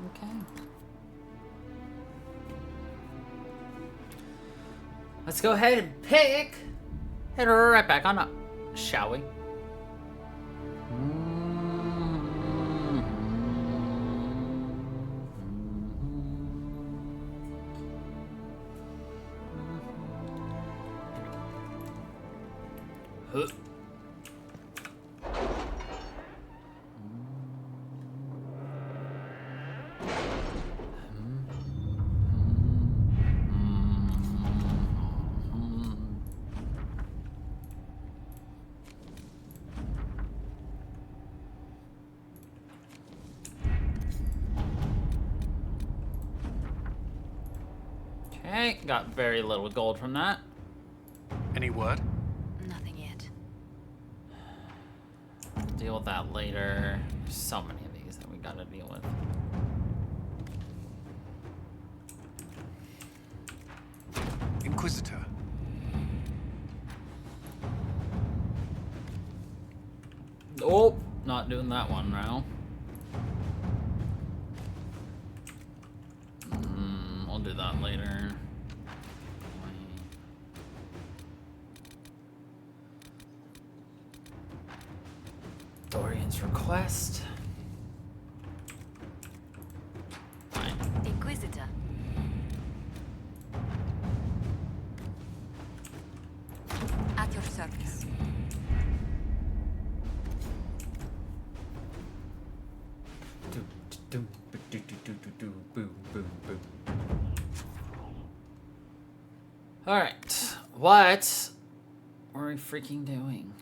Okay. Let's go ahead and pick. Head right back on up, shall we? Huh. Okay, got very little gold from that. Any word? Nothing yet. Deal with that later. There's so many of these that we gotta deal with. Inquisitor. Oh, not doing that one now. We'll do that later. Dorian's request. Fine. Inquisitor. At your service. All right, what are we freaking doing?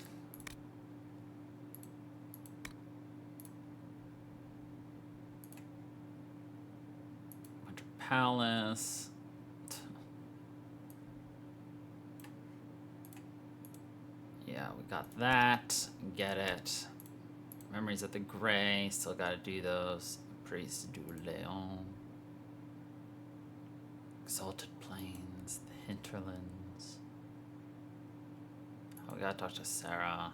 Winter Palace. Yeah, we got that. Get it. Memories of the Gray. Still gotta do those. Priest du Leon. Exalted Plains. The Hinterlands. Oh, we gotta talk to Sarah.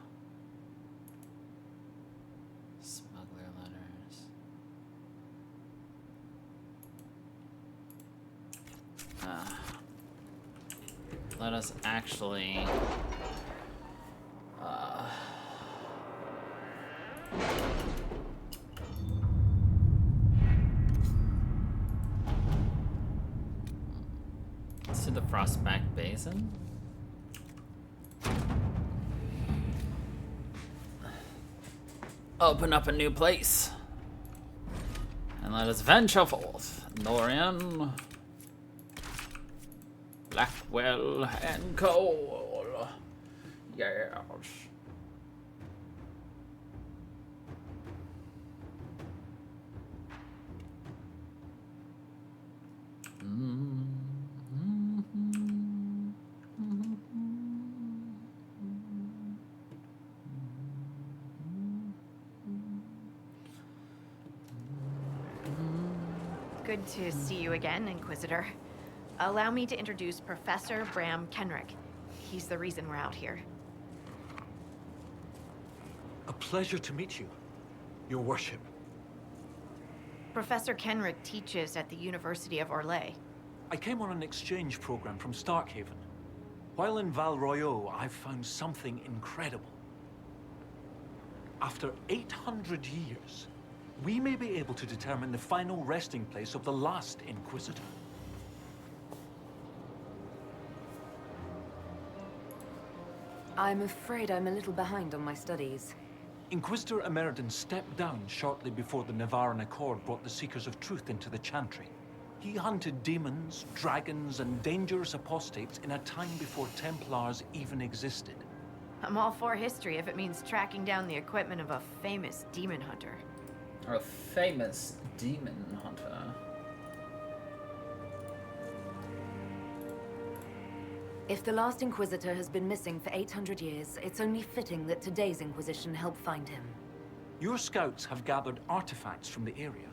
Smuggler letters. Let us actually... let's do the Frostback Basin. Open up a new place. And let us venture forth. Dorian. Blackwell and Cole. Yes. Good to see you again, Inquisitor. Allow me to introduce Professor Bram Kenrick. He's the reason we're out here. A pleasure to meet you, Your Worship. Professor Kenrick teaches at the University of Orlais. I came on an exchange program from Starkhaven. While in Val Royeaux, I found something incredible. After 800 years, we may be able to determine the final resting place of the last Inquisitor. I'm afraid I'm a little behind on my studies. Inquisitor Emeridon stepped down shortly before the Nevarran Accord brought the Seekers of Truth into the Chantry. He hunted demons, dragons, and dangerous apostates in a time before Templars even existed. I'm all for history if it means tracking down the equipment of a famous demon hunter. Or a famous demon hunter. If the last Inquisitor has been missing for 800 years, it's only fitting that today's Inquisition help find him. Your scouts have gathered artifacts from the area.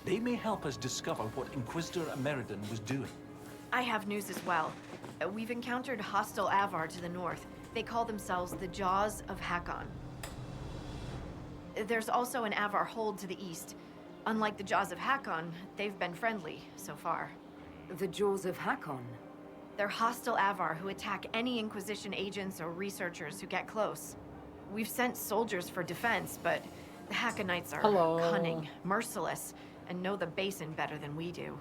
They may help us discover what Inquisitor Emeridon was doing. I have news as well. We've encountered hostile Avar to the north. They call themselves the Jaws of Hakon. There's also an Avar hold to the east. Unlike the Jaws of Hakon, they've been friendly so far. The Jaws of Hakon. They're hostile Avar who attack any Inquisition agents or researchers who get close. We've sent soldiers for defense, but the Hakonites are cunning, merciless, and know the basin better than we do.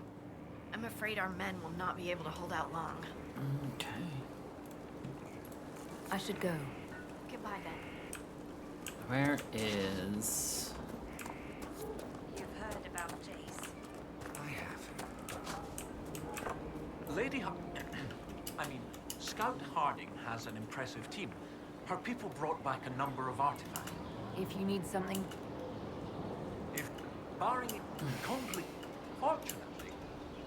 I'm afraid our men will not be able to hold out long. Okay. I should go. Goodbye, then. Where is... You've heard about Jace. I have. Lady Scout Harding has an impressive team. Her people brought back a number of artifacts. If you need something, If barring conflict, fortunately,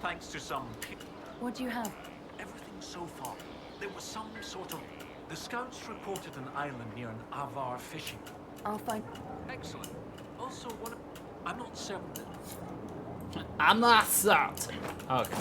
thanks to some people, what do you have? everything so far, there was some sort of... The scouts reported an island near an Avar fishing. I'll find... Excellent. Also, I'm not certain that... I'm not certain. Okay.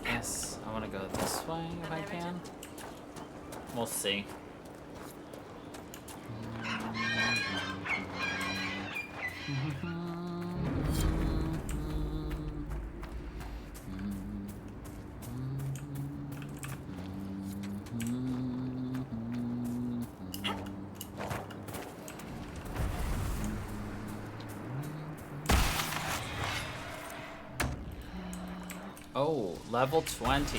Yes, I want to go this way if I can. We'll see. Oh, level 20s.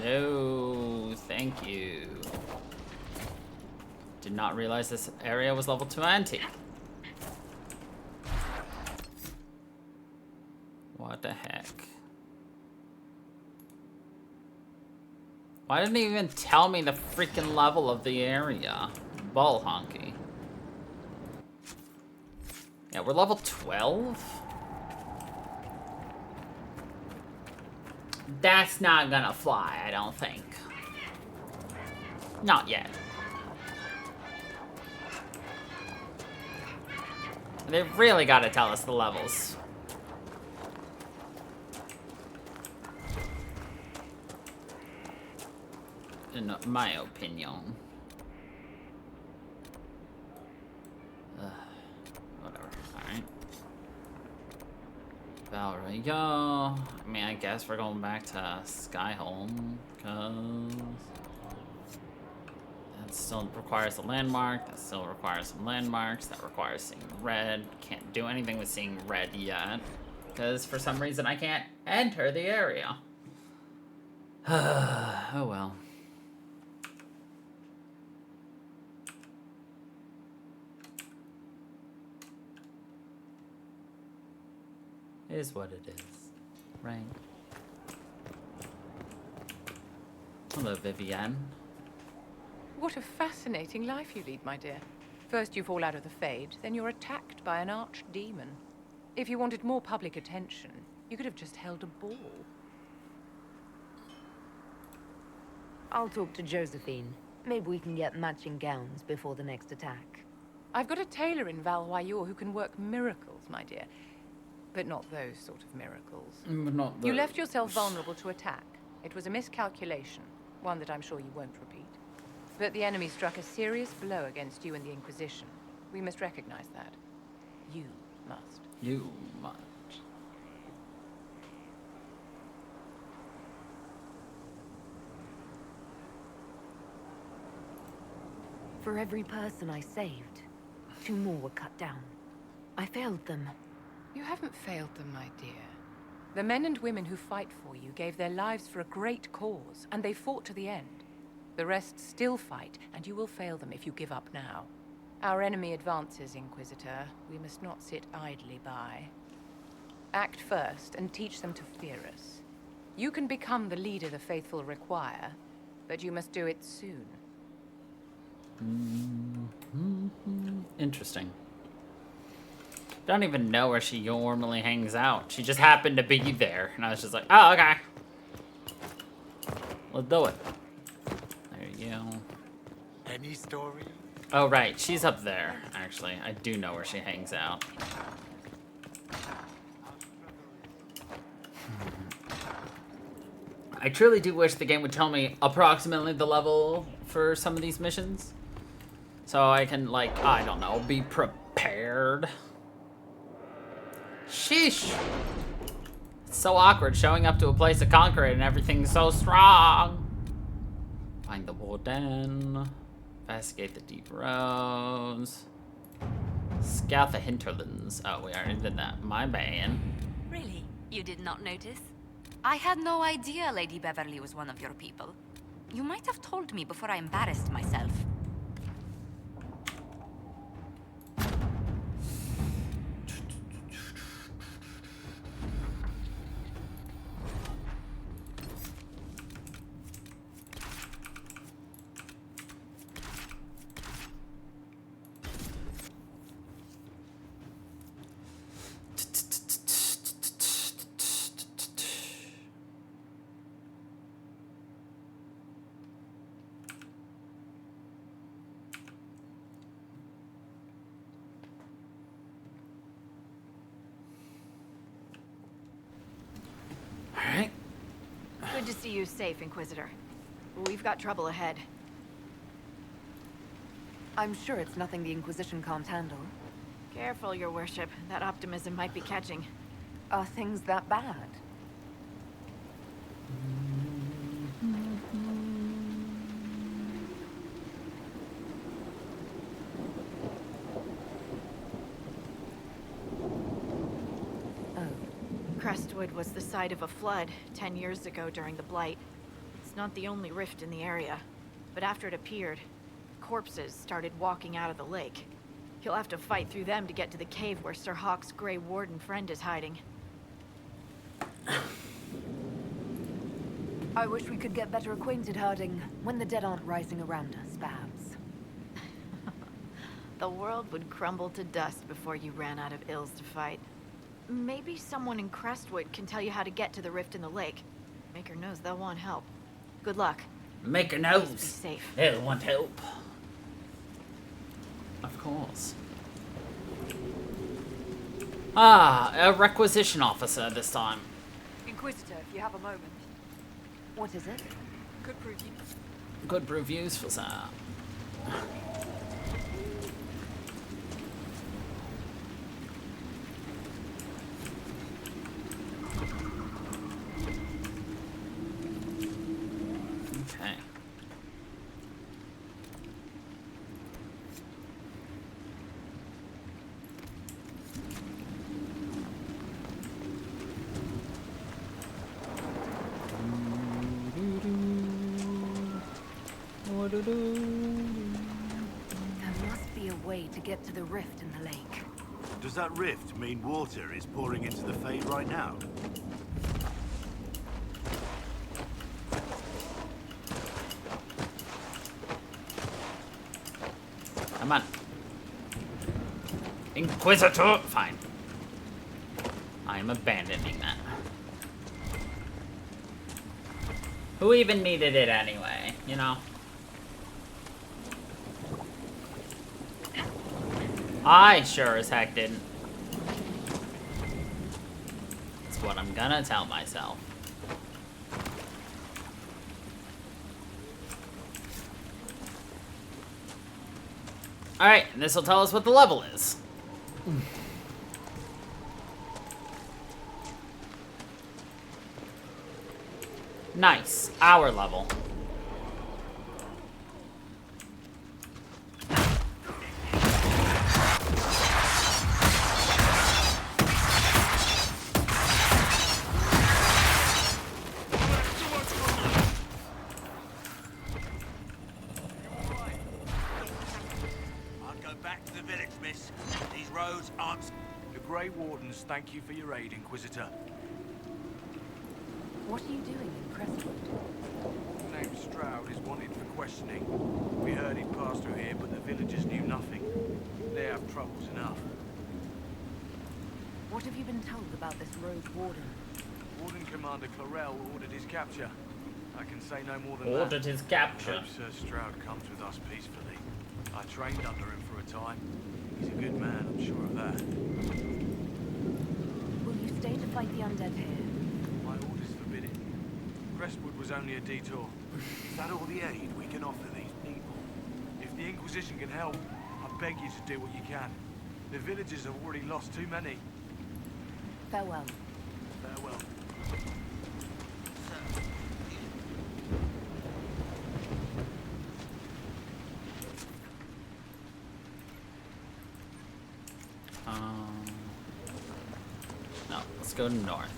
No, thank you. Did not realize this area was level 20. What the heck? Why didn't he even tell me the freaking level of the area? Ball honky. Yeah, we're level 12? That's not gonna fly, I don't think. Not yet. They really gotta tell us the levels. In my opinion. Whatever, alright. Valraya. I mean, I guess we're going back to Skyholm, because that still requires a landmark. That still requires some landmarks. That requires seeing red. Can't do anything with seeing red yet, because for some reason I can't enter the area. Oh well. Is what it is, right? Hello, Vivienne. What a fascinating life you lead, my dear. First you fall out of the Fade, then you're attacked by an archdemon. If you wanted more public attention, you could have just held a ball. I'll talk to Josephine. Maybe we can get matching gowns before the next attack. I've got a tailor in Valroyur who can work miracles, my dear. But not those sort of miracles. But not You left yourself vulnerable to attack. It was a miscalculation, one that I'm sure you won't repeat. But the enemy struck a serious blow against you and the Inquisition. We must recognize that. You must. You must. For every person I saved, 2 more were cut down. I failed them. You haven't failed them, my dear. The men and women who fight for you gave their lives for a great cause, and they fought to the end. The rest still fight, and you will fail them if you give up now. Our enemy advances, Inquisitor. We must not sit idly by. Act first, and teach them to fear us. You can become the leader the faithful require, but you must do it soon. Interesting. Don't even know where she normally hangs out. She just happened to be there, and I was just like, oh, okay. Let's do it. There you go. Any story? Oh, right. She's up there, actually. I do know where she hangs out. I truly do wish the game would tell me approximately the level for some of these missions. So I can, like, I don't know, be prepared. Sheesh. It's so awkward showing up to a place to conquer it and everything's so strong. Find the warden. Investigate the deep roads. Scout the hinterlands. Oh, we already did that. My bad. Really? You did not notice? I had no idea Lady Beverly was one of your people. You might have told me before I embarrassed myself. Alright. Good to see you safe, Inquisitor. We've got trouble ahead. I'm sure it's nothing the Inquisition can't handle. Careful, Your Worship. That optimism might be catching. Are things that bad? Crestwood was the site of a flood 10 years ago during the Blight. It's not the only rift in the area, but after it appeared, corpses started walking out of the lake. You'll have to fight through them to get to the cave where Sir Hawke's Grey Warden friend is hiding. I wish we could get better acquainted, Harding, when the dead aren't rising around us, perhaps. The world would crumble to dust before you ran out of ills to fight. Maybe someone in Crestwood can tell you how to get to the rift in the lake. Maker knows they'll want help. Good luck. Maker Be knows. safe. They'll want help. Of course. Ah, a requisition officer this time. Inquisitor, if you have a moment. What is it? Good reviews for that. Okay. There must be a way to get to the rift in the lake. Does that rift mean water is pouring into the Fade right now? Come on. Inquisitor! Fine. I'm abandoning that. Who even needed it anyway, you know? I sure as heck didn't. That's what I'm gonna tell myself. Alright, and this will tell us what the level is. Nice. Our level. I'll go back to the village, miss. These roads aren't... The Grey Wardens thank you for your aid, Inquisitor. What are you doing in Crestwood? Named Stroud is wanted for questioning. We heard he'd passed through here, but the villagers knew nothing. They have troubles enough. What have you been told about this rogue warden? Warden Commander Clarell ordered his capture. I can say no more than Ordered his that. capture. Hope Sir Stroud comes with us peacefully. I trained under him for a time. He's a good man, I'm sure of that. Will you stay to fight the undead here? My orders forbid it. Crestwood was only a detour. Is that all the aid we can offer these people? If the Inquisition can help, I beg you to do what you can. The villagers have already lost too many. Farewell. Farewell. No, let's go north.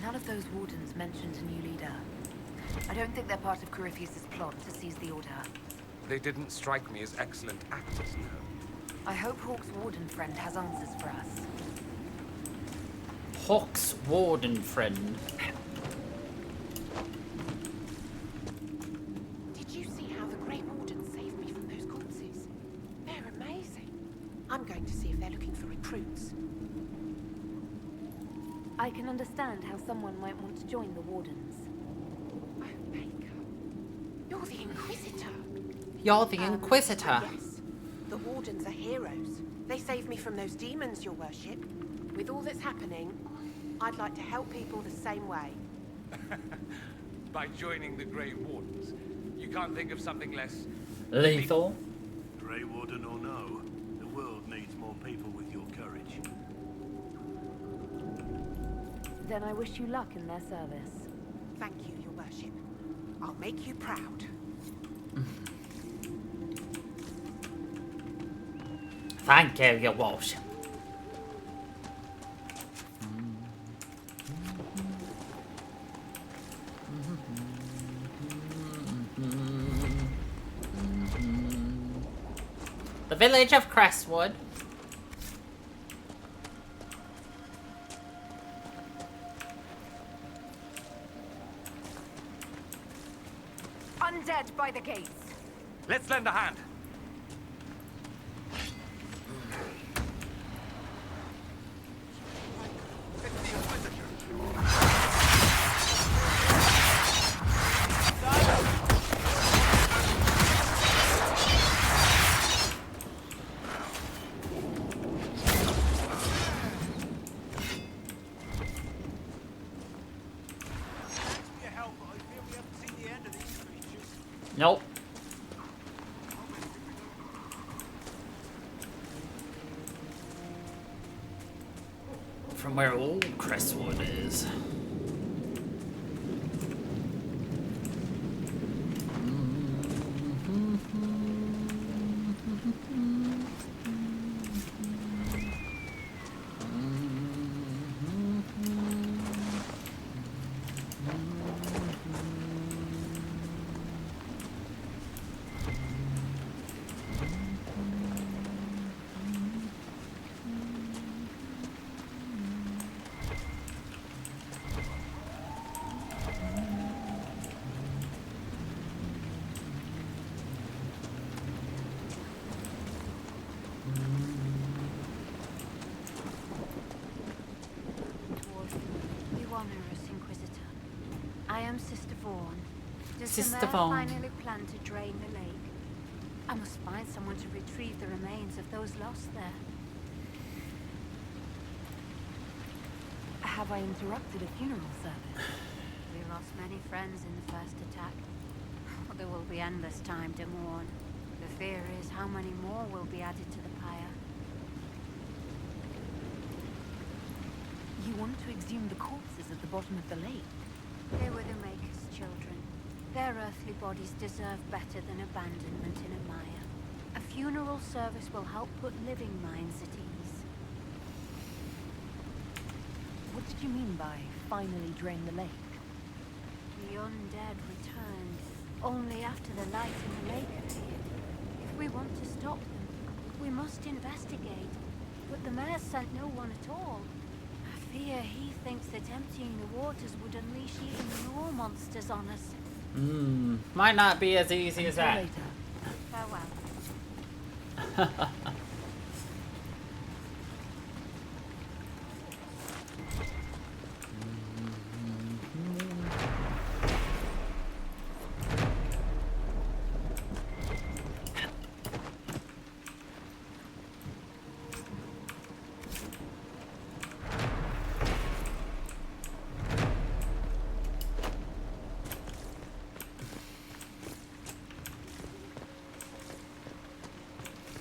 None of those wardens mentioned a new leader. I don't think they're part of Corypheus' plot to seize the Order. They didn't strike me as excellent actors, no. I hope Hawk's warden friend has answers for us. Hawk's warden friend. Did you see how the Grey Wardens saved me from those corpses? They're amazing. I'm going to see if they're looking for recruits. I can understand how someone might want to join the Wardens. Oh, Baker. You're the Inquisitor. You're the Inquisitor. Yes. The Wardens are heroes. They saved me from those demons, your worship. With all that's happening, I'd like to help people the same way. By joining the Grey Wardens, you can't think of something less Lethal. Grey Warden or no, the world needs more people with your courage. Then I wish you luck in their service. Thank you, your worship. I'll make you proud. Thank you, your worship. The village of Crestwood. Undead by the gates. Let's lend a hand. Nope. From where old Crestwood is. I am Sister Vaughn. Does Sister the mayor Vaughn. finally plan to drain the lake? I must find someone to retrieve the remains of those lost there. Have I interrupted a funeral service? We lost many friends in the first attack. There will be endless time to mourn. The fear is how many more will be added to the pyre. You want to exhume the corpses at the bottom of the lake? They were the Maker's children. Their earthly bodies deserve better than abandonment in a mire. A funeral service will help put living minds at ease. What did you mean by finally drain the lake? The undead returned only after the light in the lake appeared. If we want to stop them, we must investigate. But the mayor sent no one at all. I fear he thinks that emptying the waters would unleash even more monsters on us. Might not be as easy as that. Farewell.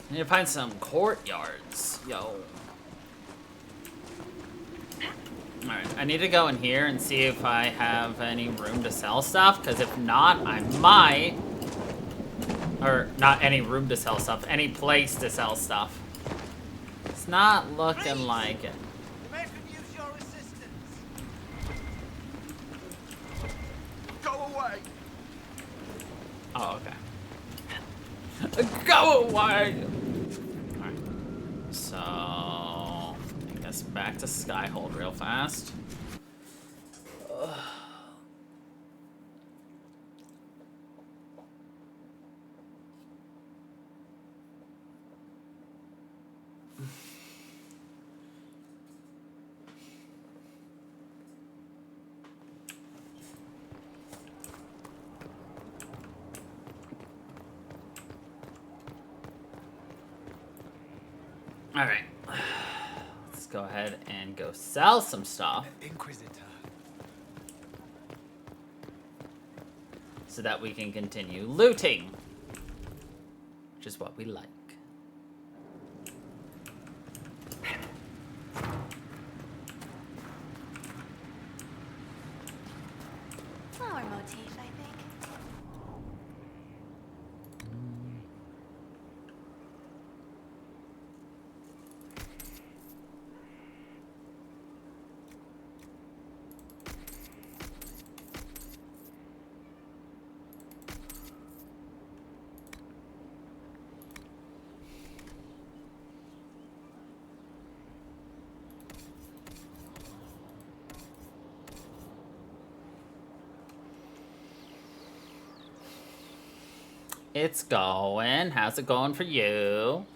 I need to find some courtyards. Yo. Alright, I need to go in here and see if I have any room to sell stuff, because if not, I might... Or, not any room to sell stuff, any place to sell stuff. It's not looking like it. The man could use your assistance. Go away. Oh, okay. Go away! Alright. So... I guess back to Skyhold real fast. Ugh. Alright. Let's go ahead and go sell some stuff. Inquisitor. So that we can continue looting. Which is what we like. Flower motif, I think. It's going. How's it going for you?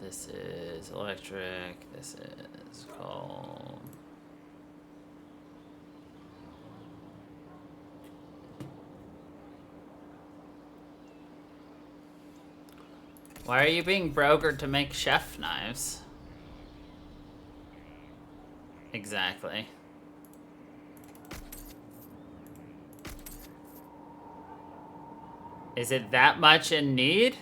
This is electric. This is coal. Why are you being brokered to make chef knives? Exactly. Is it that much in need?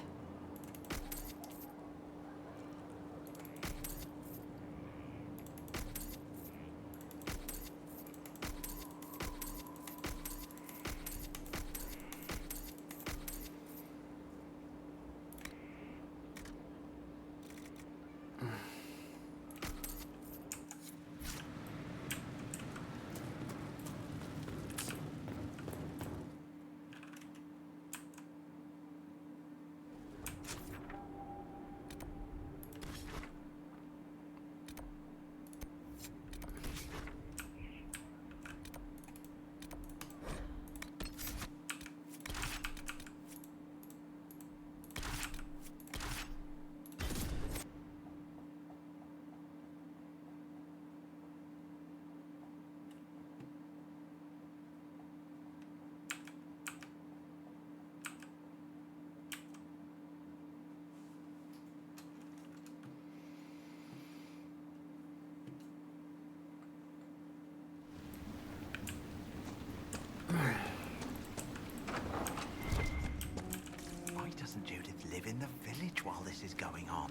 Why doesn't Judith live in the village while this is going on?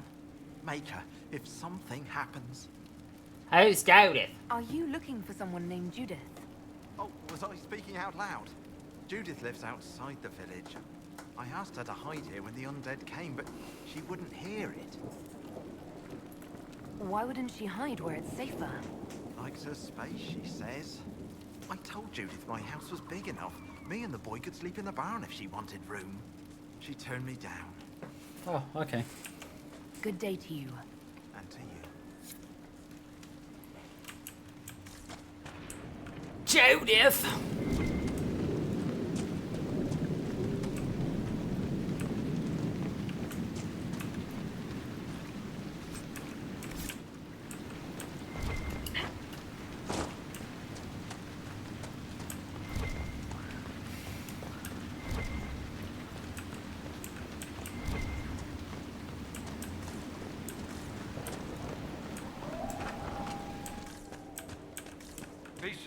Make her, if something happens. Who's Judith? Are you looking for someone named Judith? Oh, was I speaking out loud? Judith lives outside the village. I asked her to hide here when the undead came, but she wouldn't hear it. Why wouldn't she hide where it's safer? Likes her space, she says. I told Judith my house was big enough. Me and the boy could sleep in the barn if she wanted room. She turned me down. Oh, okay. Good day to you. And to you. Judith!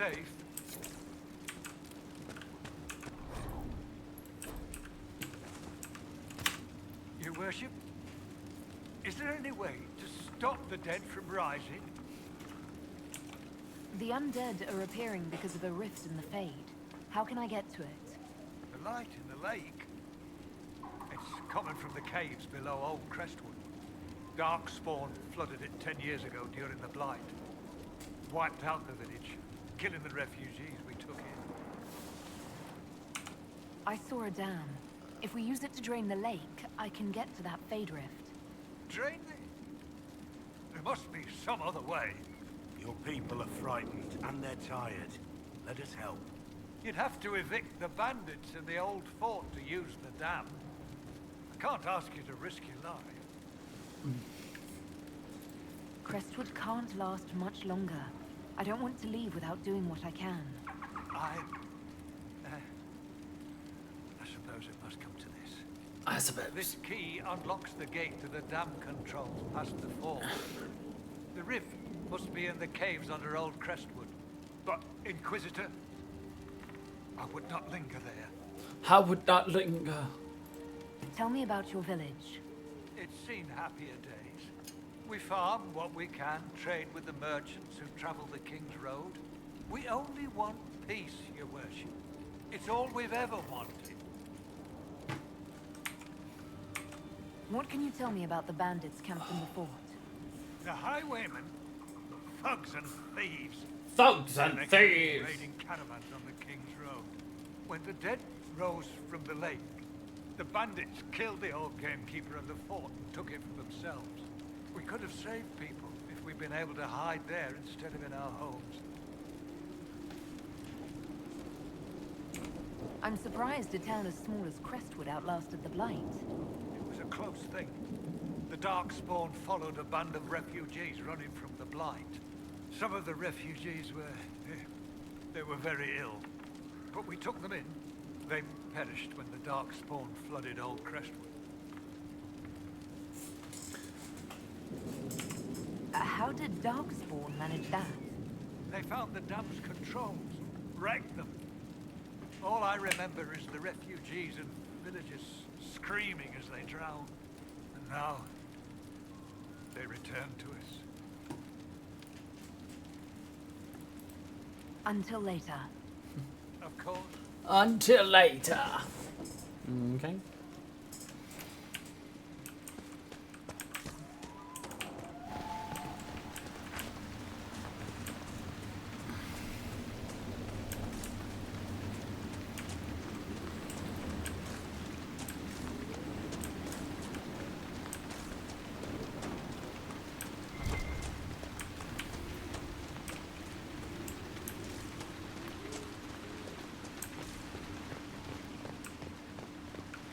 safe. Your worship, is there any way to stop the dead from rising? The undead are appearing because of a rift in the Fade. How can I get to it? The light in the lake? It's coming from the caves below Old Crestwood. Darkspawn flooded it 10 years ago during the Blight. Wiped out the village, killing the refugees we took in. I saw a dam. If we use it to drain the lake, I can get to that Fade rift. Drain it? There must be some other way. Your people are frightened, and they're tired. Let us help. You'd have to evict the bandits in the old fort to use the dam. I can't ask you to risk your life. Crestwood can't last much longer. I don't want to leave without doing what I can. I suppose it must come to this. I suppose. This key unlocks the gate to the dam controls past the fort. The rift must be in the caves under Old Crestwood. But, Inquisitor, I would not linger there. I would not linger. Tell me about your village. It's seen happier days. We farm what we can, trade with the merchants who travel the King's Road. We only want peace, Your Worship. It's all we've ever wanted. What can you tell me about the bandits camped in the fort? The highwaymen, thugs and thieves. Thugs and They keep thieves! raiding caravans on the King's Road. When the dead rose from the lake, the bandits killed the old gamekeeper of the fort and took it for themselves. We could have saved people if we'd been able to hide there instead of in our homes. I'm surprised a town as small as Crestwood outlasted the Blight. It was a close thing. The Darkspawn followed a band of refugees running from the Blight. Some of the refugees they were very ill. But we took them in. They perished when the Darkspawn flooded Old Crestwood. How did Darkspawn manage that? They found the dam's controls, wrecked them. All I remember is the refugees and villagers screaming as they drowned. And now, they return to us. Until later. Of course. Until later. Okay.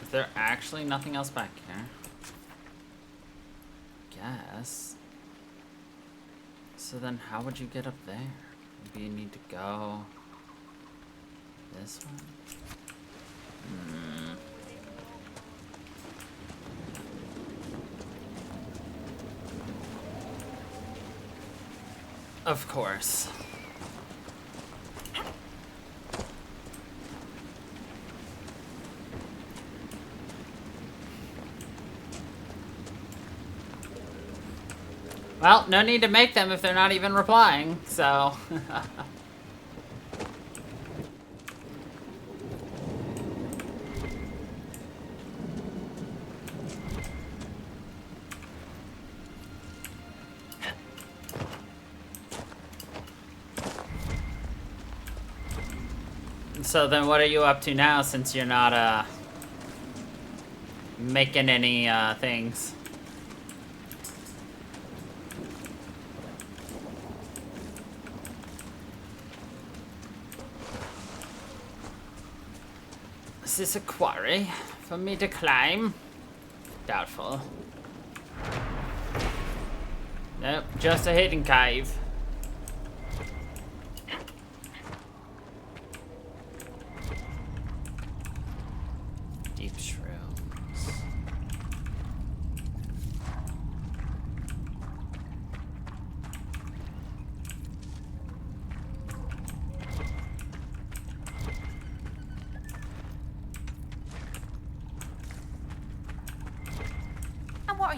Is there actually nothing else back here? Guess. So then how would you get up there? Maybe you need to go this one? Of course. Well, no need to make them if they're not even replying, so... So then what are you up to now since you're not, making any, things? Is this a quarry for me to climb? Doubtful. Nope, just a hidden cave. Deep shrooms.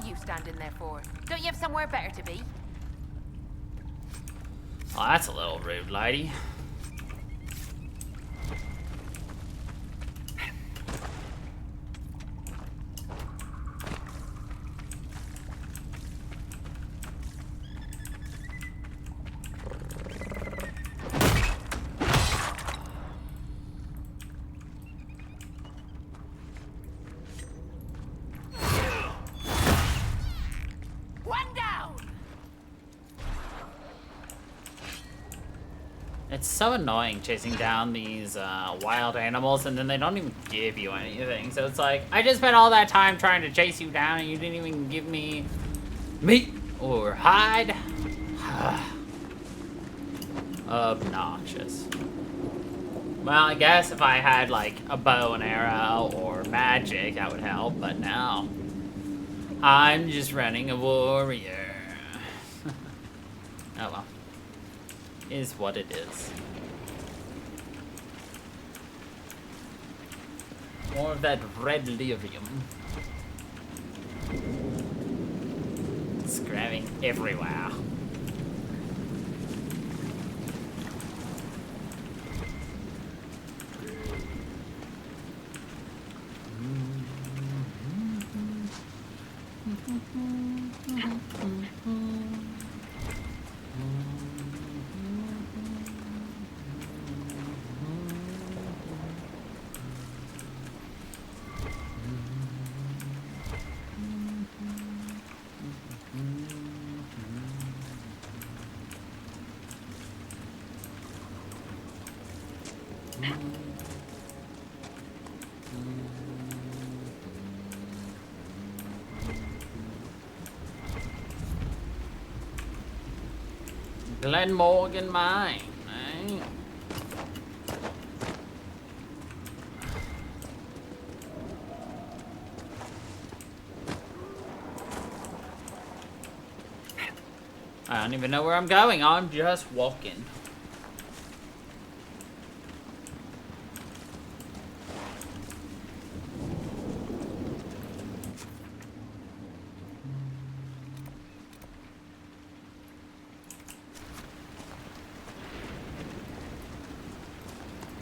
you standing there for? Don't you have somewhere better to be? Oh, that's a little rude, lady. It's so annoying chasing down these wild animals and then they don't even give you anything. So it's like, I just spent all that time trying to chase you down and you didn't even give me meat or hide. Obnoxious. Well, I guess if I had like a bow and arrow or magic, that would help, but no. I'm just running a warrior. Oh well. Is what it is. More of that red lyrium. Scrabbing everywhere. Glen Morgan mine, eh? I don't even know where I'm going. I'm just walking.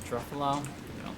Truffalo? No.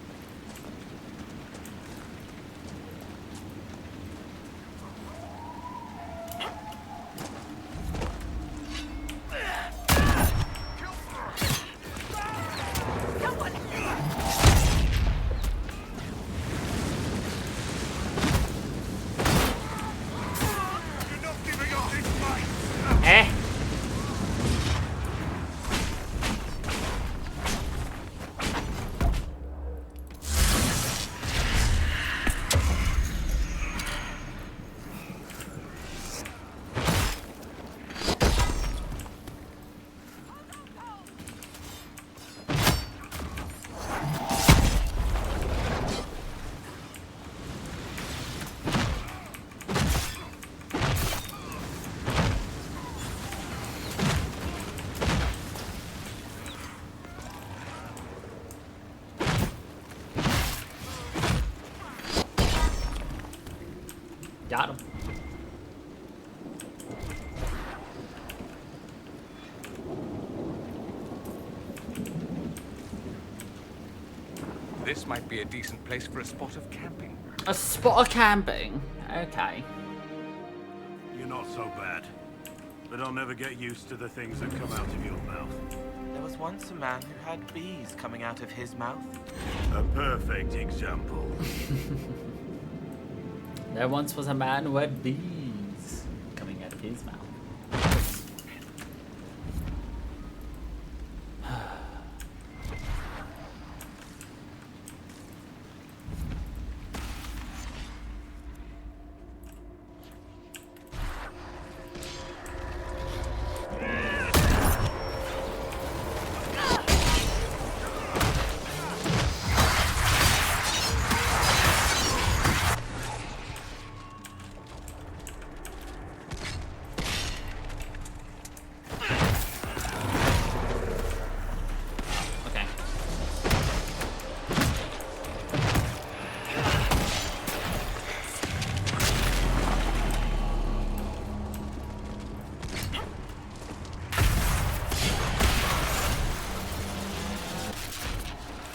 Got him. This might be a decent place for a spot of camping. A spot of camping? Okay. You're not so bad. But I'll never get used to the things that come out of your mouth. There was once a man who had bees coming out of his mouth. A perfect example. There once was a man who had bees coming out of his mouth.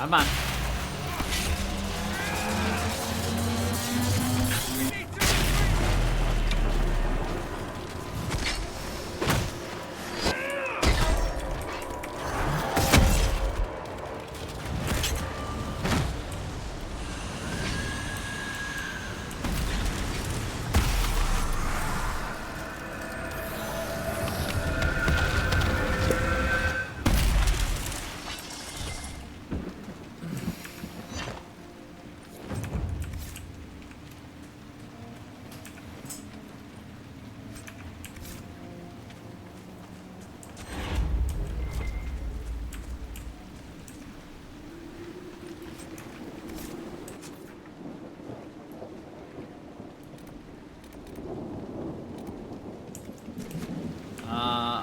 Come on.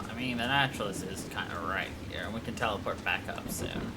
I mean, the naturalist is kind of right here, and we can teleport back up soon.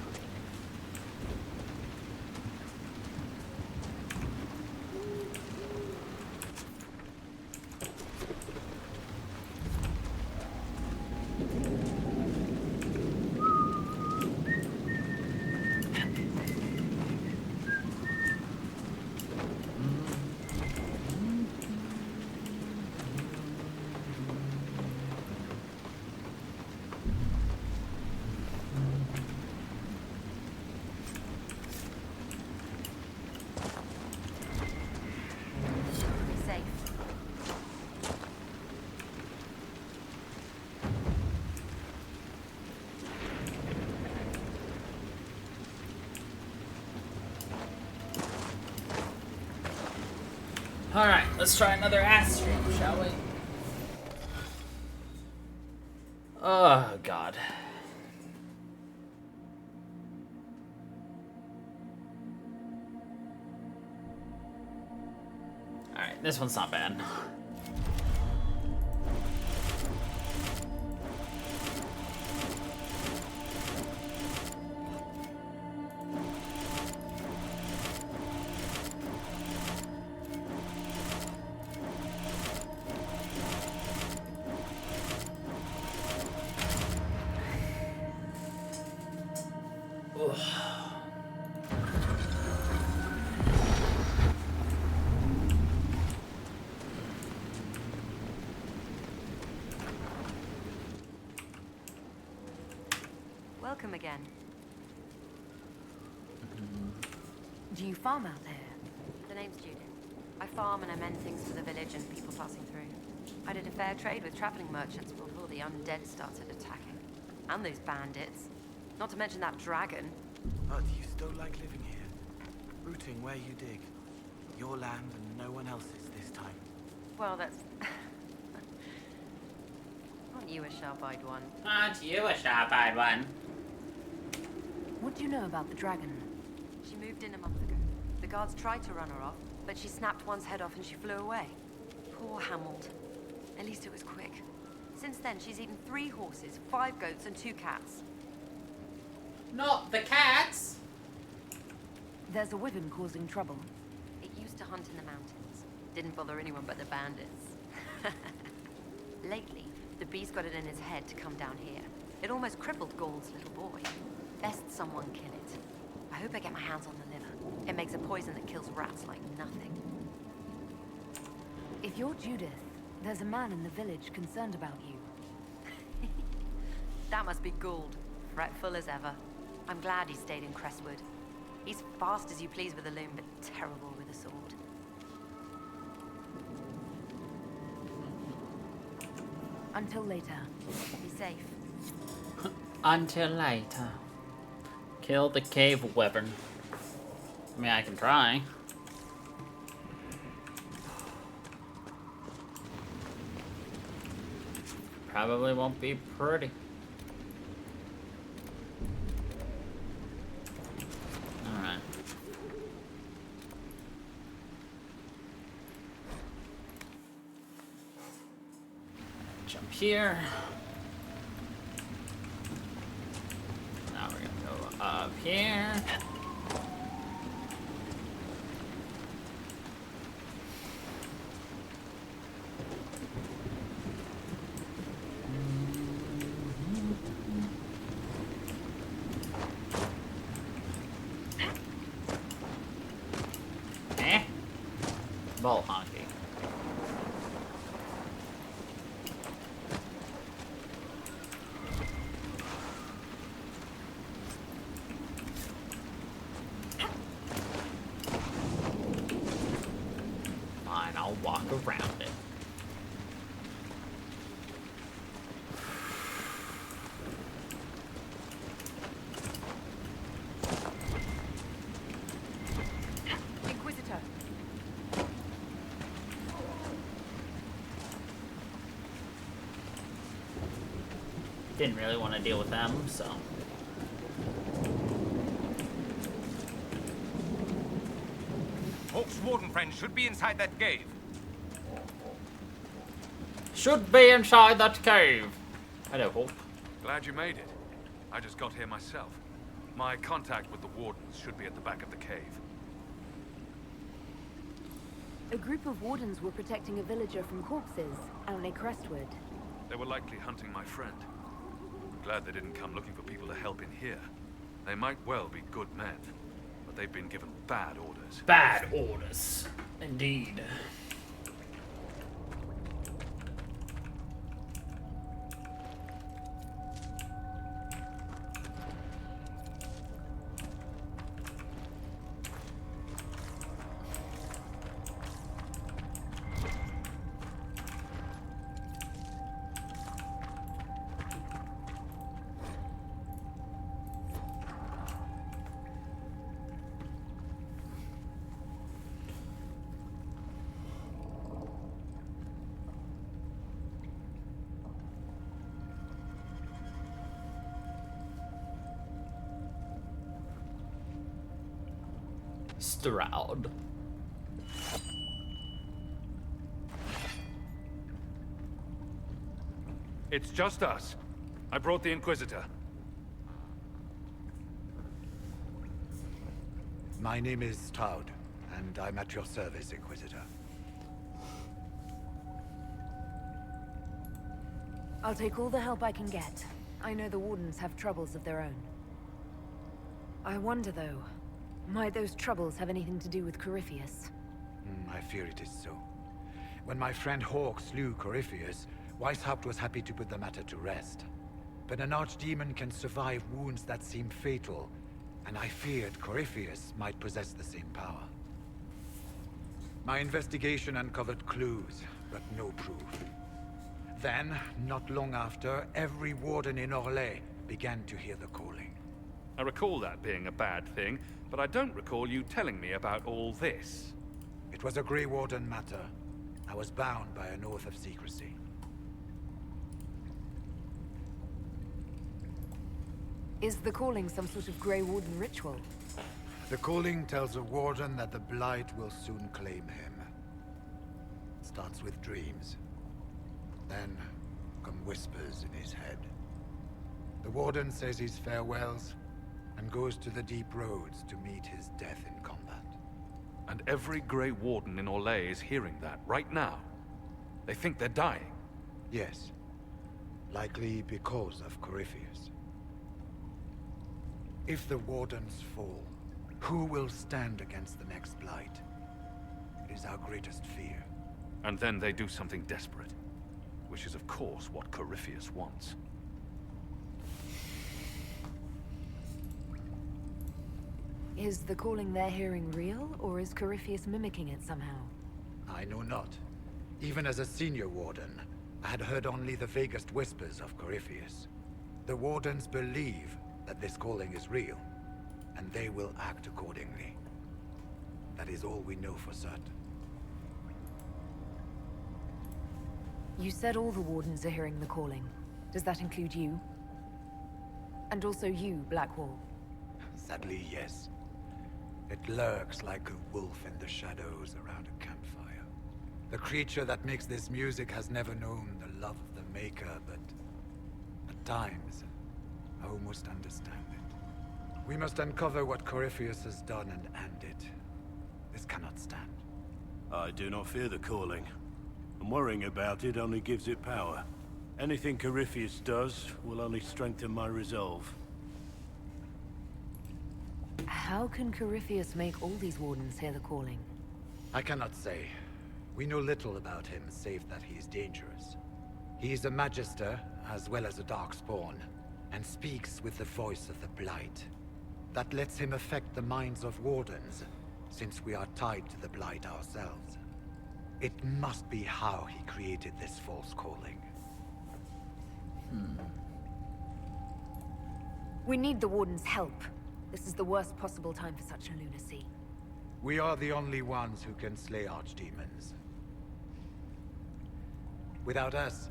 Alright, let's try another ass stream, shall we? Oh, God. Alright, this one's not bad. Welcome again. Do you farm out there? The name's Judith. I farm and I mend things for the village and people passing through. I did a fair trade with traveling merchants before the undead started attacking. And those bandits. Not to mention that dragon. But you still like living here? Rooting where you dig. Your land and no one else's this time. Well, that's... Aren't you a sharp-eyed one? Aren't you a sharp-eyed one? What do you know about the dragon? She moved in a month ago. The guards tried to run her off, but she snapped one's head off and she flew away. Poor Hamold. At least it was quick. Since then, she's eaten 3 horses, 5 goats, and 2 cats. Not the cats! There's a wyvern causing trouble. It used to hunt in the mountains. Didn't bother anyone but the bandits. Lately, the beast got it in its head to come down here. It almost crippled Gauld's little boy. Best someone kill it. I hope I get my hands on the liver. It makes a poison that kills rats like nothing. If you're Judith, there's a man in the village concerned about you. That must be Gauld. Fretful as ever. I'm glad he stayed in Crestwood. He's fast as you please with a loom, but terrible with a sword. Until later. Be safe. Until later. Kill the cave wyvern. I mean, I can try. Probably won't be pretty. Alright. Jump here. Now we're gonna go up here. ball hockey. Fine, I'll walk around it. Inquisitor. Didn't really want to deal with them, so. Hawk's warden friend should be inside that cave. Should be inside that cave. Hello, Hawk. Glad you made it. I just got here myself. My contact with the wardens should be at the back of the cave. A group of wardens were protecting a villager from corpses out near Crestwood. They were likely hunting my friend. Glad they didn't come looking for people to help in here. They might well be good men, but they've been given bad orders. Bad orders. Indeed. Stroud. It's just us. I brought the Inquisitor. My name is Stroud, and I'm at your service, Inquisitor. I'll take all the help I can get. I know the Wardens have troubles of their own. I wonder, though, might those troubles have anything to do with Corypheus? I fear it is so. When my friend Hawk slew Corypheus, Weishaupt was happy to put the matter to rest. But an archdemon can survive wounds that seem fatal, and I feared Corypheus might possess the same power. My investigation uncovered clues, but no proof. Then, not long after, every warden in Orlais began to hear the calling. I recall that being a bad thing, but I don't recall you telling me about all this. It was a Grey Warden matter. I was bound by an oath of secrecy. Is the calling some sort of Grey Warden ritual? The calling tells a warden that the Blight will soon claim him. It starts with dreams. Then come whispers in his head. The warden says his farewells and goes to the deep roads to meet his death in combat. And every Grey Warden in Orlais is hearing that right now. They think they're dying. Yes. Likely because of Corypheus. If the Wardens fall, who will stand against the next Blight? It is our greatest fear. And then they do something desperate. Which is, of course, what Corypheus wants. Is the calling they're hearing real, or is Corypheus mimicking it somehow? I know not. Even as a senior warden, I had heard only the vaguest whispers of Corypheus. The Wardens believe that this calling is real, and they will act accordingly. That is all we know for certain. You said all the Wardens are hearing the calling. Does that include you? And also you, Blackwall? Sadly, yes. It lurks like a wolf in the shadows around a campfire. The creature that makes this music has never known the love of the Maker, but at times, I almost understand it. We must uncover what Corypheus has done and end it. This cannot stand. I do not fear the calling. And worrying about it only gives it power. Anything Corypheus does will only strengthen my resolve. How can Corypheus make all these Wardens hear the calling? I cannot say. We know little about him, save that he is dangerous. He is a Magister, as well as a Darkspawn, and speaks with the voice of the Blight. That lets him affect the minds of Wardens, since we are tied to the Blight ourselves. It must be how he created this false calling. We need the Warden's help. This is the worst possible time for such a lunacy. We are the only ones who can slay archdemons. Without us,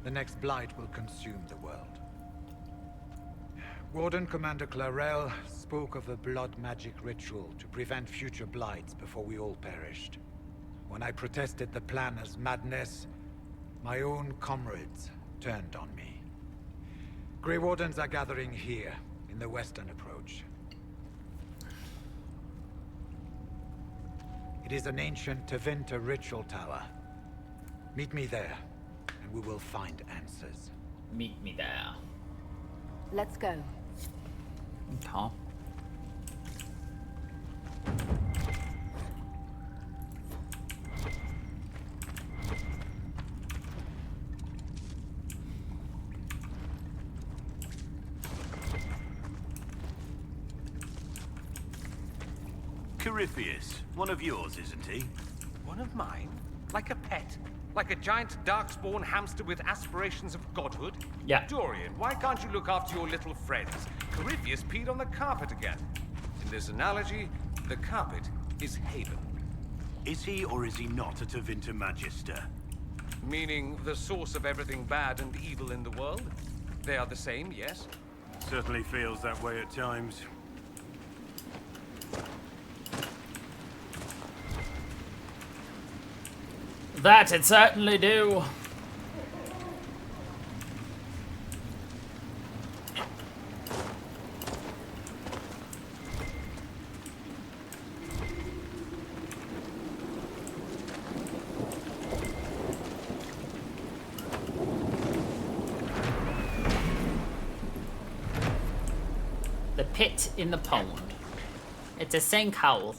the next Blight will consume the world. Warden Commander Clarel spoke of a blood magic ritual to prevent future Blights before we all perished. When I protested the plan as madness, my own comrades turned on me. Grey Wardens are gathering here, in the western approach. It is an ancient Tevinter ritual tower. Meet me there, and we will find answers. Meet me there. Let's go. Okay. Corypheus, one of yours, isn't he? One of mine? Like a pet? Like a giant darkspawn hamster with aspirations of godhood? Yeah. Dorian, why can't you look after your little friends? Corypheus peed on the carpet again. In this analogy, the carpet is Haven. Is he or is he not a Tevinter Magister? Meaning the source of everything bad and evil in the world? They are the same, yes? Certainly feels that way at times. That it certainly do. The pit in the pond. It's a sinkhole.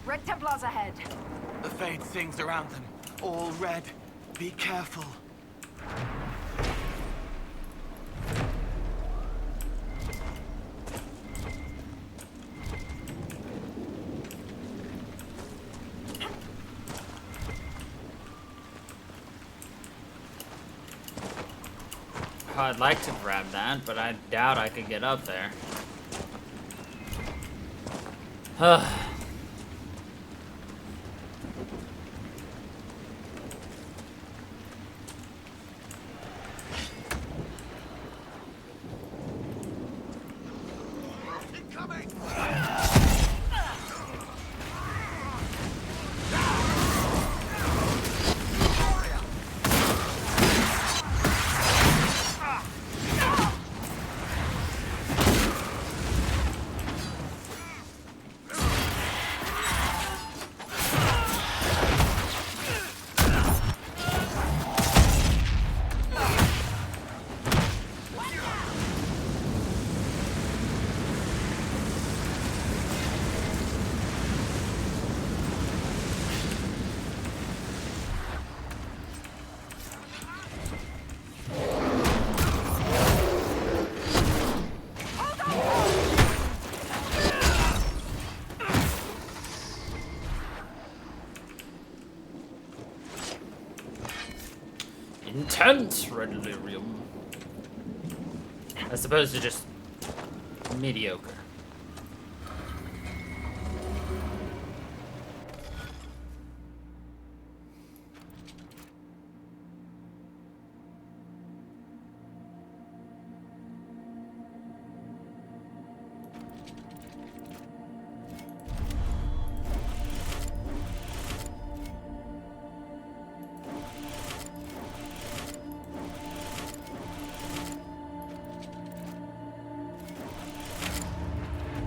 Red Templars ahead. The Fade sings around them. All red. Be careful. I'd like to grab that, but I doubt I could get up there. Intense delirium. As opposed to just mediocre.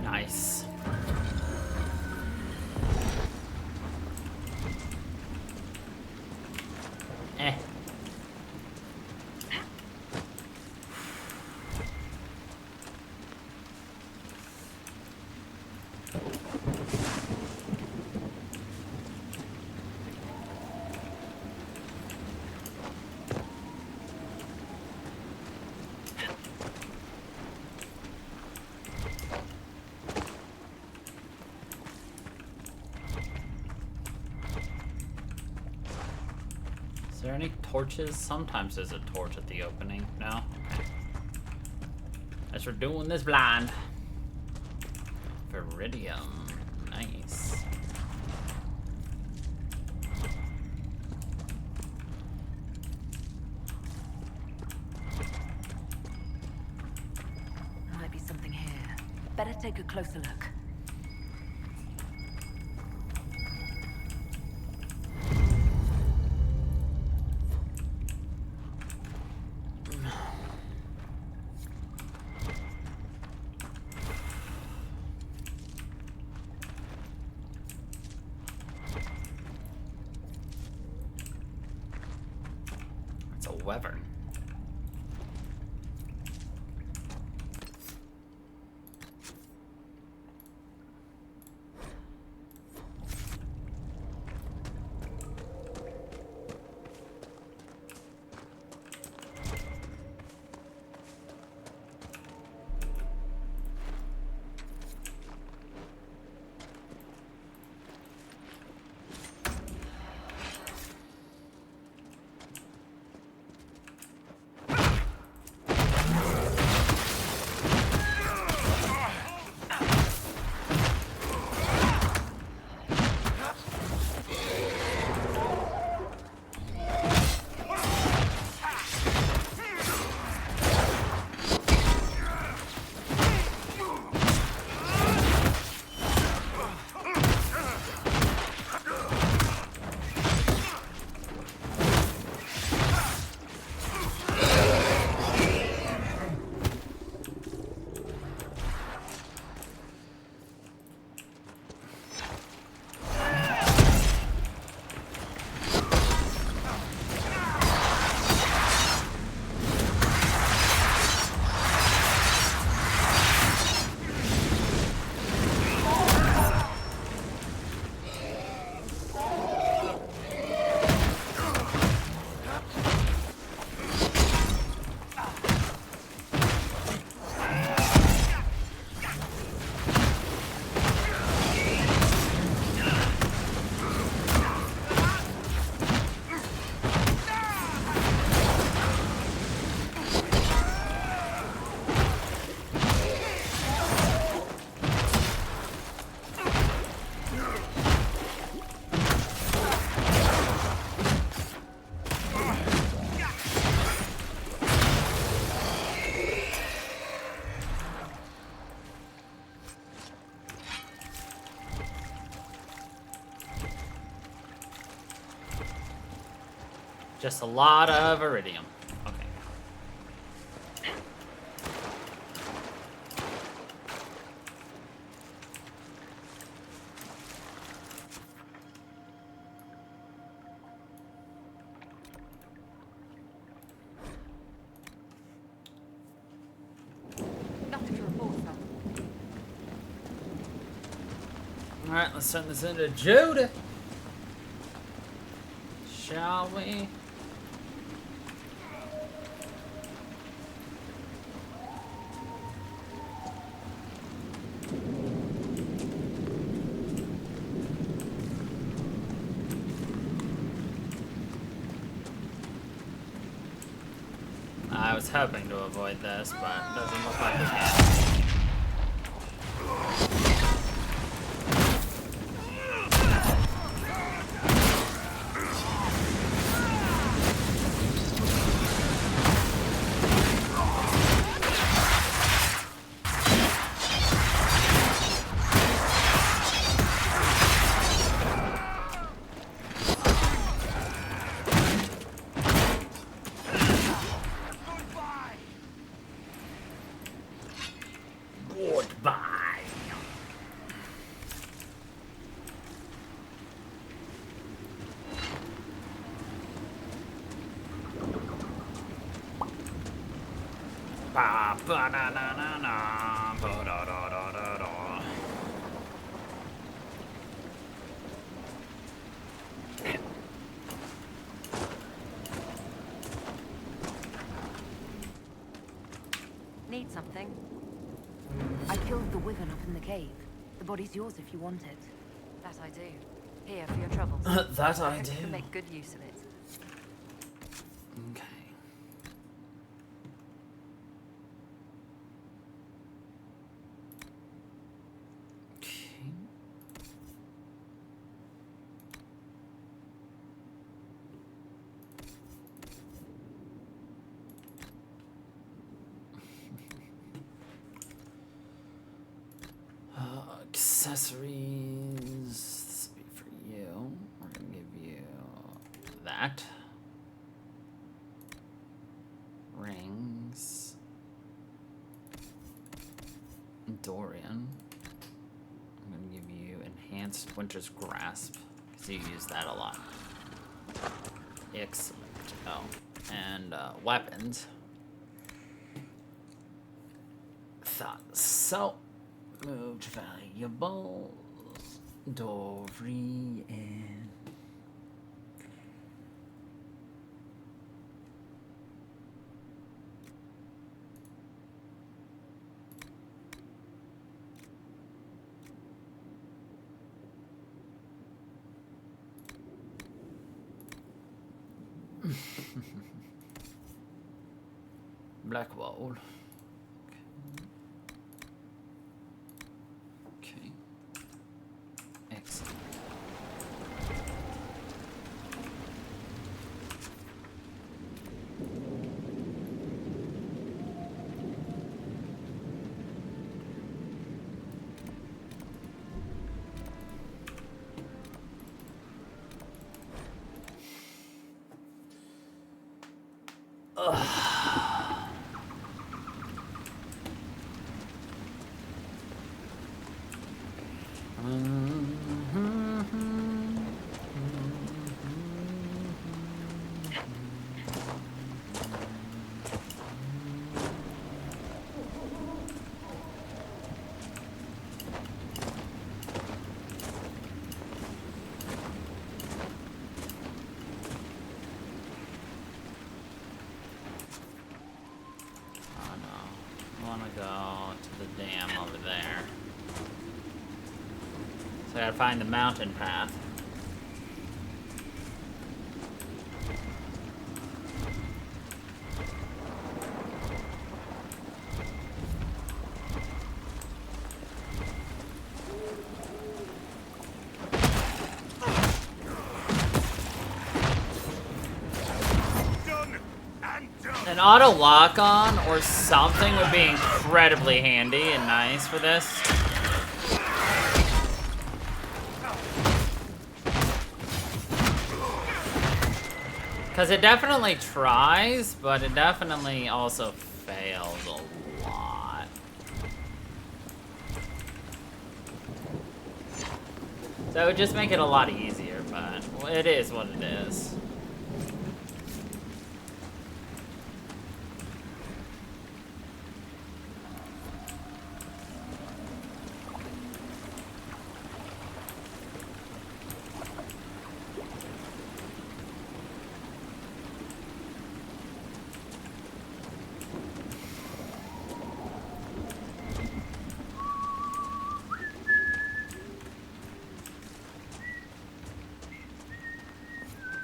Nice. Is there any torches? Sometimes there's a torch at the opening. No? Okay. As we're doing this blind. Viridium. Nice. Might be something here. Better take a closer look. It's a wyvern. Just a lot of iridium. Okay. Nothing to report, sir. Alright, let's send this into Judah. Shall we? I was hoping to avoid this, but doesn't look like we can. Need something? I killed the wyvern up in the cave. The body's yours if you want it. That I do. Here for your troubles. That I hope do. You can make good use of it. Okay. Accessories. This will be for you. We're gonna give you that. Rings. Dorian. I'm gonna give you enhanced Winter's Grasp because you use that a lot. Excellent. Oh, and weapons. Thought so. Moved valuables. Dorian. Black wall. Okay. Excellent. So I gotta find the mountain path. An auto lock-on or something would be incredibly handy and nice for this. Because it definitely tries, but it definitely also fails a lot. So it would just make it a lot easier, but it is what it is.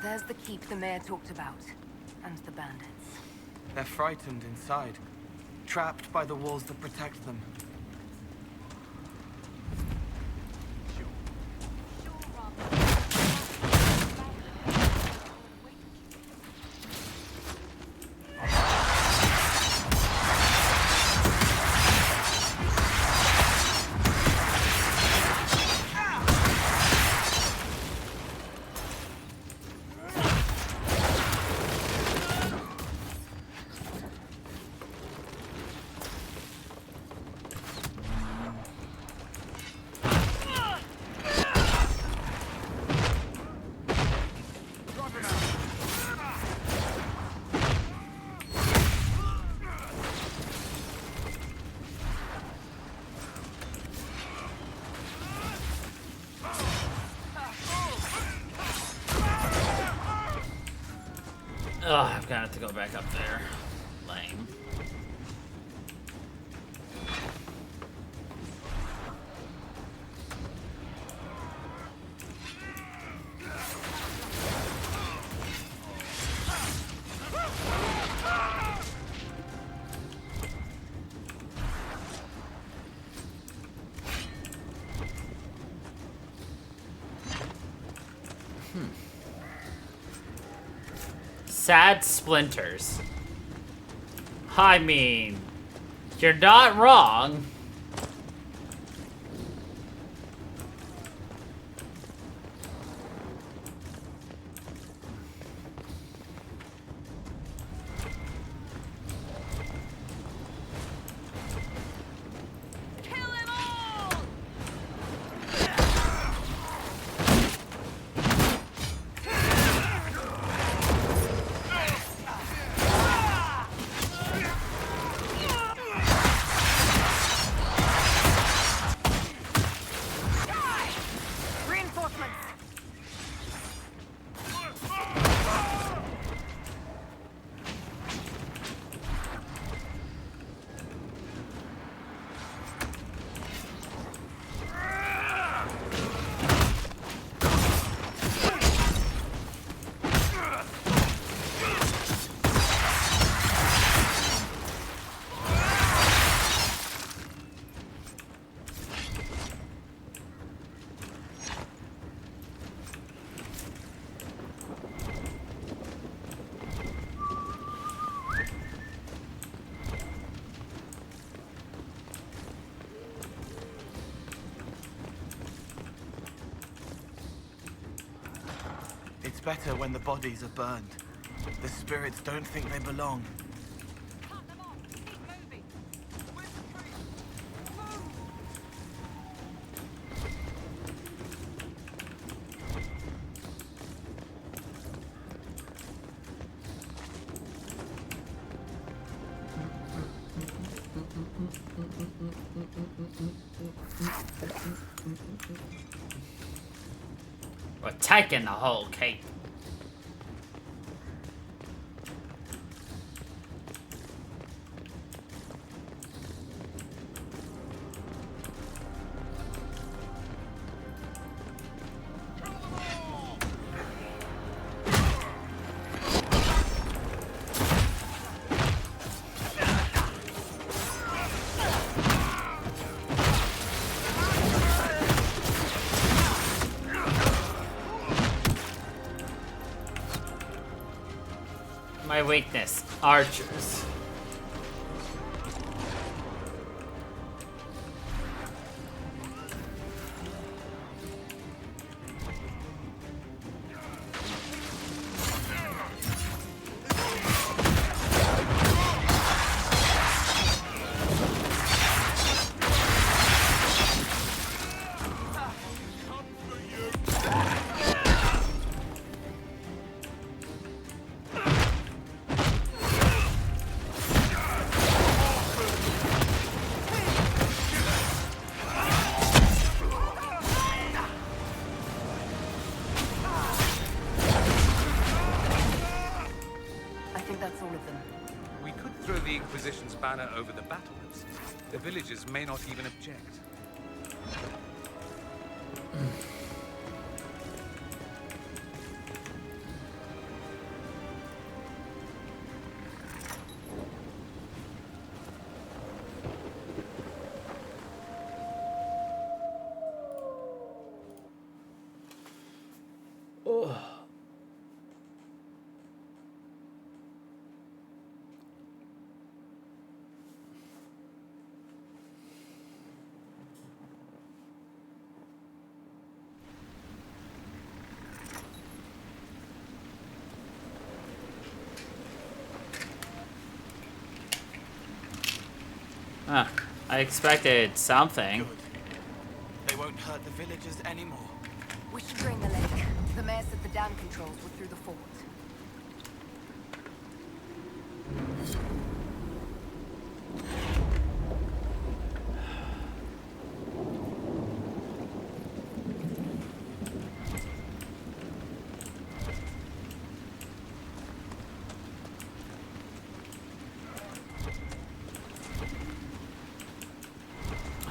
There's the keep the mayor talked about, and the bandits. They're frightened inside, trapped by the walls that protect them. Oh, I've got to go back up there. Lame. Sad splinters. I mean, you're not wrong. It's better when the bodies are burned. The spirits don't think they belong. We're taking the whole cape. My weakness, archers. We could throw the Inquisition's banner over the battlements. The villagers may not even object. Huh. I expected something. Good. They won't hurt the villagers anymore. We should drain the lake. The mayor said the dam controls were through the fort.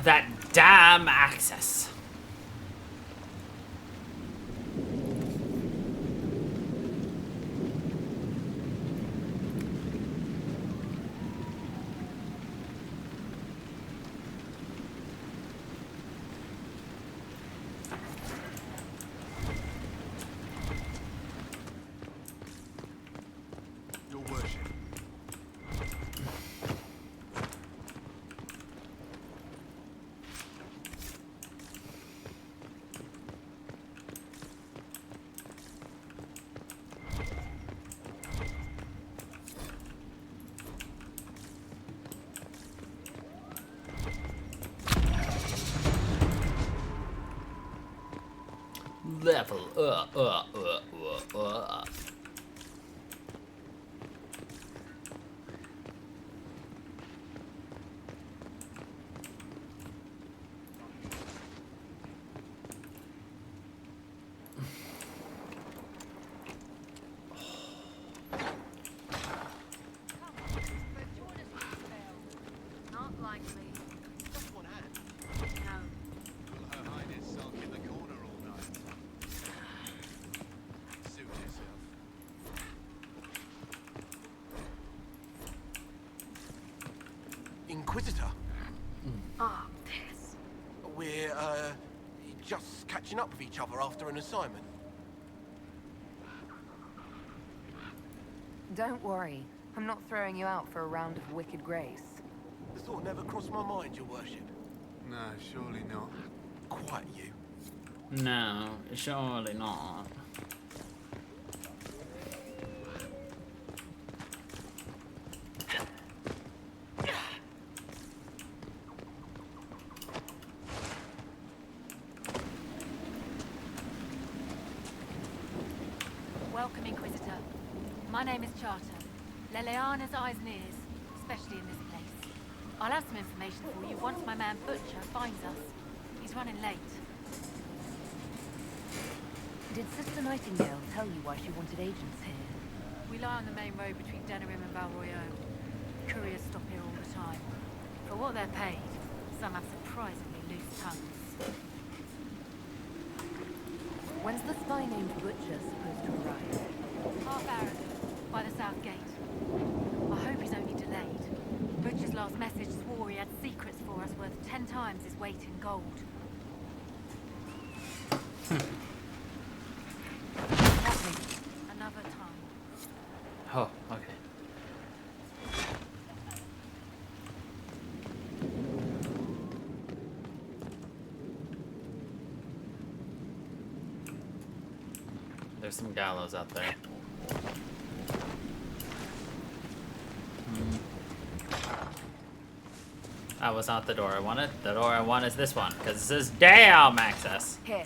That damn access. Your worship. Level up. Not likely. Just one hand. No. Will Her Highness sulk in the corner all night? Suit yourself. Inquisitor? Ah, piss. We're, just catching up with each other after an assignment. Don't worry. I'm not throwing you out for a round of wicked grace. The thought never crossed my mind, your worship. No, surely not. Quite you. No, surely not. Welcome, Inquisitor. My name is Charter. Leleana's eyes and ears, especially in this place. I'll have some information for you once my man Butcher finds us. He's running late. Did Sister Nightingale tell you why she wanted agents here? We lie on the main road between Denerim and Valroyaux. Couriers stop here all the time. For what they're paid, some have surprisingly loose tongues. When's the spy named Butcher supposed to arrive? Half hour ago, by the south gate. I hope he's only delayed. Butcher's last message swore he had secrets for us worth 10 times his weight in gold. Another time. Oh, okay. There's some gallows out there. That was not the door I wanted. The door I want is this one, because this is damn access. Here.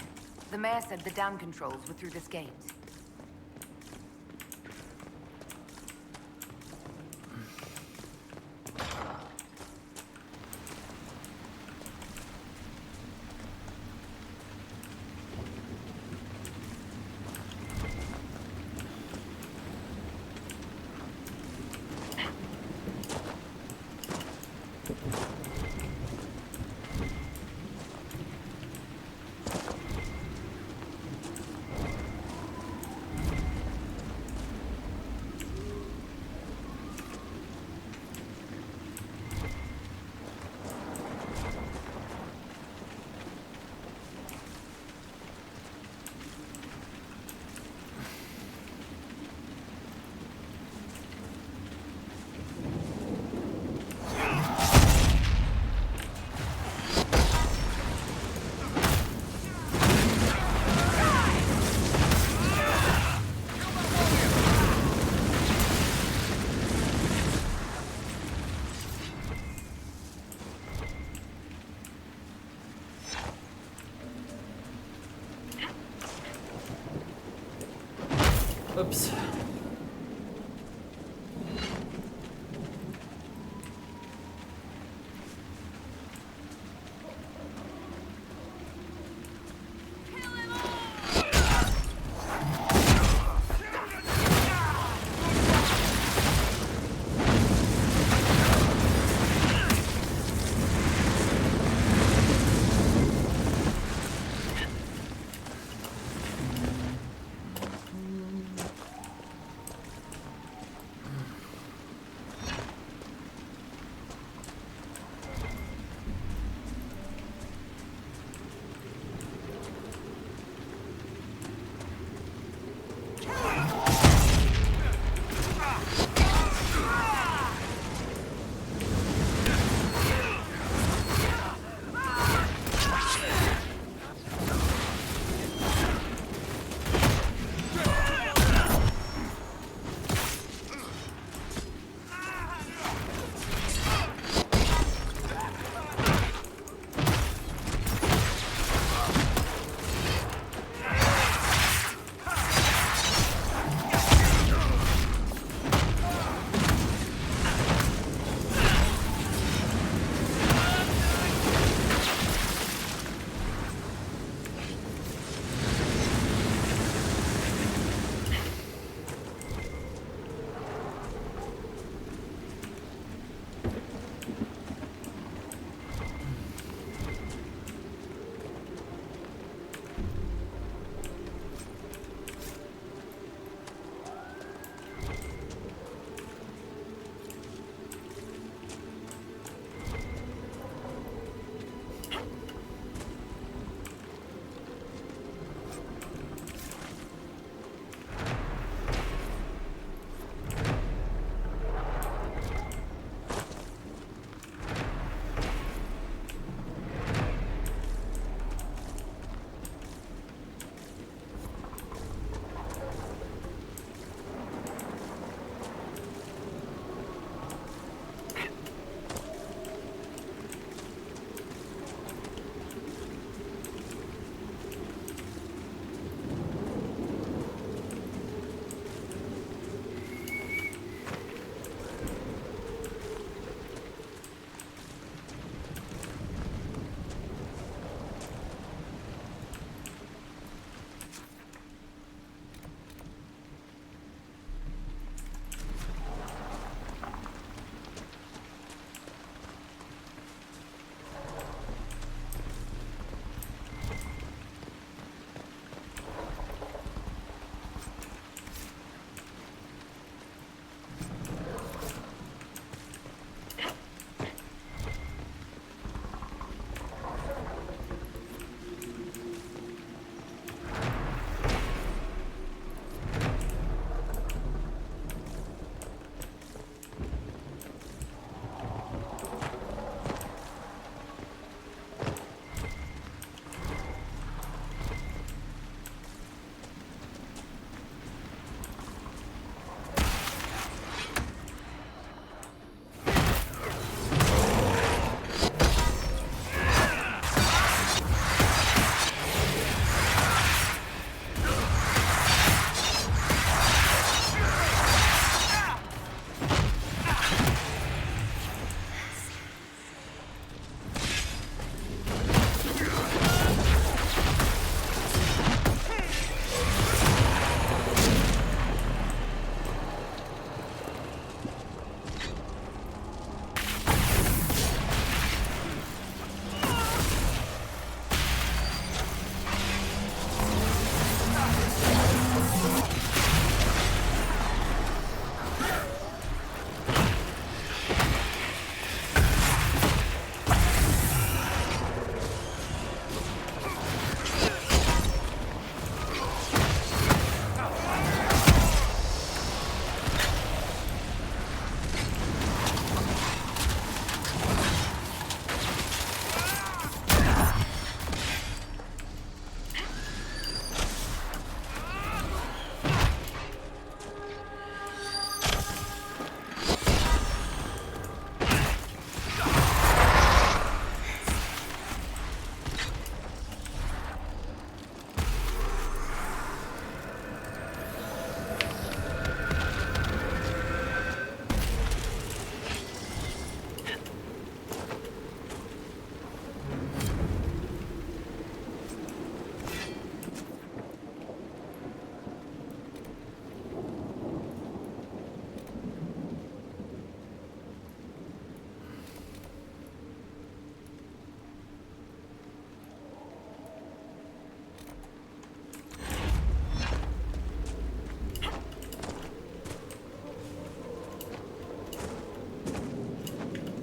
The mayor said the dam controls were through this gate. Oops.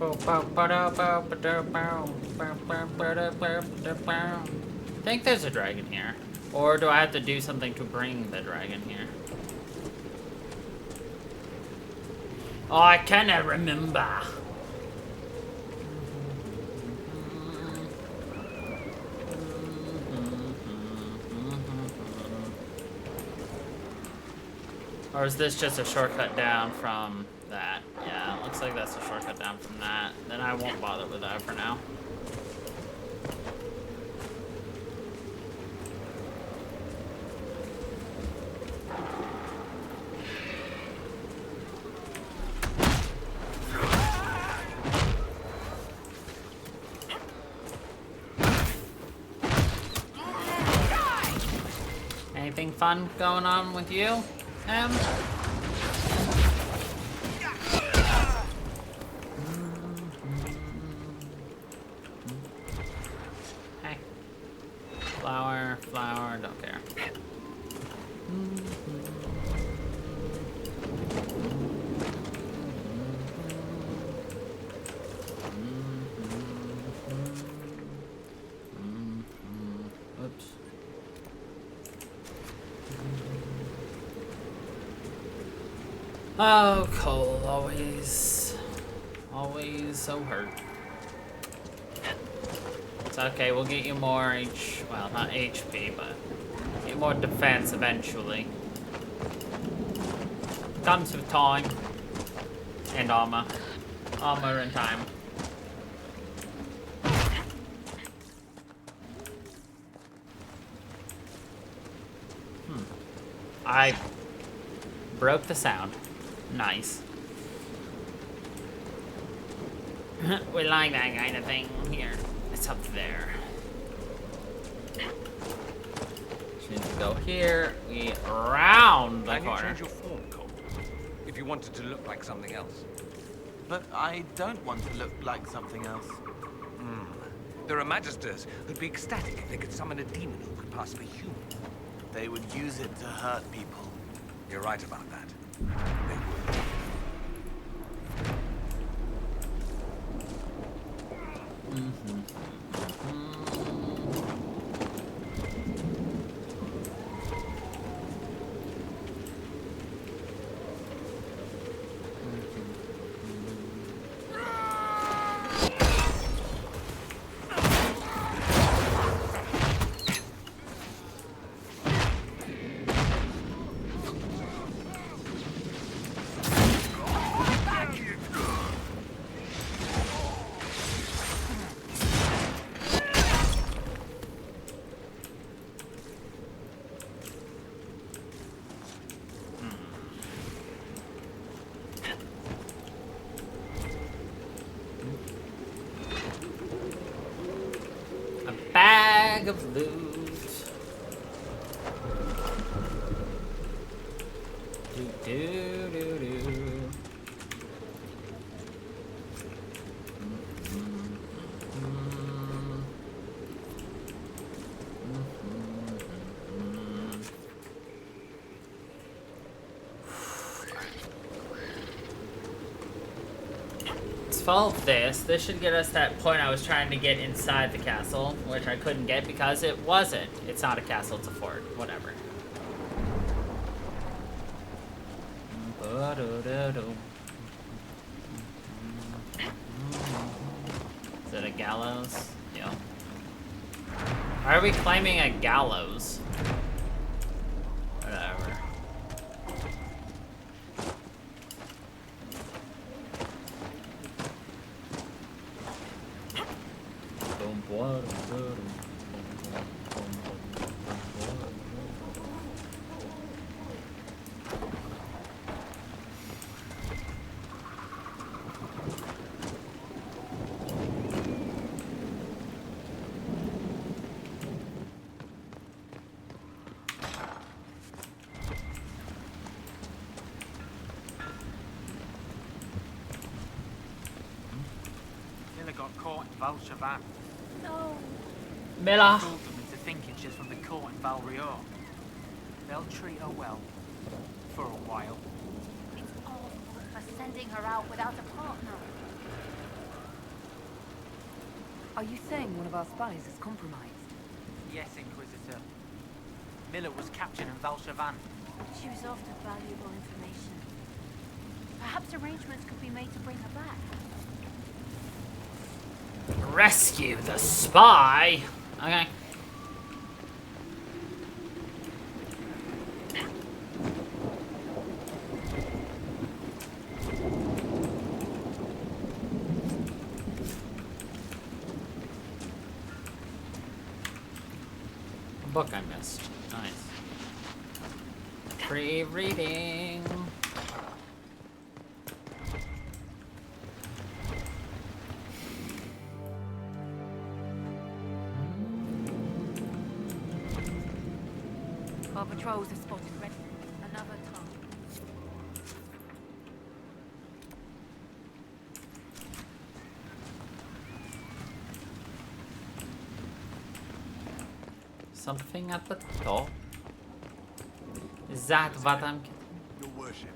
I think there's a dragon here. Or do I have to do something to bring the dragon here? Oh, I cannot remember. Or is this just a shortcut down from that? Yeah, it looks like that's a shortcut down from that. Then I won't bother with that for now. Anything fun going on with you, Em? Hey. Flower, don't care. Oops. Oh, Cole, always so hurt. It's okay, we'll get you more well, not HP, but get more defense eventually. Comes with time. And armor. Armor and time. I broke the sound. Nice. We like that kind of thing here. It's up there. Just need to go here. We round the Can you corner. change your form, Cole? If you wanted to look like something else. But I don't want to look like something else. There are magisters who'd be ecstatic if they could summon a demon who could pass for human. They would use it to hurt people. You're right about that. They would. Bag of loot. Follow this. This should get us that point I was trying to get inside the castle, which I couldn't get because it wasn't. It's not a castle, it's a fort. Whatever. Is it a gallows? Yeah. Why are we claiming a gallows? Whatever. Got caught in Valshavan. No. Miller. Fooled them into thinking she's from the court in Valrior. They'll treat her well. For a while. It's awful for sending her out without a partner. Are you saying one of our spies is compromised? Yes, Inquisitor. Miller was captured in Valshavan. She was after valuable information. Perhaps arrangements could be made to bring her back. Rescue the spy? Okay. Book I missed. Nice. Free reading. Our patrols have spotted red. Another tongue. Something at the top. Is that what I'm getting? Your worship.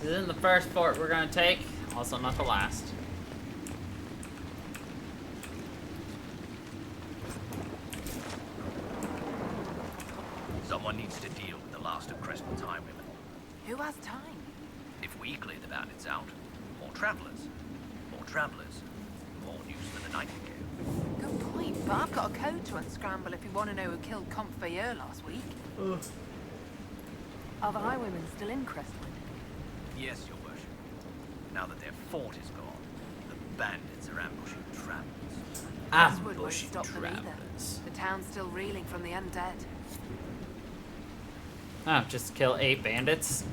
This isn't the first fort we're gonna take, also not the last. Someone needs to deal with the last of Crespel's highwaymen. Who has time? If we clear the bandits out, more travelers. More travelers. More news for the Nightingale. Good point, but I've got a code to unscramble if you want to know who killed Comte Fayeur last week. Are the highwaymen still in Crestwood? Yes, your worship. Now that their fort is gone, the bandits are ambushing travelers. Crestwood won't Ambushing stop them either. travelers. The town's still reeling from the undead. Oh, just kill 8 bandits?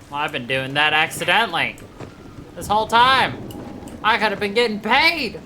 Well, I've been doing that accidentally. This whole time. I could have been getting paid.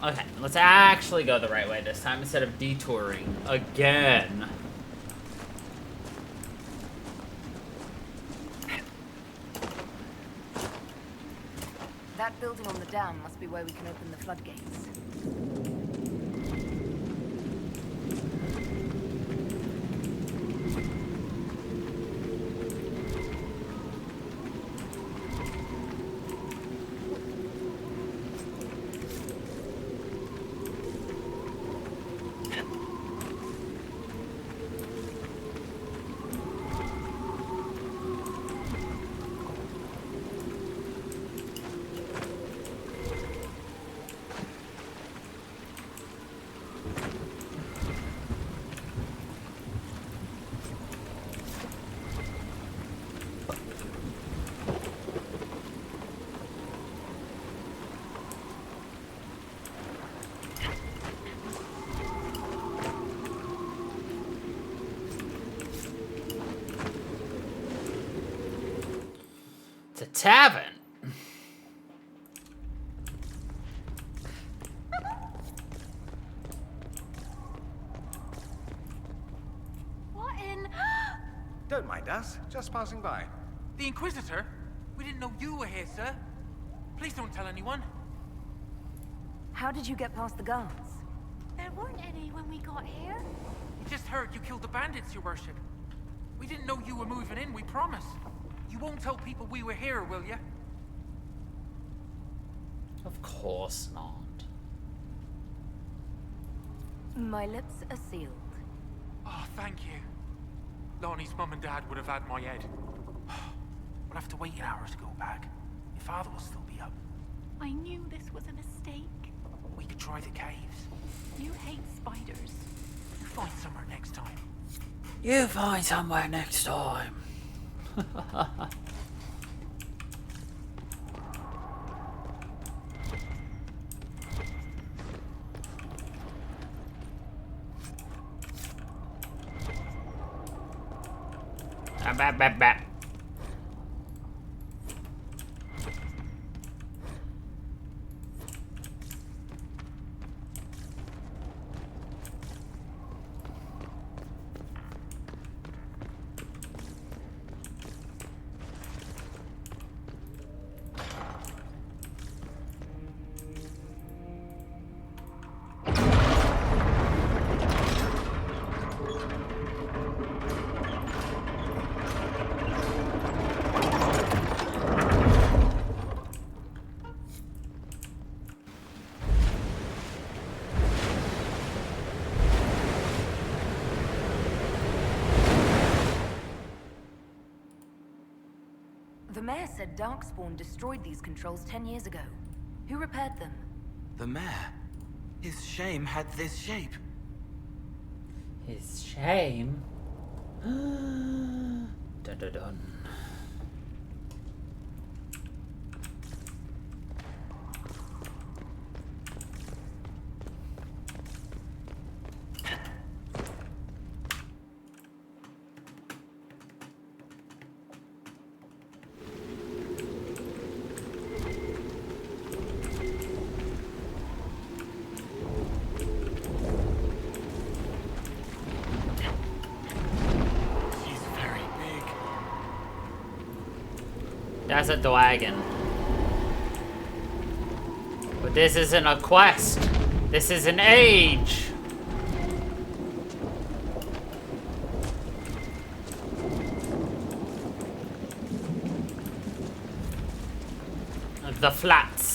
Okay, let's actually go the right way this time instead of detouring again. That building on the dam must be where we can open the floodgates. It's a tavern. What in? Don't mind us, just passing by. The Inquisitor? We didn't know you were here, sir. Please don't tell anyone. How did you get past the guards? There weren't any when we got here. We just heard you killed the bandits, your worship. We didn't know you were moving in, we promise. You won't tell people we were here, will you? Of course not. My lips are sealed. Oh, thank you. Lonnie's mum and dad would have had my head. We'll have to wait an hour to go back. Your father will still be up. I knew this was a mistake. We could try the caves. You hate spiders. You find somewhere next time. You find somewhere next time. Bat. The mayor said Darkspawn destroyed these controls 10 years ago. Who repaired them? The mayor? His shame had this shape. His shame? Dun dun dun. That's a dragon. But this isn't a quest. This is an age. The flats.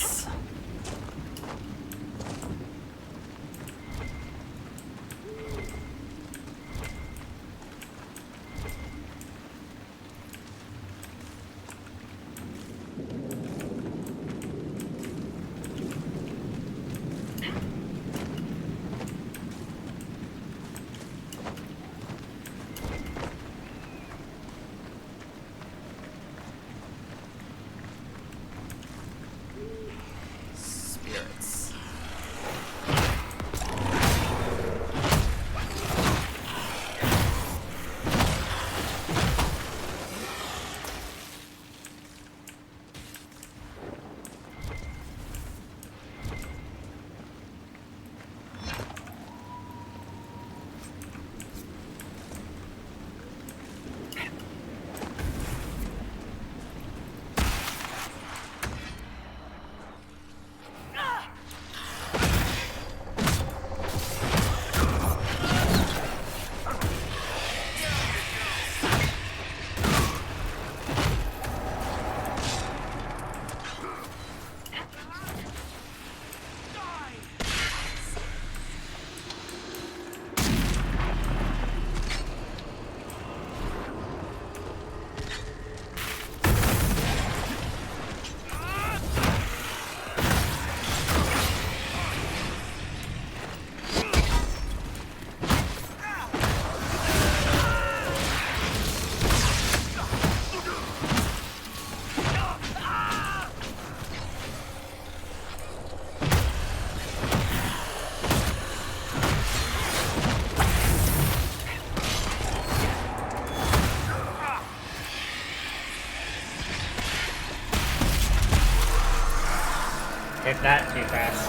Hit that too fast.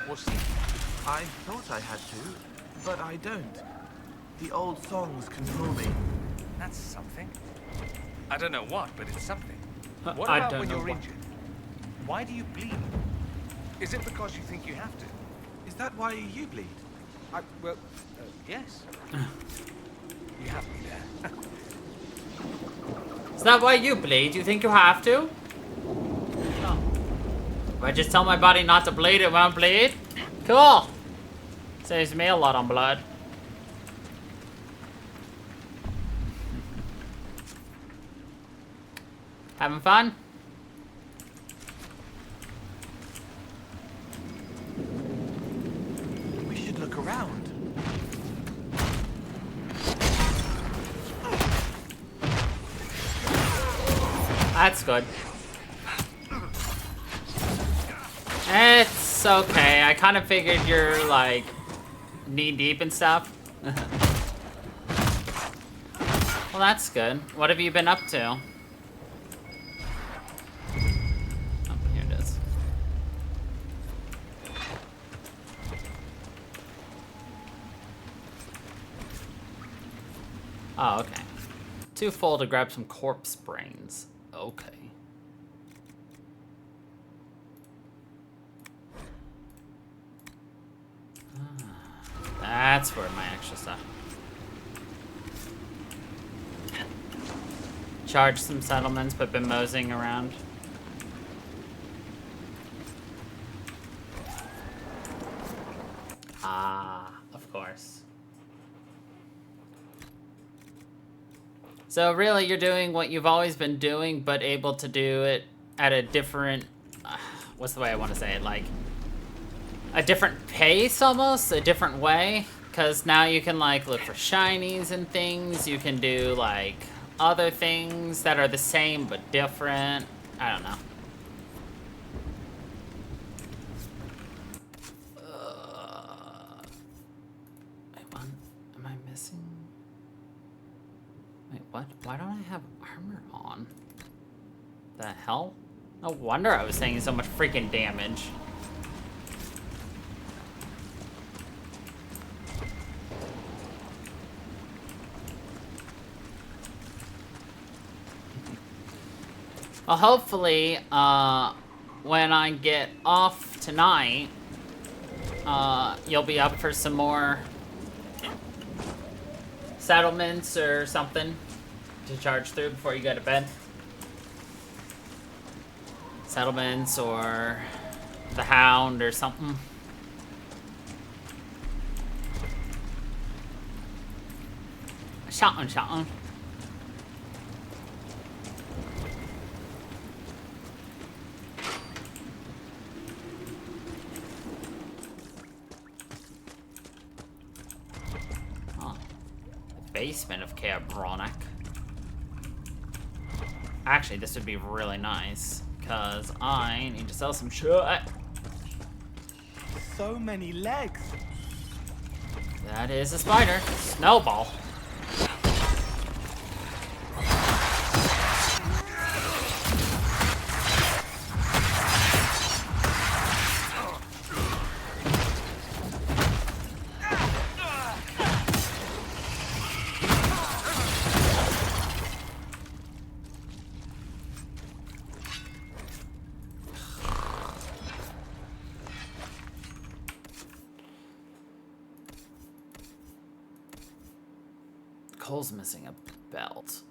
Well, see, I thought I had to, but I don't. The old songs control me. That's something. I don't know what, but it's something. What I about don't when know you're what. injured? Why do you bleed? Is it because you think you have to? Is that why you bleed? Well, yes. You have me there. Is that why you bleed? You think you have to? Oh. If I just tell my body not to bleed, it won't bleed? Cool. Saves me a lot on blood. Having fun? We should look around. That's good. It's okay. I kind of figured you're like knee deep and stuff. Well, that's good. What have you been up to? Oh, here it is. Oh, okay. Too full to grab some corpse brains. Okay. That's where my extra stuff. Charge some settlements, but been moseying around. Ah, of course. So really, you're doing what you've always been doing, but able to do it at a different... what's the way I want to say it? Like, a different pace, almost? A different way? Because now you can, like, look for shinies and things. You can do, like, other things that are the same but different. I don't know. Wait, what? Am I missing? Wait, what? Why don't I have armor on? The hell? No wonder I was taking so much freaking damage. Well, hopefully, when I get off tonight, you'll be up for some more settlements or something to charge through before you go to bed. Settlements or the Hound or something. Shotgun. Basement of Cabronic. Actually, this would be really nice, because I need to sell some shit. So many legs. That is a spider. Snowball. Cole's missing a belt.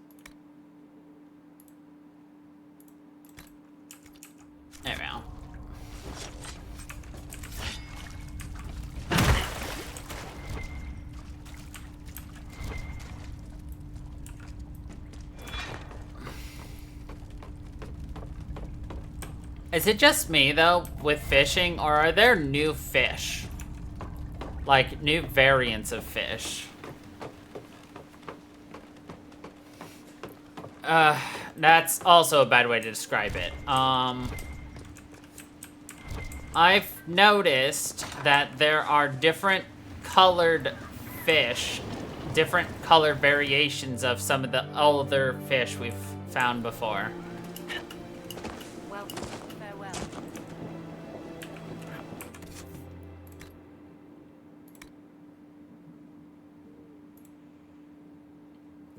There we go. Is it just me, though, with fishing, or are there new fish? Like, new variants of fish? That's also a bad way to describe it. I've noticed that there are different colored fish, different color variations of some of the older fish we've found before. Well, farewell.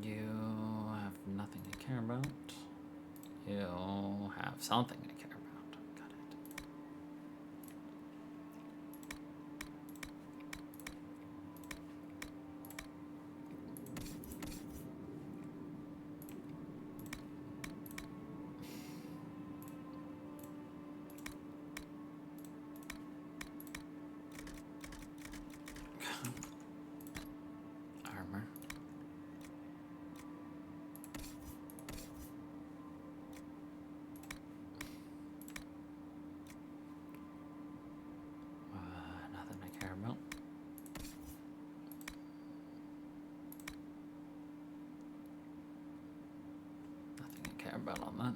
You have nothing to care about. You have something to care about. Got it. care about on that.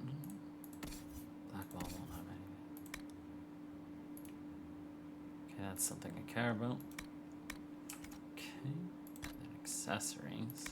Black ball won't have any. Okay, that's something I care about. Okay, then accessories.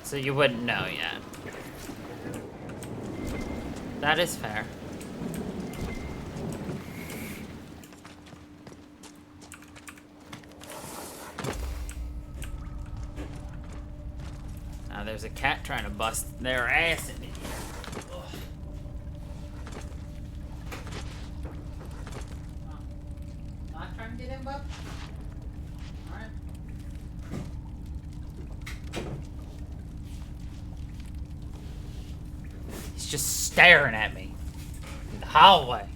So you wouldn't know yet. That is fair. Now there's a cat trying to bust their ass in here. Ugh. Not trying to get in, bub? Alright. He's just staring at me in the hallway.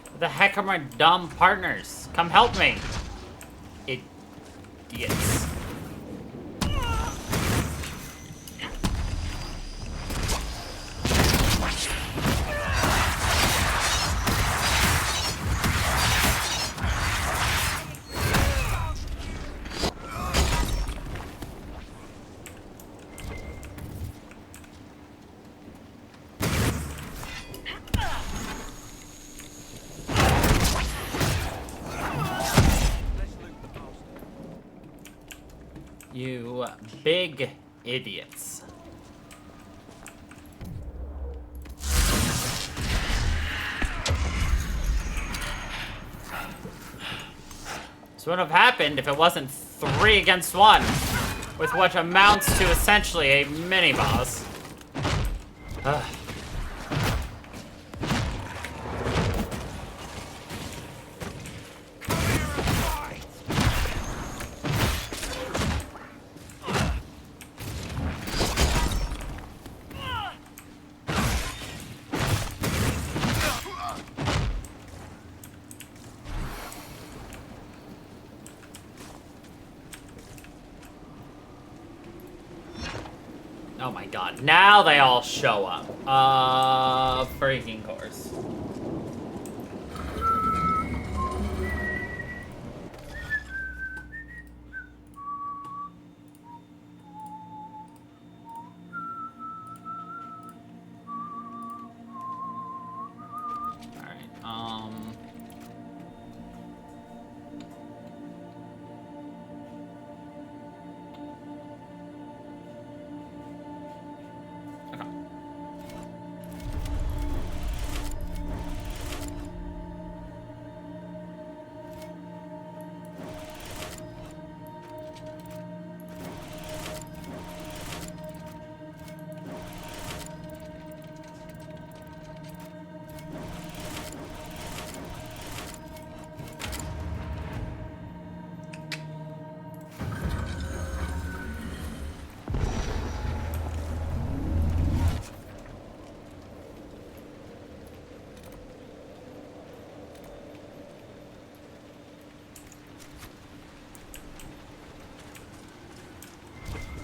What the heck are my dumb partners? Come help me. Idiots. You big idiots. This would have happened if it wasn't 3 against 1, with what amounts to essentially a mini-boss. Ugh. Oh my god. Now they all show up. Freaking course.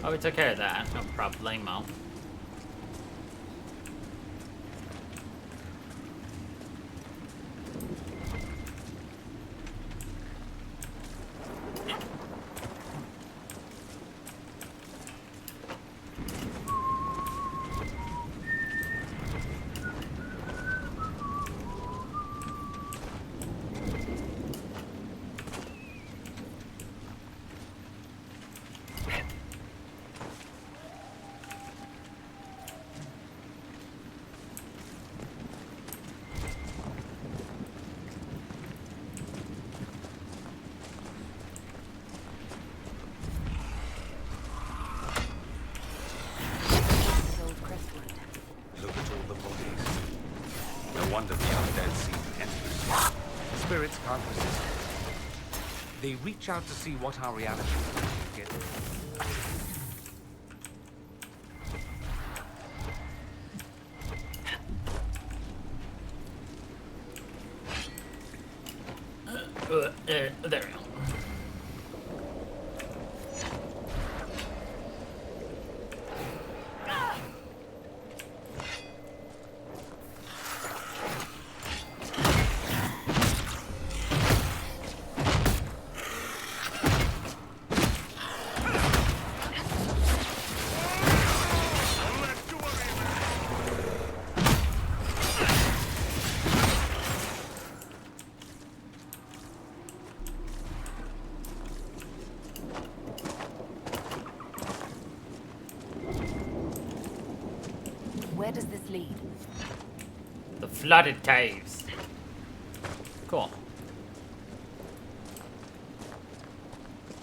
Oh, we took care of that. No problemo. wonder the undead seem endless. Spirits can't resist. They reach out to see what our reality is. Get there we go. Where does this lead? The flooded caves. Cool.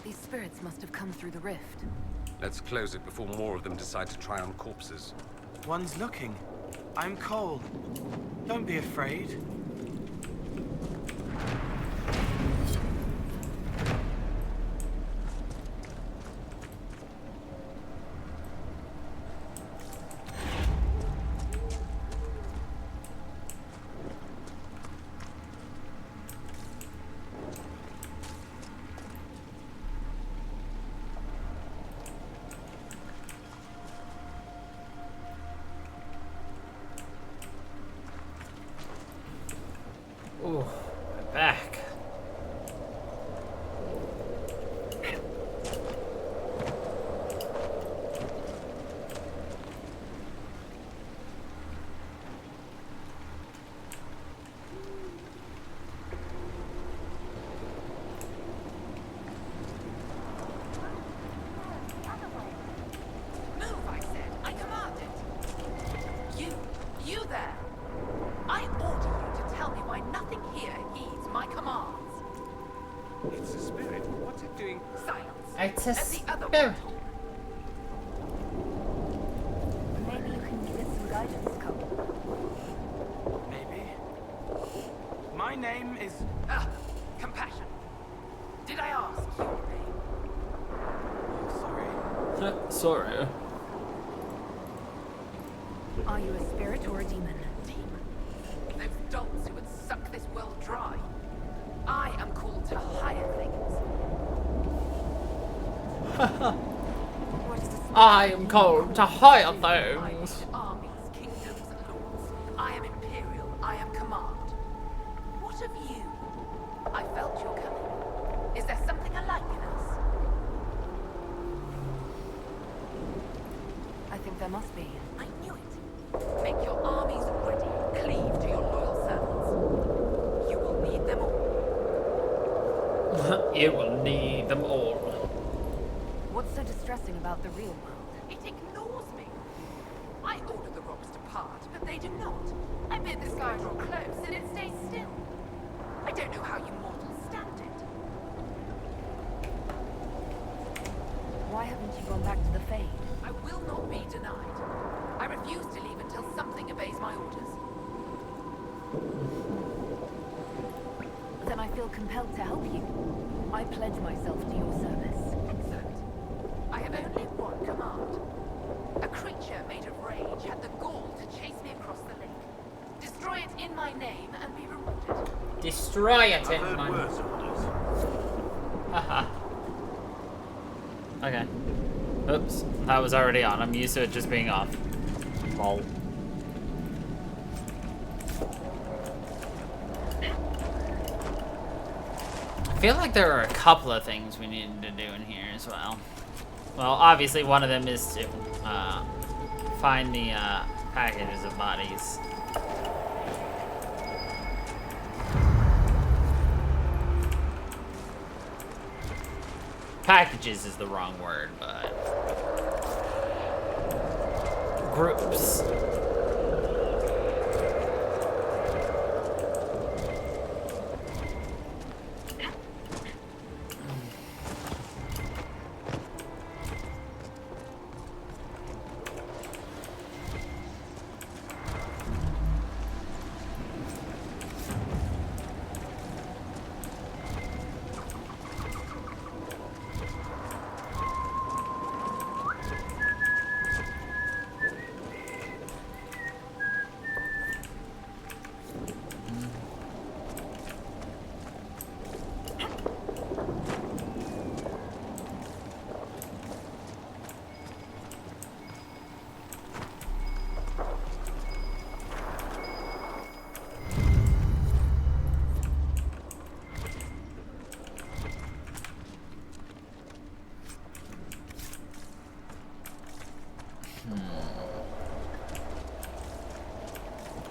These spirits must have come through the rift. Let's close it before more of them decide to try on corpses. One's looking. I'm Cole. Don't be afraid. Ooh, my back. Move, I said. I command it. You there. I order you to tell me why nothing here heeds my commands. It's a spirit. What's it doing? Silence. It's a And the other spirit. Maybe you can give it some guidance, Cole. Maybe. My name is... Compassion. Did I ask your name? Sorry. Sorry. Are you a spirit or a demon? Those dolts who would suck this world dry. I am called to higher things. What is this? I am called to higher things. Armies, kingdoms, and lords. I am Imperial. I am Command. What of you? I felt your coming. Is there something alike in us? I think there must be. I knew it. Make your armies ready. Cleave to your loyal servants. You will need them all. You will need them all. What's so distressing about the real world? It ignores me. I order the rocks to part, but they do not. I bid the sky draw close, and it stays still. I don't know how you mortals stand it. Why haven't you gone back to the Fade? I will not be denied. I refuse to leave until something obeys my orders. Then I feel compelled to help you. I pledge myself to your service. Excellent. I have only one command. A creature made of rage had the gall to chase me across the lake. Destroy it in my name and be rewarded. Destroy it in I've my heard worse orders. Haha. Okay. Oops. That was already on. I'm used to it just being off. Lol. I feel like there are a couple of things we needed to do in here as well. Well, obviously one of them is to find the packages of bodies. Packages is the wrong word, but groups.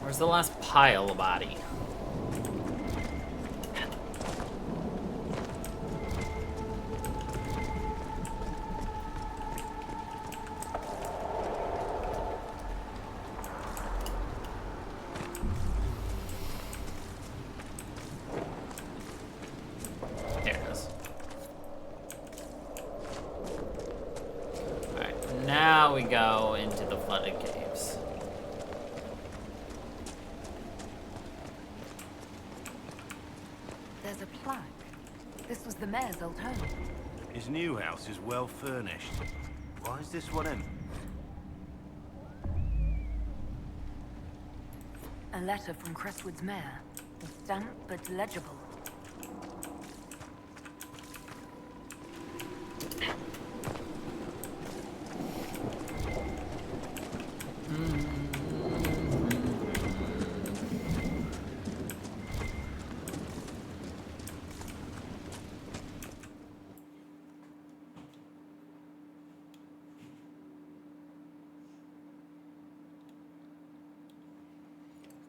Where's the last pile of body? There it is. Alright, now we go into the flooded caves. There's a plaque. This was the mayor's old home. His new house is well furnished. Why is this one empty? A letter from Crestwood's mayor. Stamped but legible.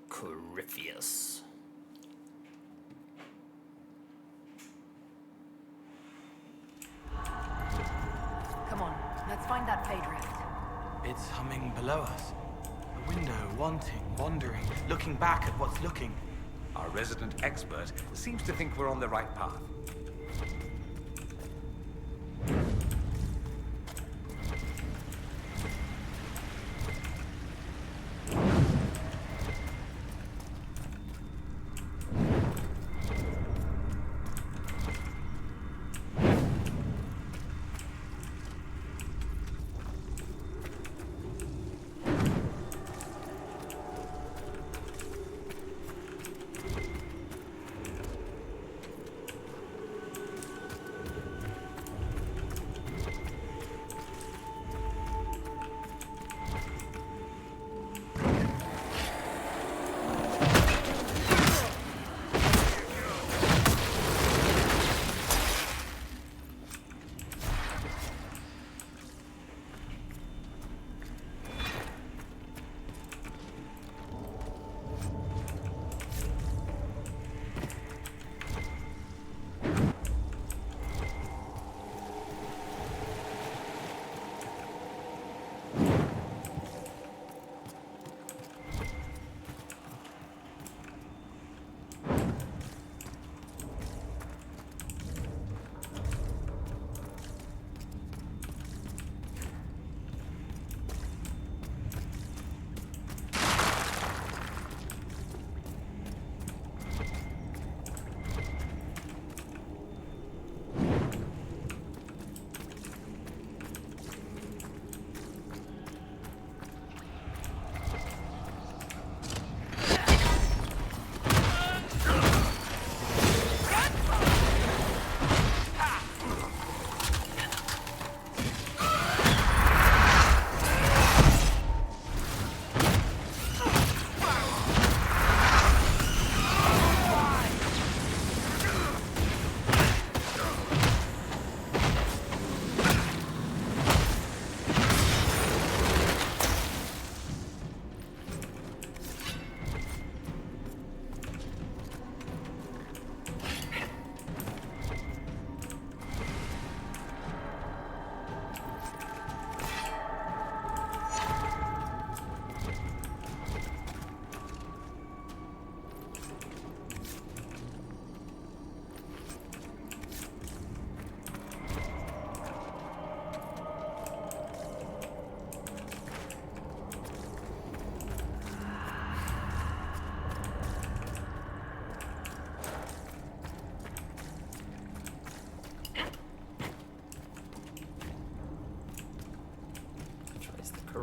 Corypheus. Come on, let's find that Fade rift. It's humming below us. A window, wanting, wandering, looking back at what's looking. Our resident expert seems to think we're on the right path.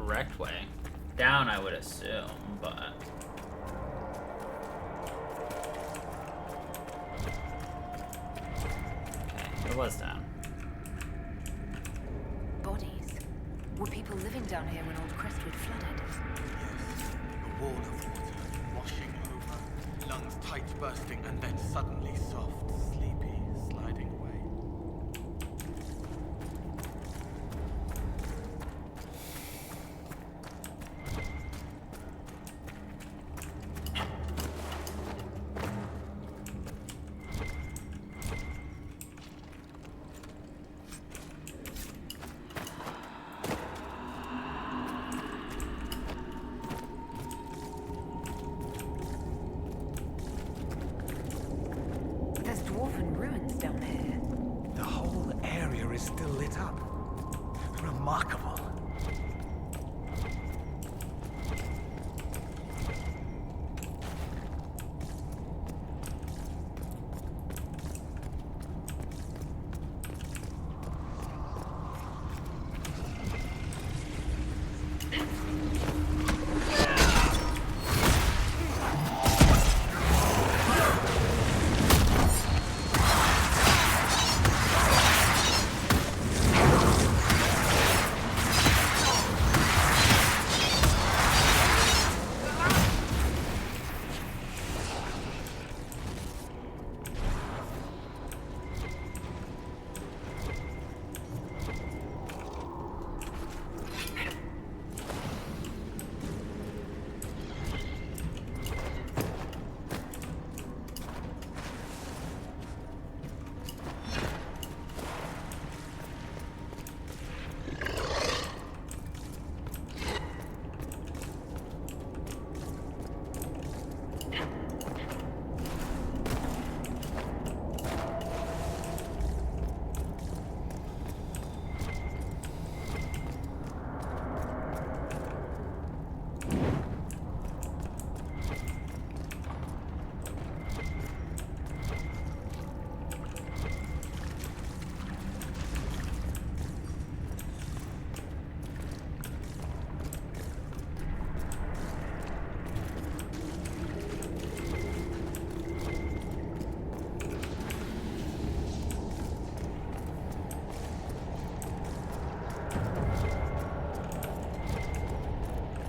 correct way. Down, I would assume, but... Okay, it was down. Bodies. Were people living down here when Old Crestwood flooded? Yes. A wall of water washing over, lungs tight bursting, and then suddenly soft, sleepy, sliding away. Dwarven ruins down here. The whole area is still lit up. Remarkable.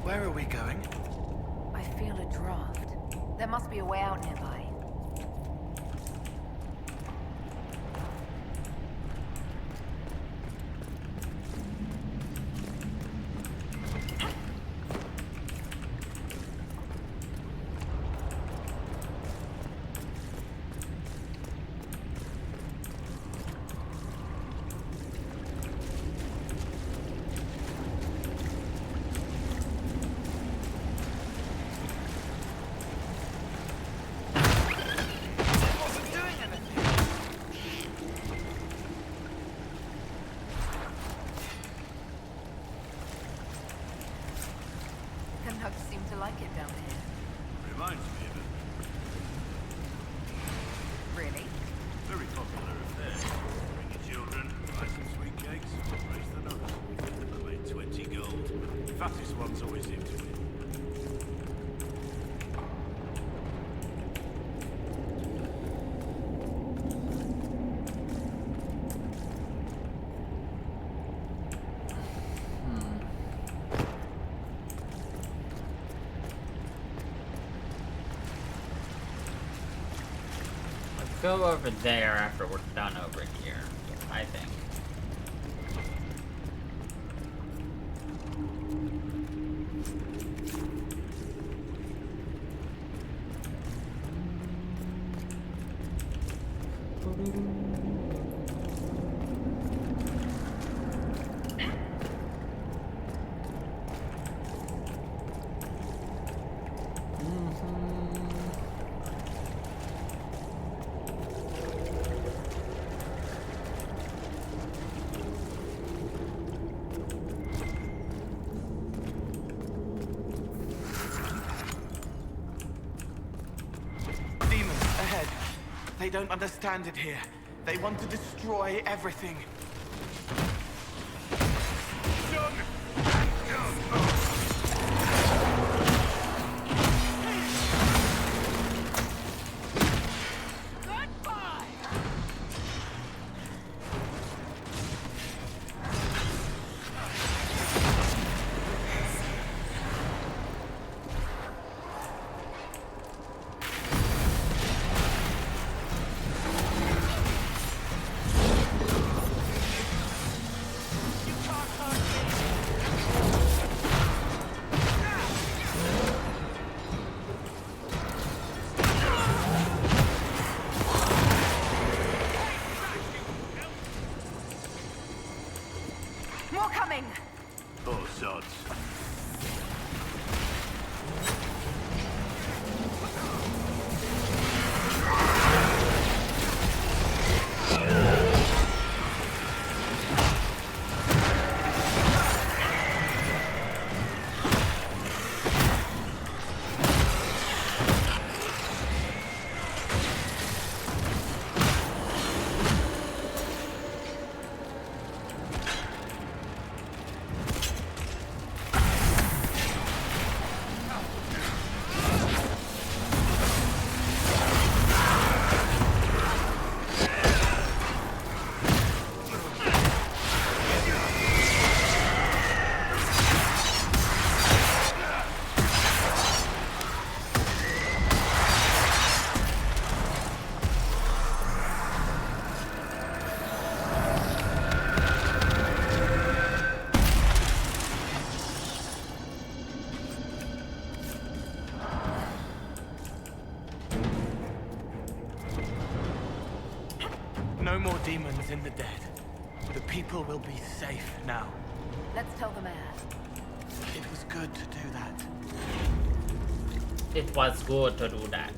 Where are we going? I feel a draft. There must be a way out nearby. Seem to like it down here. Reminds me of it. Really? Very popular affair. Bring your children, buy some sweet cakes, raise the nuts. I made 20 gold. Fattest ones always seem to win. Go over there after we're done over here, I think. They don't understand it here. They want to destroy everything. Son! No more demons in the dead. The people will be safe now. Let's tell the mayor. It was good to do that. It was good to do that.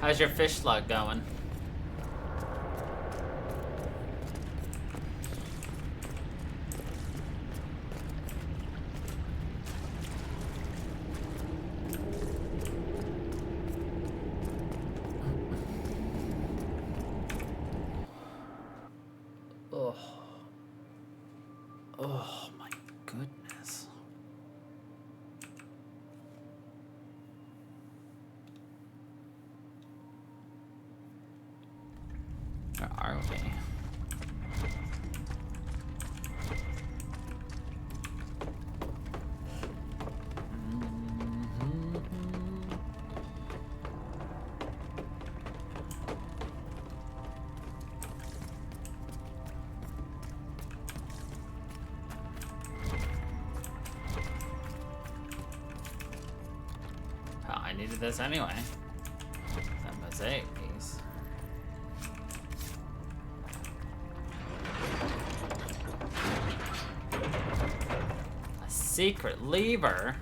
How's your fish slug going? Oh. Oh my goodness. Where are we? Oh, I needed this anyway. That mosaic piece. A secret lever?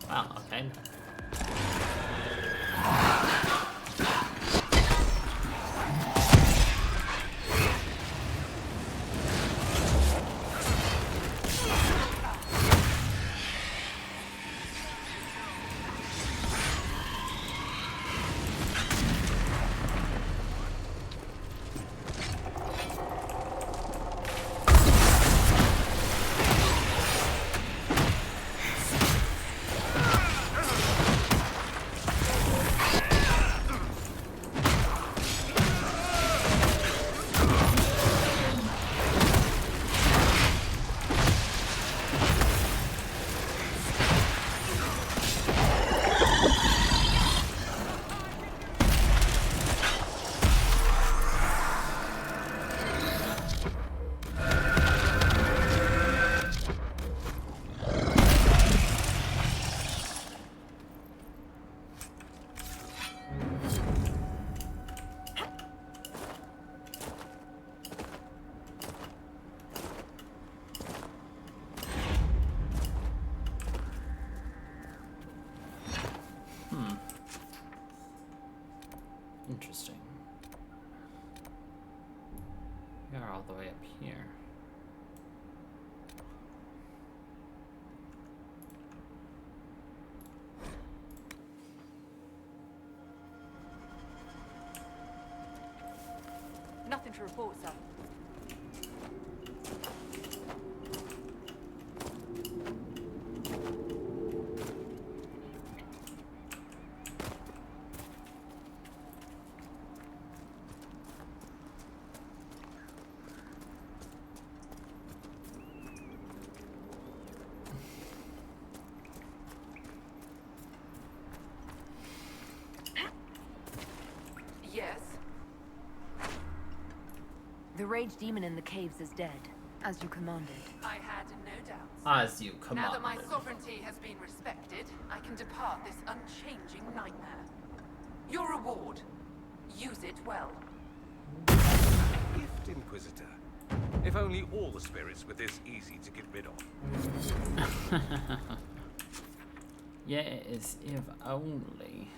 Wow, okay. Interesting. We are all the way up here. Nothing to report, sir. Yes. The rage demon in the caves is dead, as you commanded. I had no doubts. As you commanded. Now that my sovereignty has been respected, I can depart this unchanging nightmare. Your reward. Use it well. Gift, Inquisitor. If only all the spirits were this easy to get rid of. Yes, if only.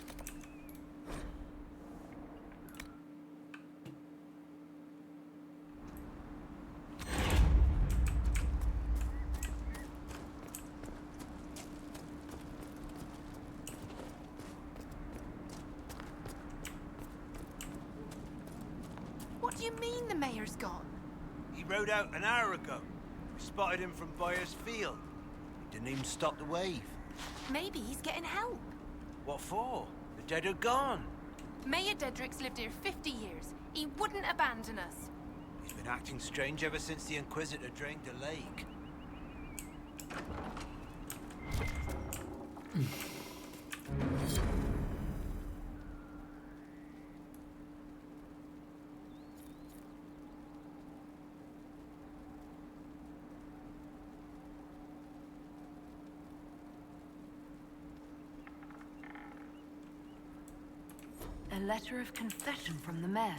do you mean the mayor's gone? He rode out an hour ago. We spotted him from Byers Field. He didn't even stop the wave. Maybe he's getting help. What for? The dead are gone. Mayor Dedrick's lived here 50 years. He wouldn't abandon us. He's been acting strange ever since the Inquisitor drained the lake. A letter of confession from the mayor.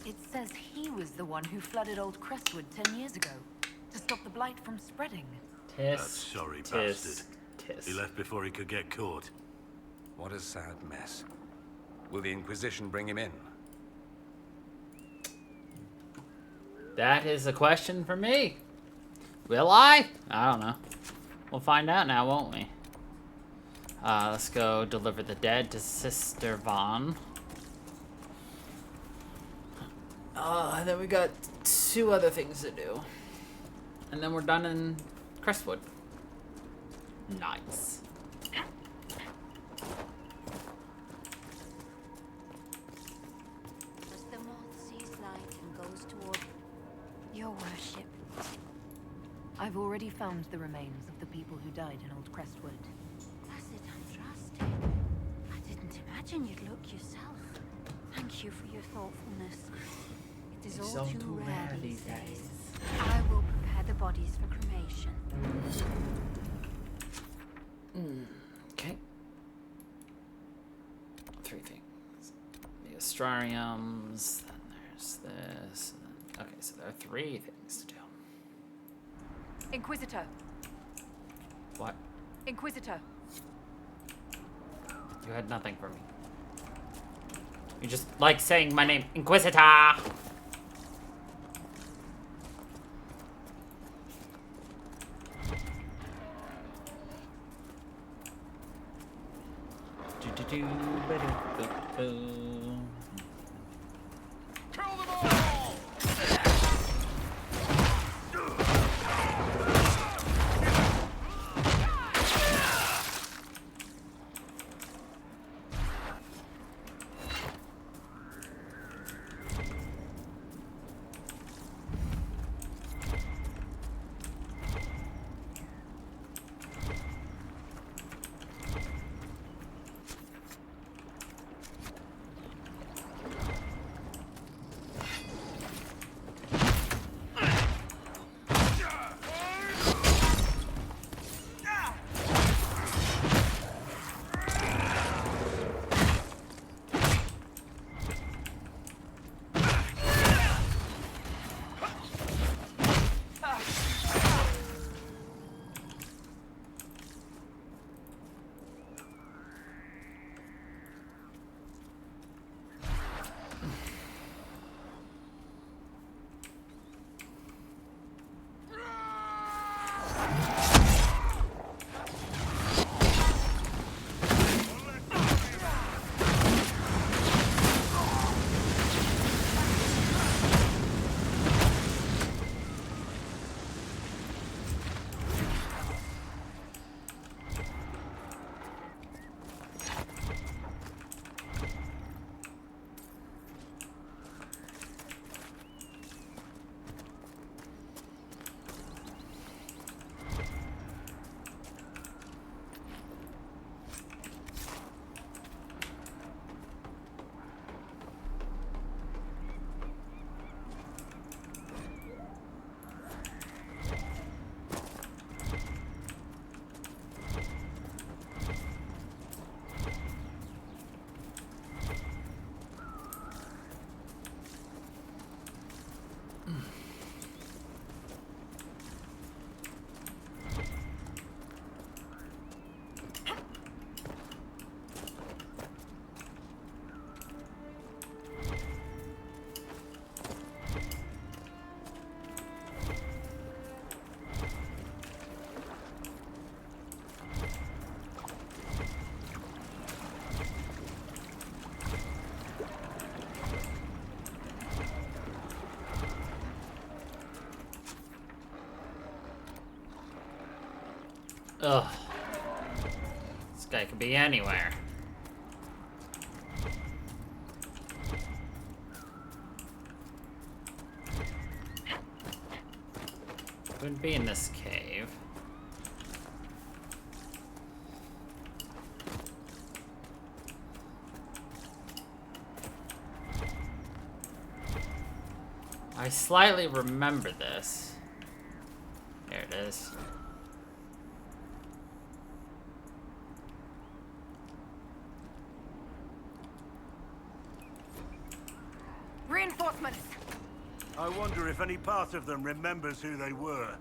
It says he was the one who flooded Old Crestwood 10 years ago to stop the blight from spreading. That sorry bastard. He left before he could get caught. What a sad mess. Will the Inquisition bring him in? That is a question for me. Will I? I don't know. We'll find out now, won't we? Let's go deliver the dead to Sister Vaughn. And then we got 2 other things to do. And then we're done in Crestwood. Nice. As the moth sees light and goes toward your worship. I've already found the remains of the people who died in Old Crestwood. Blessed Andraste. I didn't imagine you'd look yourself. Thank you for your thoughtfulness. It is all too rare these days. I will prepare the bodies for cremation. Okay. 3 things. The astrariums, then there's this. And then, okay, so there are 3 things to do. Inquisitor. What? Inquisitor. You had nothing for me. You just like saying my name, Inquisitor! Ugh. This guy could be anywhere. Wouldn't be in this cave. I slightly remember this. There it is. Reinforcements! I wonder if any part of them remembers who they were.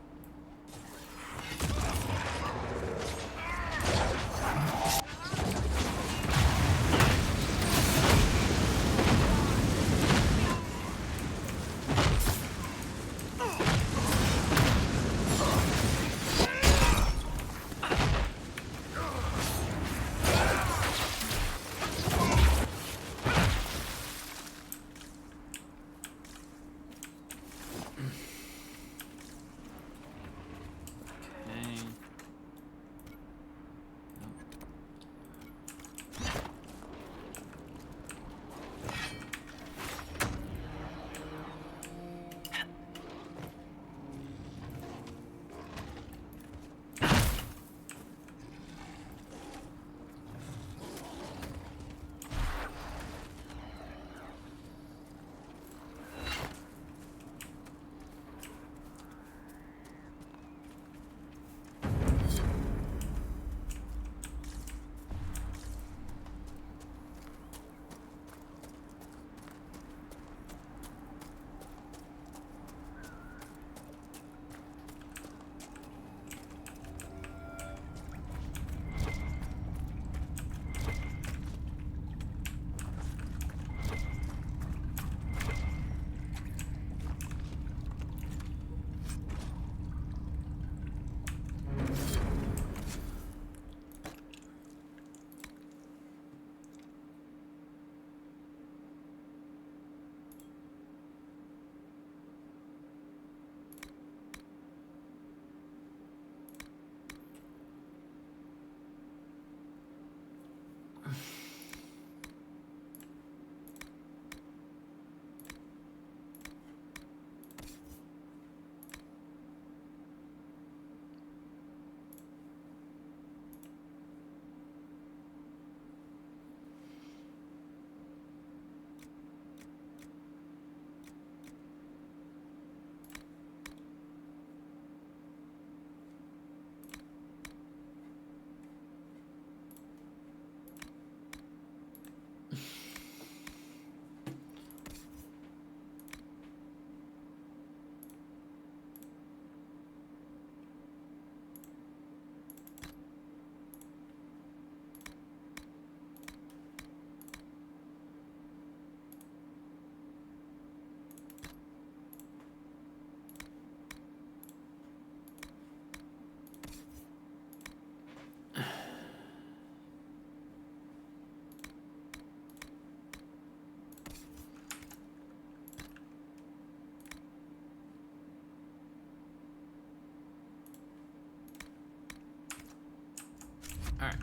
Alright.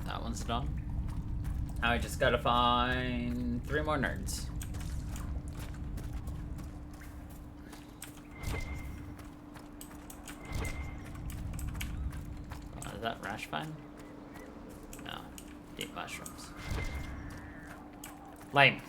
That one's done. Now I just gotta find 3 more nerds. Is that rash vine? No. Deep mushrooms. Lame.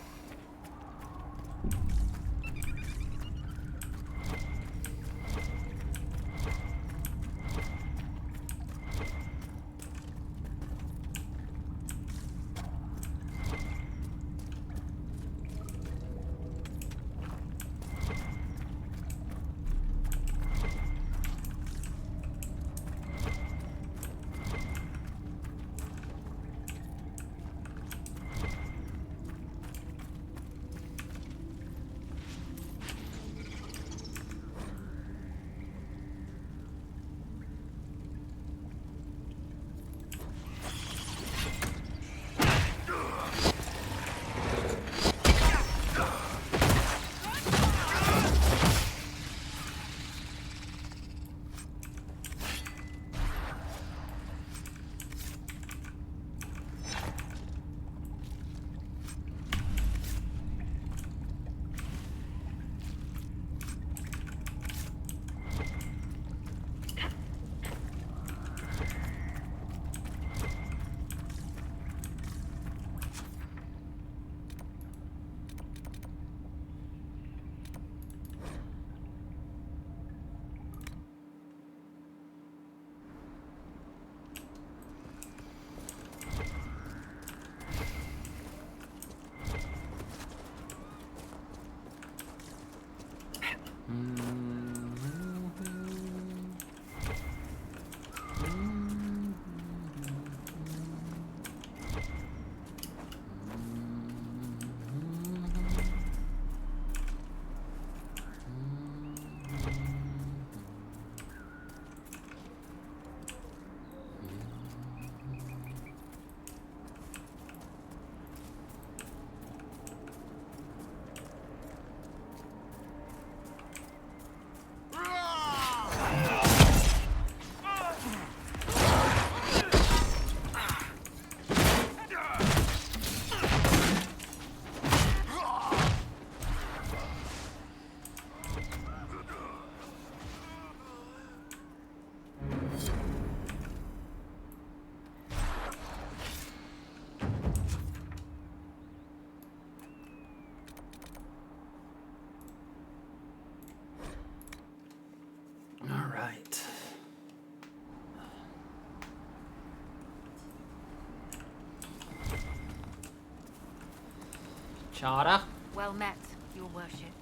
Charter. Well met, your worship.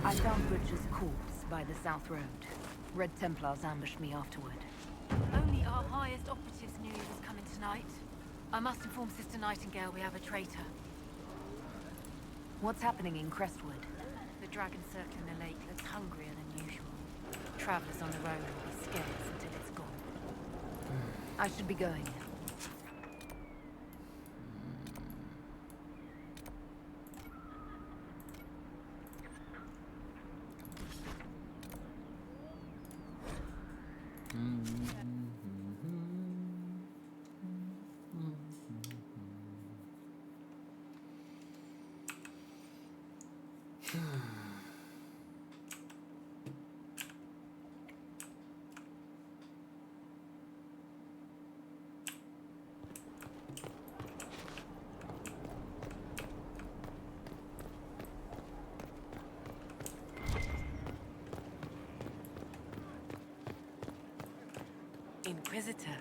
I found Butcher's corpse by the South Road. Red Templars ambushed me afterward. Only our highest operatives knew he was coming tonight. I must inform Sister Nightingale we have a traitor. What's happening in Crestwood? The dragon circling the lake looks hungrier than usual. Travelers on the road will be scarce until it's gone. I should be going. Inquisitor.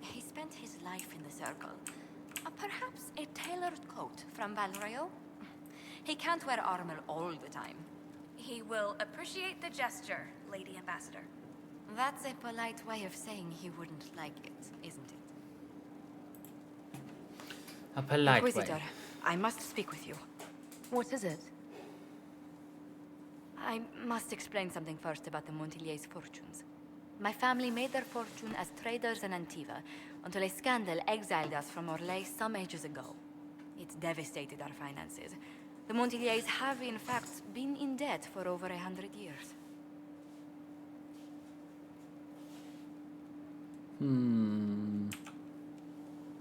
He spent his life in the circle. Perhaps a tailored coat from Valrayo? He can't wear armor all the time. He will appreciate the gesture, Lady Ambassador. That's a polite way of saying he wouldn't like it, isn't it? A polite Inquisitor, way. I must speak with you. What is it? I must explain something first about the Montillier's fortunes. My family made their fortune as traders in Antiva until a scandal exiled us from Orlais some ages ago. It devastated our finances. The Montillier's have, in fact, been in debt for over 100 years.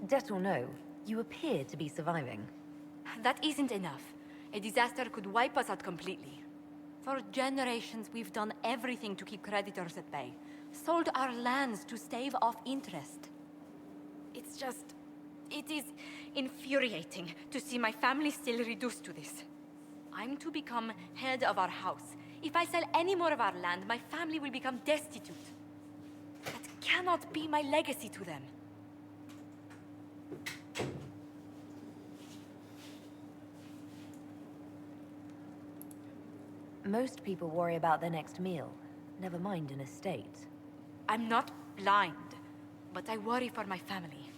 Debt or no, you appear to be surviving. That isn't enough. A disaster could wipe us out completely. For generations, we've done everything to keep creditors at bay. Sold our lands to stave off interest. It is infuriating to see my family still reduced to this. I'm to become head of our house. If I sell any more of our land, my family will become destitute. That cannot be my legacy to them. Most people worry about their next meal, never mind an estate. I'm not blind, but I worry for my family.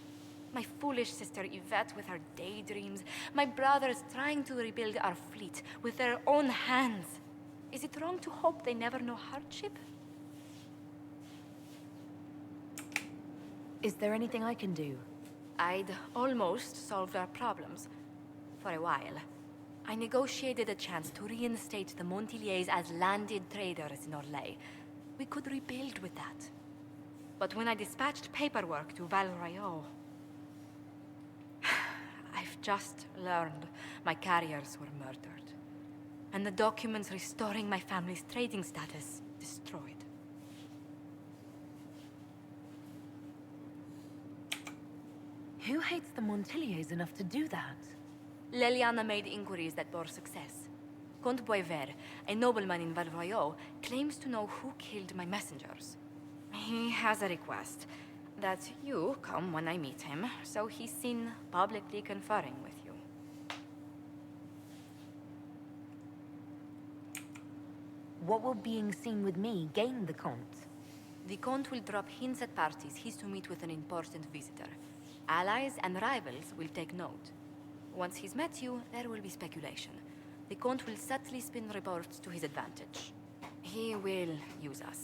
My foolish sister Yvette with her daydreams. My brothers trying to rebuild our fleet with their own hands. Is it wrong to hope they never know hardship? Is there anything I can do? I'd almost solved our problems. For a while. I negotiated a chance to reinstate the Montillier's as landed traders in Orlais. We could rebuild with that. But when I dispatched paperwork to Valrayo, I've just learned my carriers were murdered. And the documents restoring my family's trading status destroyed. Who hates the Montillier's enough to do that? Leliana made inquiries that bore success. Comte Boisvert, a nobleman in Valrayo, claims to know who killed my messengers. He has a request that you come when I meet him, so he's seen publicly conferring with you. What will being seen with me gain the Comte? The Comte will drop hints at parties he's to meet with an important visitor. Allies and rivals will take note. Once he's met you, there will be speculation. The Comte will subtly spin reports to his advantage. He will use us.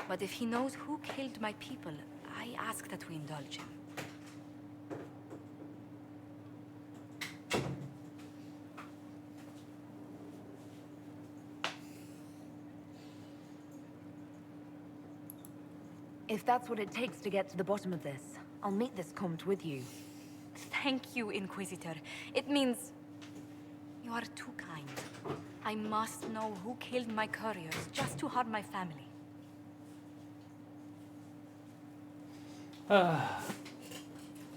But if he knows who killed my people, I ask that we indulge him. If that's what it takes to get to the bottom of this, I'll meet this Comte with you. Thank you, Inquisitor. It means you are too kind. I must know who killed my couriers just to harm my family.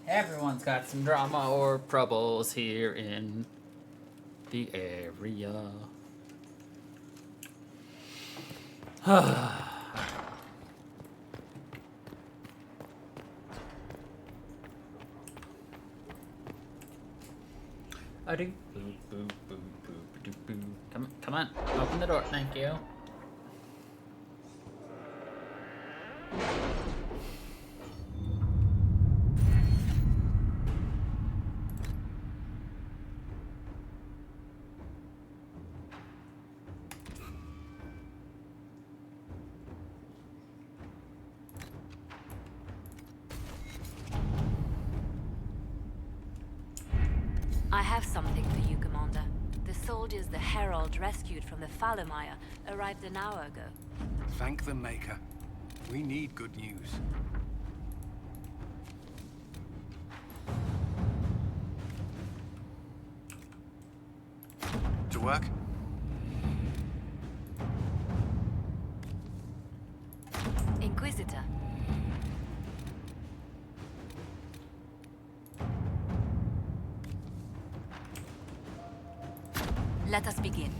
Everyone's got some drama or troubles here in the area. Come on, open the door, thank you. I have something for you, Commander. The soldiers the Herald rescued from the Fallermire arrived an hour ago. Thank the Maker. We need good news. To work? Inquisitor. Let us begin.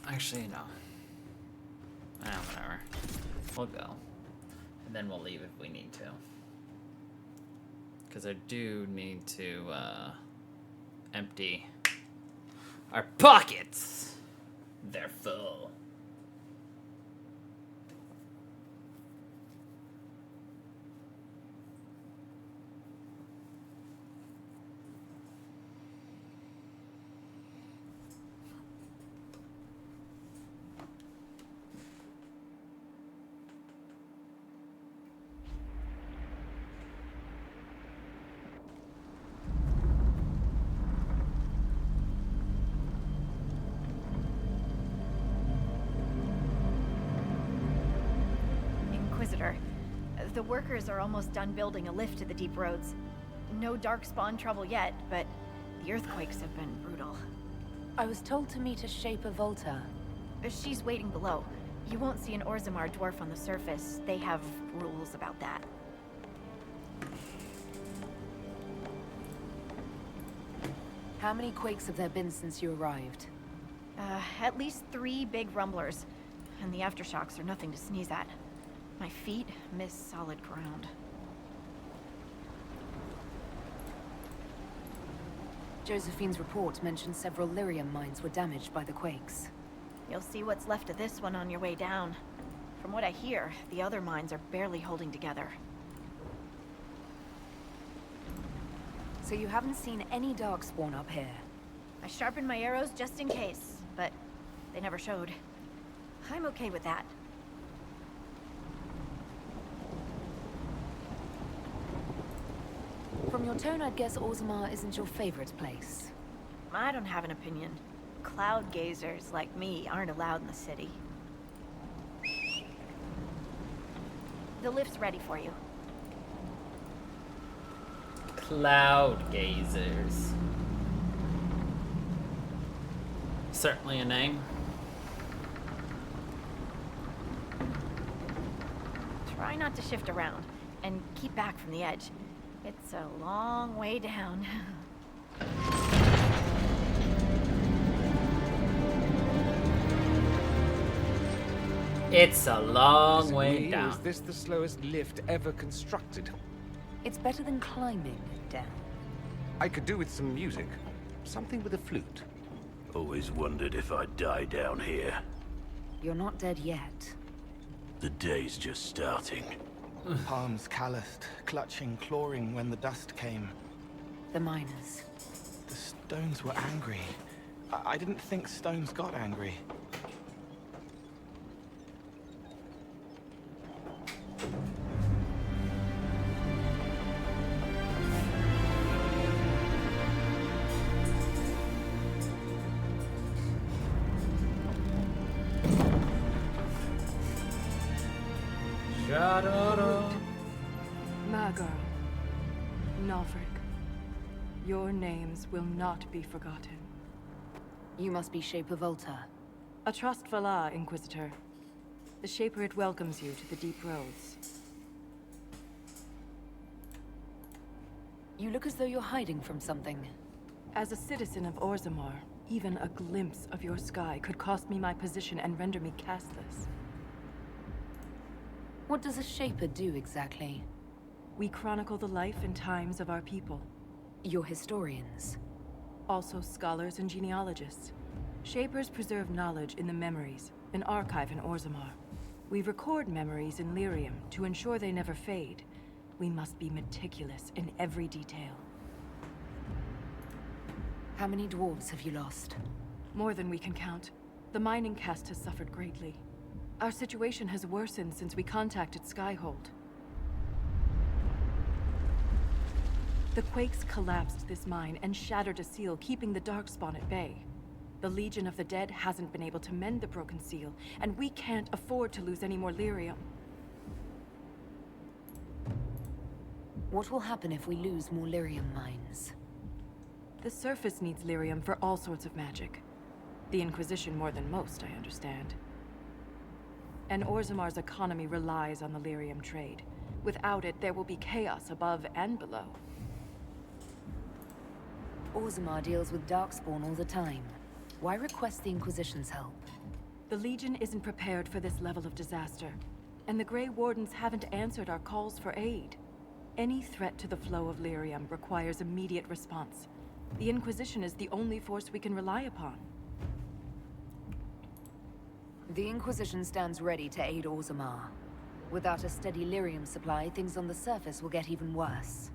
Actually, no. Whatever. We'll go. And then we'll leave if we need to. Because I do need to, empty our pockets. They're full. Inquisitor, the workers are almost done building a lift to the deep roads. No darkspawn trouble yet, but the earthquakes have been brutal. I was told to meet a Shaper Volta. She's waiting below. You won't see an Orzammar dwarf on the surface. They have rules about that. How many quakes have there been since you arrived? At least 3 big rumblers. And the aftershocks are nothing to sneeze at. My feet miss solid ground. Josephine's report mentioned several lyrium mines were damaged by the quakes. You'll see what's left of this one on your way down. From what I hear, the other mines are barely holding together. So you haven't seen any darkspawn up here? I sharpened my arrows just in case, but they never showed. I'm okay with that. From your tone, I'd guess Orzammar isn't your favorite place. I don't have an opinion. Cloud gazers like me aren't allowed in the city. The lift's ready for you. Cloud gazers. Certainly a name. Try not to shift around, and keep back from the edge. It's a long way down. It's a long way Is down. this the slowest lift ever constructed? It's better than climbing down. I could do with some music. Something with a flute. Always wondered if I'd die down here. You're not dead yet. The day's just starting. Palms calloused, clutching, clawing when the dust came. The miners. The stones were angry. I didn't think stones got angry. My girl, Nalfric, your names will not be forgotten. You must be Shaper Volta. A trust Vala, Inquisitor. The Shaper it welcomes you to the Deep Roads. You look as though you're hiding from something. As a citizen of Orzammar, even a glimpse of your sky could cost me my position and render me castless. What does a Shaper do exactly? We chronicle the life and times of our people. You're historians. Also scholars and genealogists. Shapers preserve knowledge in the memories, an archive in Orzammar. We record memories in Lyrium to ensure they never fade. We must be meticulous in every detail. How many dwarves have you lost? More than we can count. The mining caste has suffered greatly. Our situation has worsened since we contacted Skyhold. The quakes collapsed this mine and shattered a seal, keeping the Darkspawn at bay. The Legion of the Dead hasn't been able to mend the broken seal, and we can't afford to lose any more lyrium. What will happen if we lose more lyrium mines? The surface needs lyrium for all sorts of magic. The Inquisition more than most, I understand. And Orzammar's economy relies on the lyrium trade. Without it, there will be chaos above and below. Orzammar deals with Darkspawn all the time. Why request the Inquisition's help? The Legion isn't prepared for this level of disaster, and the Grey Wardens haven't answered our calls for aid. Any threat to the flow of lyrium requires immediate response. The Inquisition is the only force we can rely upon. The Inquisition stands ready to aid Orzammar. Without a steady lyrium supply, things on the surface will get even worse.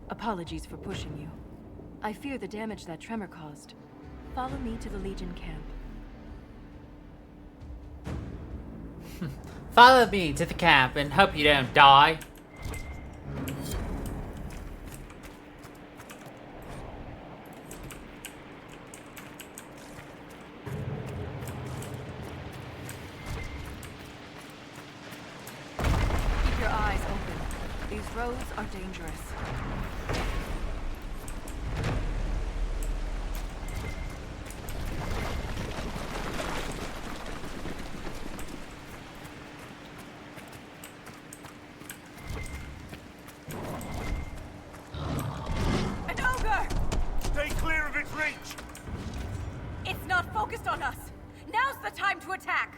Apologies for pushing you. I fear the damage that tremor caused. Follow me to the Legion camp. Follow me to the camp and hope you don't die. Keep your eyes open. These roads are dangerous. An ogre! Stay clear of its reach! It's not focused on us! Now's the time to attack!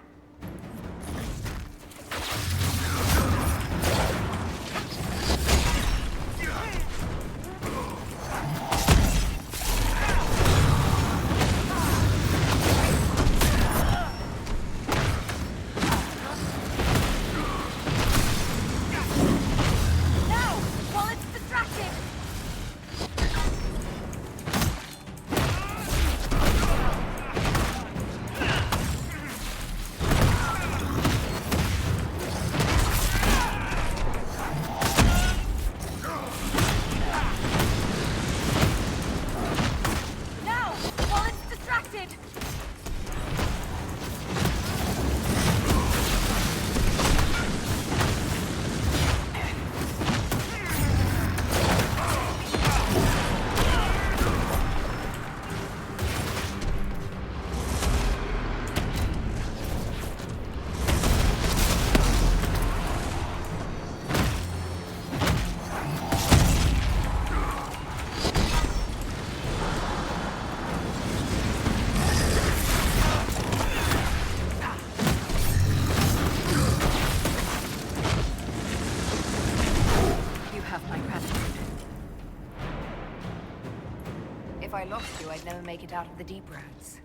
If I lost you, I'd never make it out of the deep roads.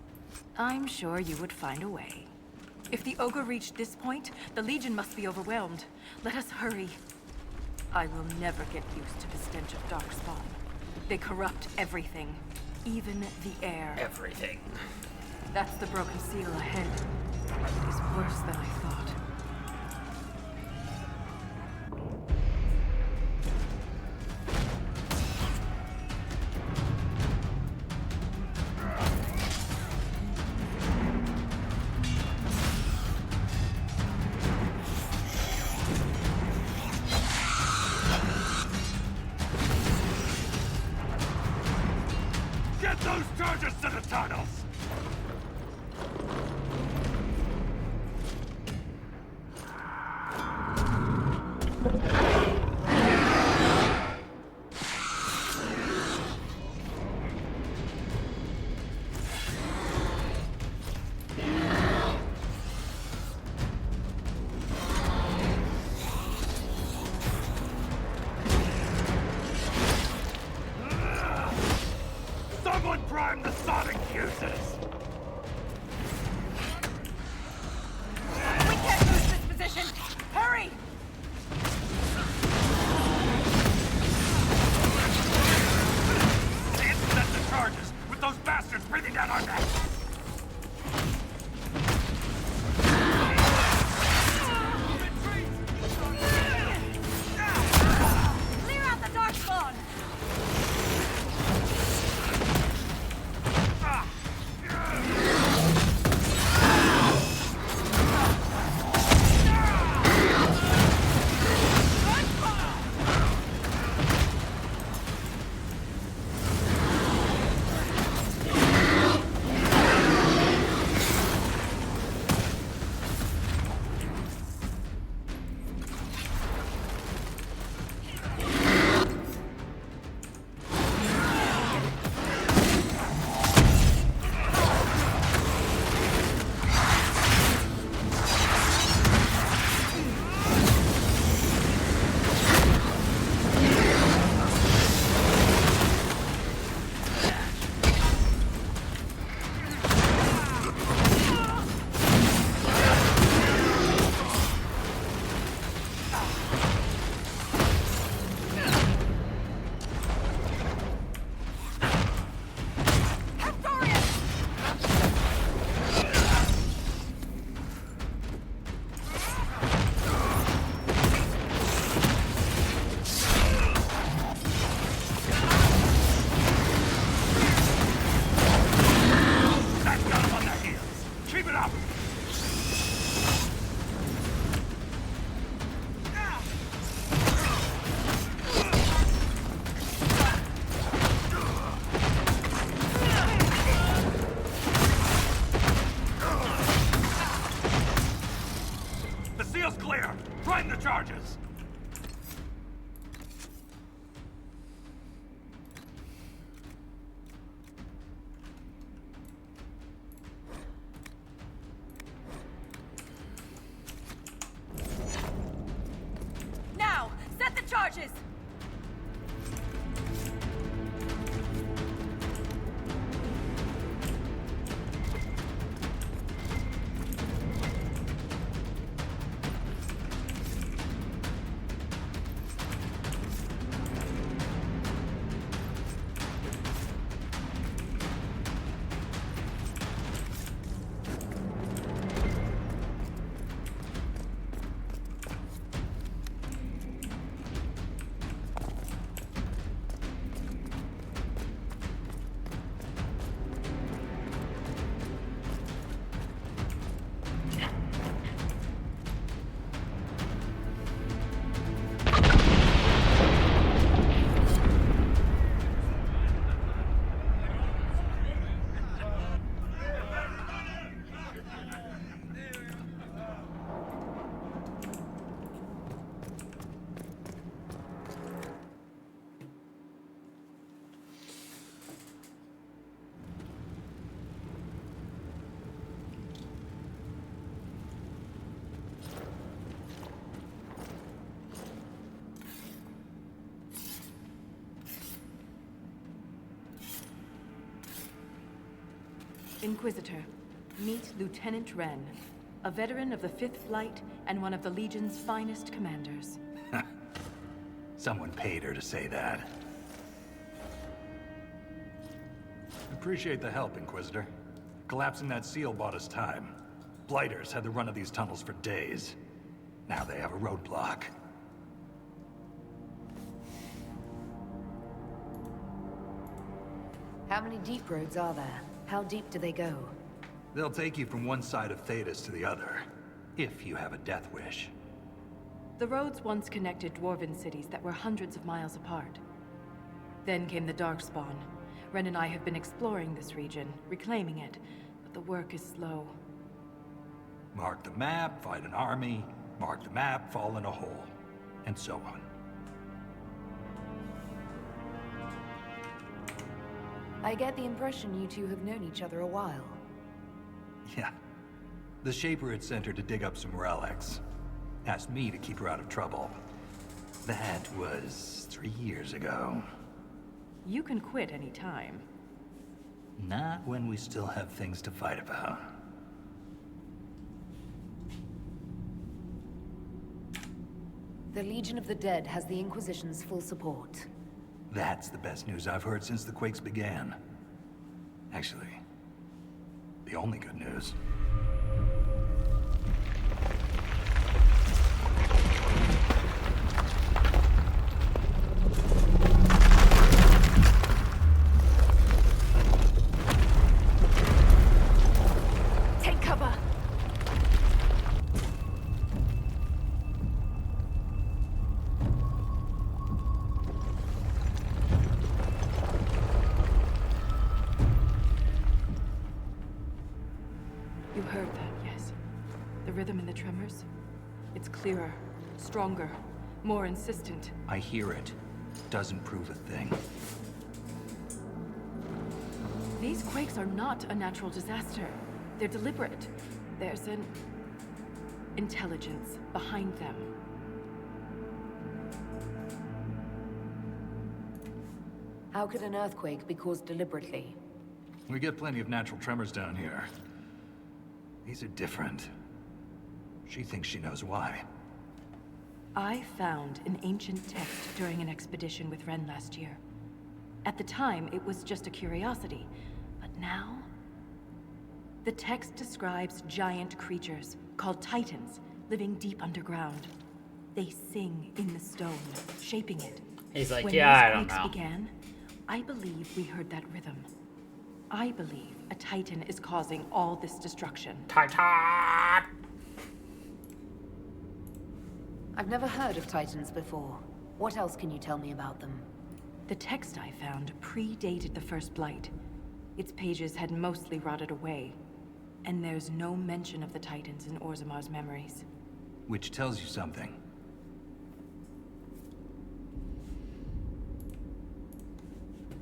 I'm sure you would find a way. If the ogre reached this point, the Legion must be overwhelmed. Let us hurry. I will never get used to the stench of Darkspawn. They corrupt everything, even the air. Everything. That's the broken seal ahead. It is worse than I thought. Get those charges to the tunnels! Someone prime the sonic fuses! We can't lose this position! Hurry! Intercept the charges with those bastards breathing down our necks! Clear out the darkspawn! Prime the charges! Now, set the charges! Inquisitor, meet Lieutenant Wren, a veteran of the 5th Flight and one of the Legion's finest commanders. Someone paid her to say that. Appreciate the help, Inquisitor. Collapsing that seal bought us time. Blighters had the run of these tunnels for days. Now they have a roadblock. How many deep roads are there? How deep do they go? They'll take you from one side of Thetis to the other, if you have a death wish. The roads once connected dwarven cities that were hundreds of miles apart. Then came the Darkspawn, Ren and I have been exploring this region, reclaiming it, but the work is slow. Mark the map, fight an army. Mark the map, fall in a hole. And so on. I get the impression you two have known each other a while. Yeah. The Shaper had sent her to dig up some relics. Asked me to keep her out of trouble. That was 3 years ago. You can quit any time. Not when we still have things to fight about. The Legion of the Dead has the Inquisition's full support. That's the best news I've heard since the Quakes began. Actually, the only good news. Take cover! You heard that, yes? The rhythm in the tremors? It's clearer, stronger, more insistent. I hear it. Doesn't prove a thing. These quakes are not a natural disaster. They're deliberate. There's an intelligence behind them. How could an earthquake be caused deliberately? We get plenty of natural tremors down here. These are different. She thinks she knows why. I found an ancient text during an expedition with Ren last year. At the time, it was just a curiosity. But now... The text describes giant creatures, called Titans, living deep underground. They sing in the stone, shaping it. He's like, when yeah, I these don't quakes know. began, I believe we heard that rhythm. I believe a Titan is causing all this destruction. Titan! I've never heard of Titans before. What else can you tell me about them? The text I found predated the First Blight. Its pages had mostly rotted away. And there's no mention of the Titans in Orzamar's memories. Which tells you something.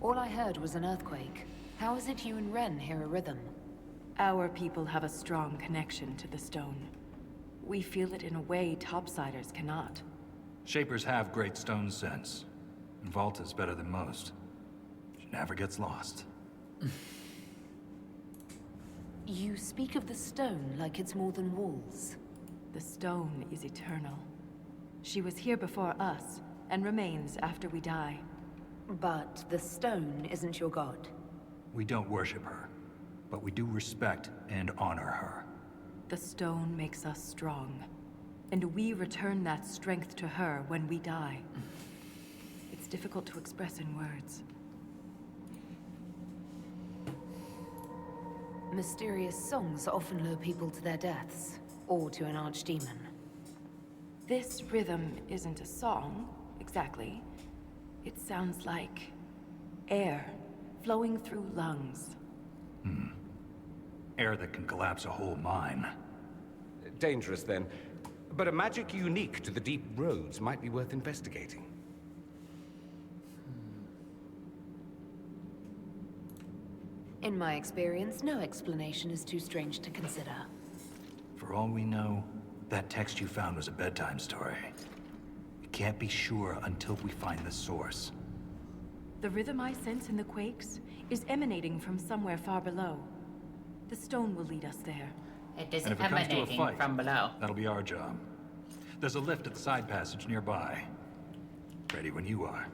All I heard was an earthquake. How is it you and Ren hear a rhythm? Our people have a strong connection to the stone. We feel it in a way topsiders cannot. Shapers have great stone sense. And Volta's better than most. She never gets lost. You speak of the stone like it's more than walls. The stone is eternal. She was here before us, and remains after we die. But the stone isn't your god. We don't worship her, but we do respect and honor her. The stone makes us strong, and we return that strength to her when we die. It's difficult to express in words. Mysterious songs often lure people to their deaths, or to an archdemon. This rhythm isn't a song, exactly. It sounds like air flowing through lungs. Air that can collapse a whole mine. Dangerous, then. But a magic unique to the deep roads might be worth investigating. In my experience, no explanation is too strange to consider. For all we know, that text you found was a bedtime story. We can't be sure until we find the source. The rhythm I sense in the quakes is emanating from somewhere far below. The stone will lead us there. It And isn't if it comes to a emanating fight, from below. that'll be our job. There's a lift at the side passage nearby. Ready when you are.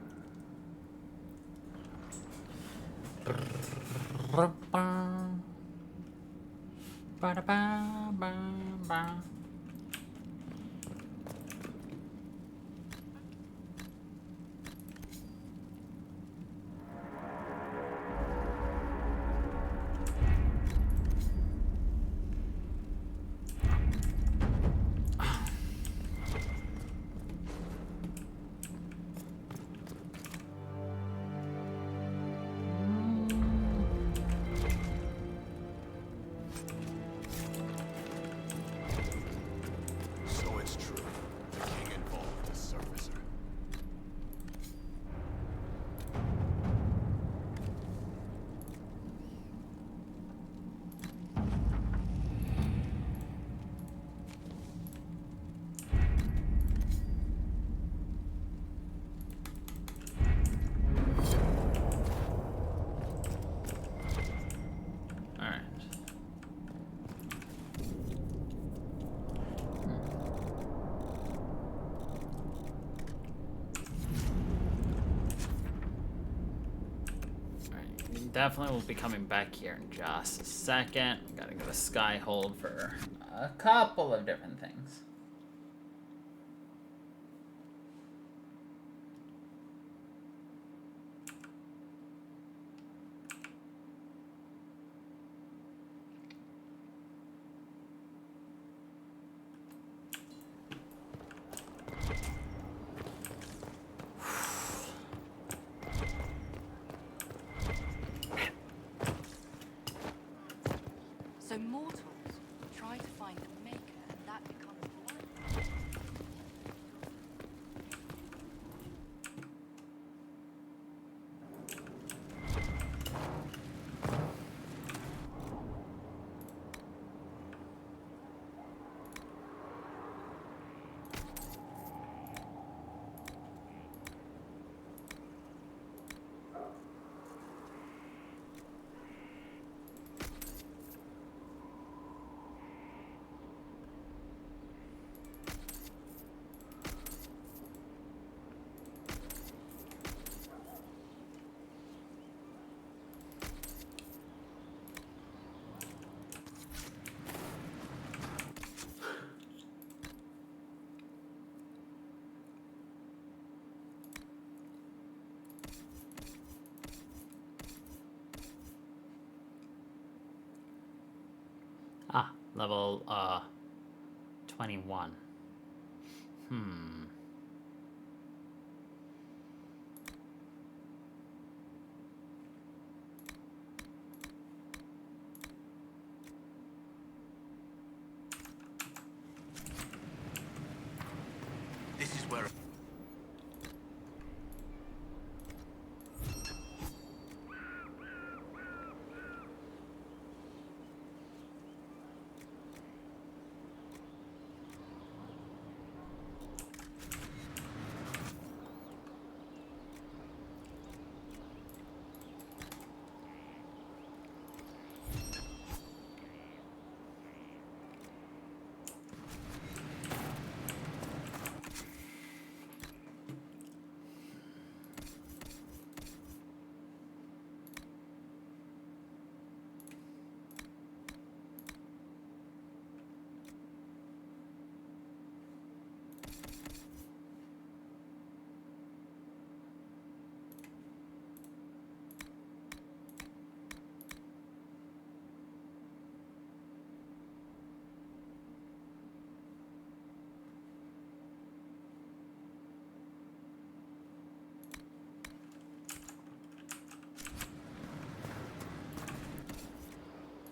Definitely will be coming back here in just a second. Gotta go to Skyhold for a couple of different things. So mortals try to find the Maker, and that becomes blind. Ah, level 21. This is where...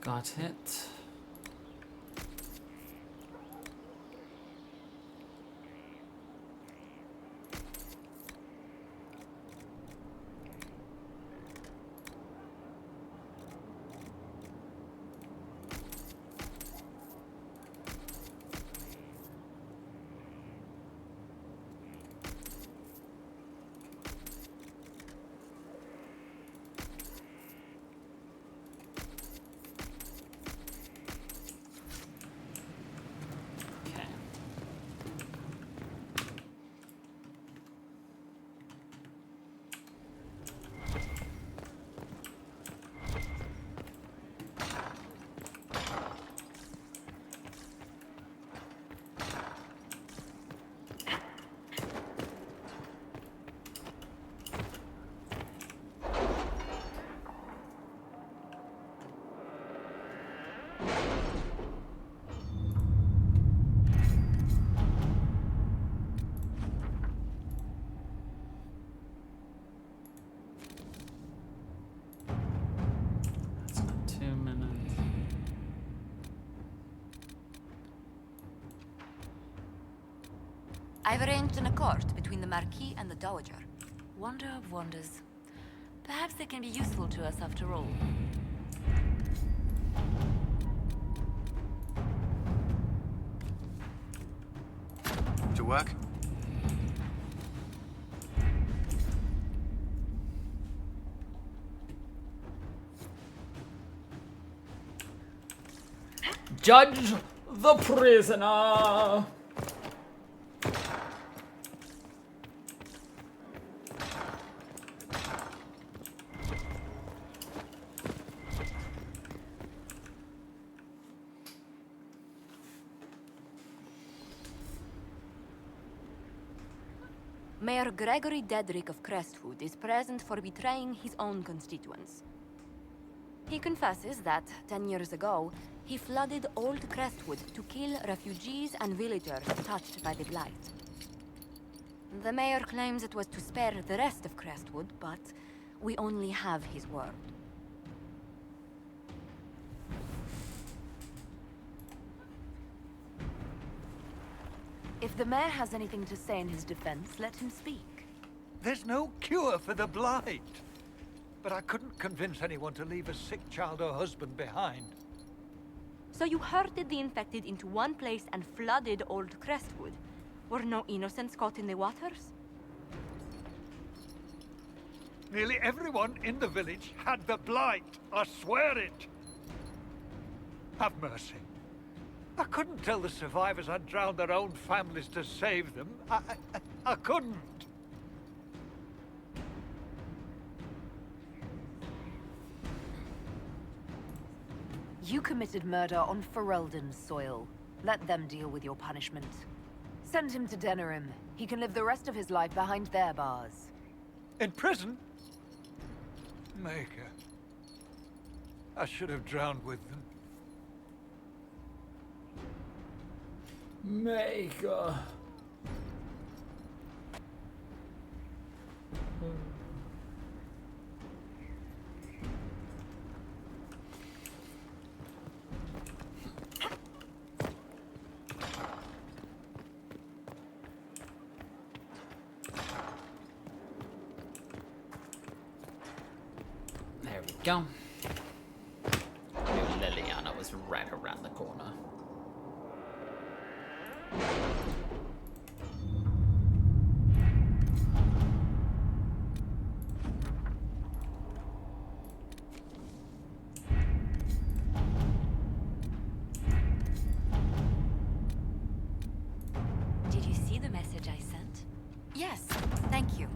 Got it. I've arranged an accord between the Marquis and the Dowager. Wonder of wonders. Perhaps they can be useful to us after all. To work? Judge the prisoner! Mayor Gregory Dedrick of Crestwood is present for betraying his own constituents. He confesses that, 10 years ago, he flooded Old Crestwood to kill refugees and villagers touched by the Blight. The mayor claims it was to spare the rest of Crestwood, but we only have his word. If the mayor has anything to say in his defense, let him speak. There's no cure for the Blight. But I couldn't convince anyone to leave a sick child or husband behind. So you herded the infected into one place and flooded Old Crestwood? Were no innocents caught in the waters? Nearly everyone in the village had the Blight. I swear it. Have mercy. I couldn't tell the survivors I'd drowned their own families to save them. I couldn't. You committed murder on Ferelden's soil. Let them deal with your punishment. Send him to Denerim. He can live the rest of his life behind their bars. In prison? Maker. I should have drowned with them. Maker. There we go. Knew Liliana was right around the corner. Did you see the message I sent? Yes, thank you.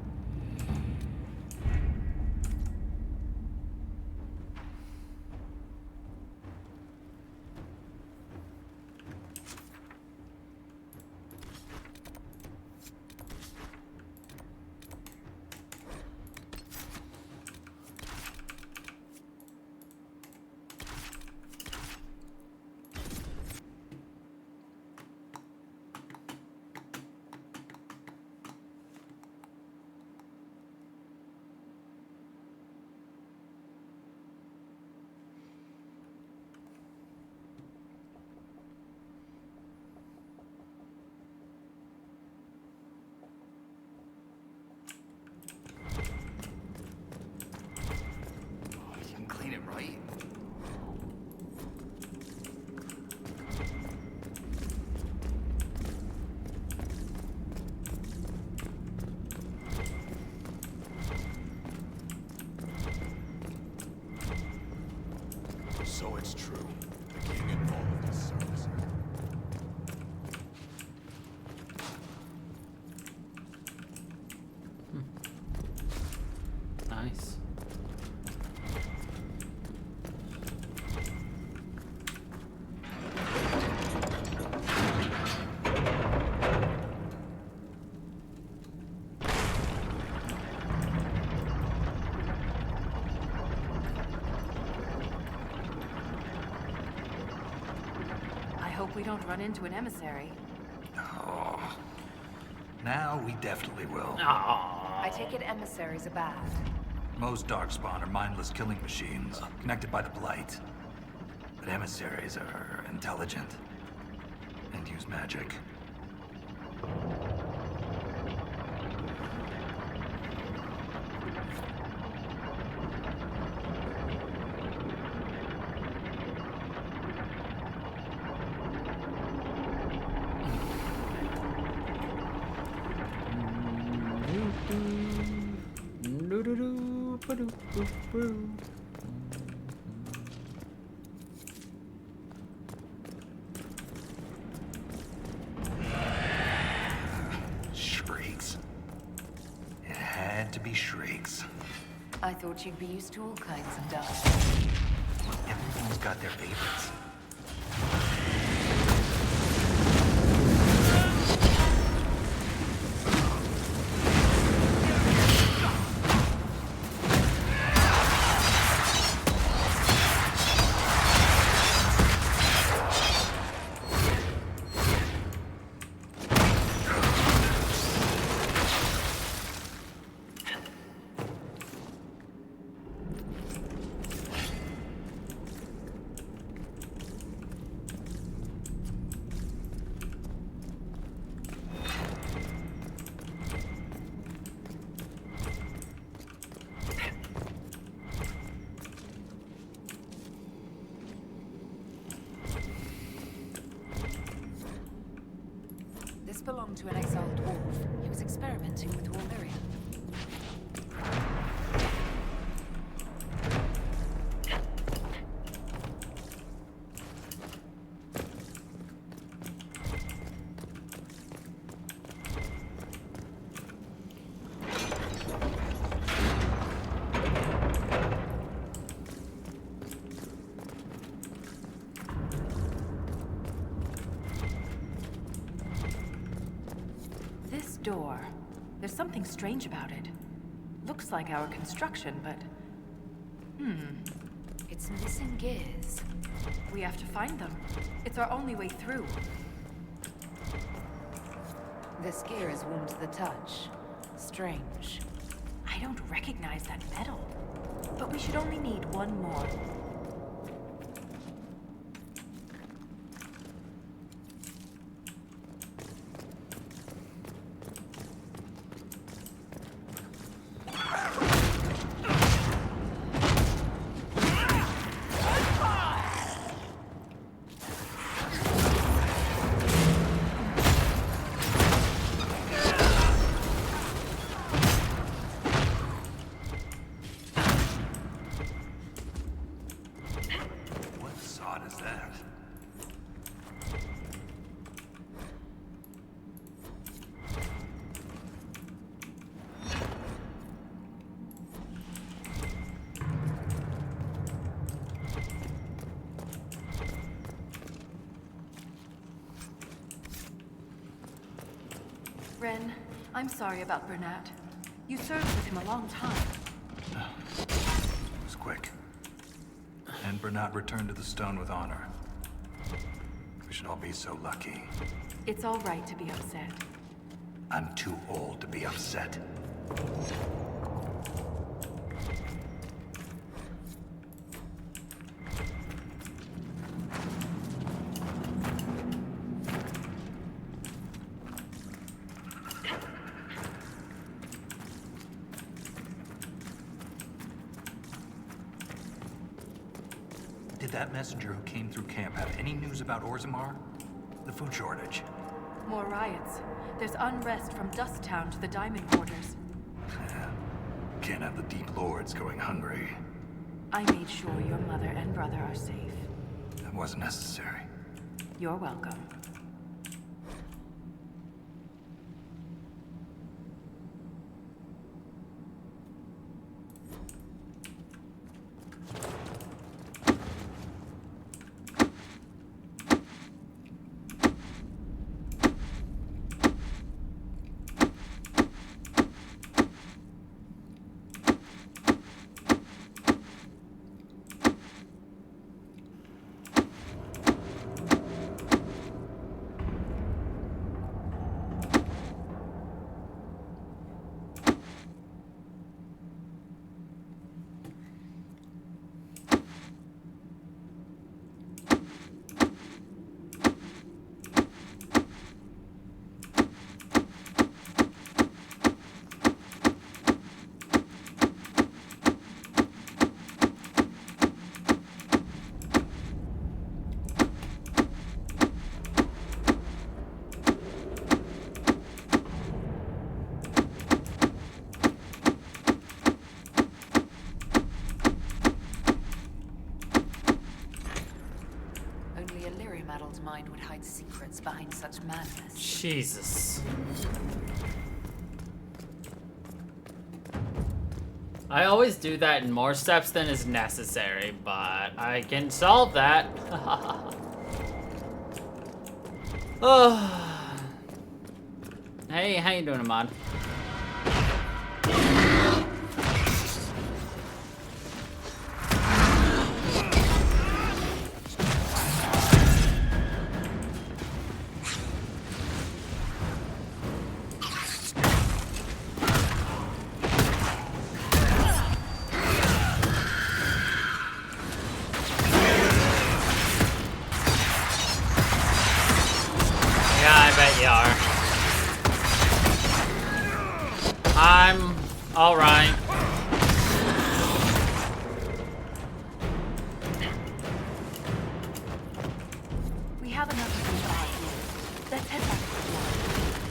So it's true. The king involved his service. Nice. We don't run into an emissary. Oh. Now we definitely will. I take it emissaries are bad. Most Darkspawn are mindless killing machines, connected by the Blight. But emissaries are intelligent and use magic. Shrieks. It had to be shrieks. I thought you'd be used to all kinds of dust. Everyone's got their favorites. This belonged to an exiled dwarf. He was experimenting with raw lyrium. Door. There's something strange about it. Looks like our construction, but... It's missing gears. We have to find them. It's our only way through. This gear is warm to the touch. Strange. I don't recognize that metal. But we should only need one more. Ren, I'm sorry about Bernat. You served with him a long time. It was quick. And Bernat returned to the stone with honor. We should all be so lucky. It's all right to be upset. I'm too old to be upset. Did that messenger who came through camp have any news about Orzammar? The food shortage? More riots. There's unrest from Dust Town to the Diamond Quarters. Can't have the Deep Lords going hungry. I made sure your mother and brother are safe. That wasn't necessary. You're welcome. Mind would hide secrets behind such madness. Jesus. I always do that in more steps than is necessary, but I can solve that. Oh. Hey, how you doing, Ahmad? I'm alright. We have enough of these here. Let's head back to the lab.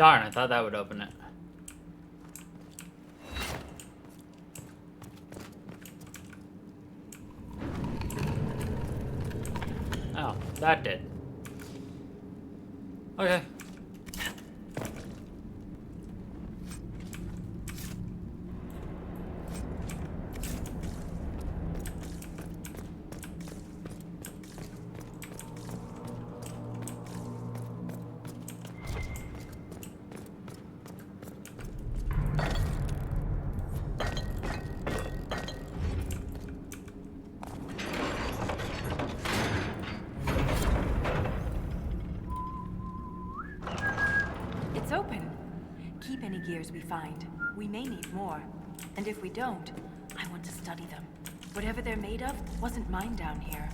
Darn, I thought that would open it. Oh, that did. Okay. It's open. Keep any gears we find. We may need more. And if we don't, I want to study them. Whatever they're made of wasn't mine down here.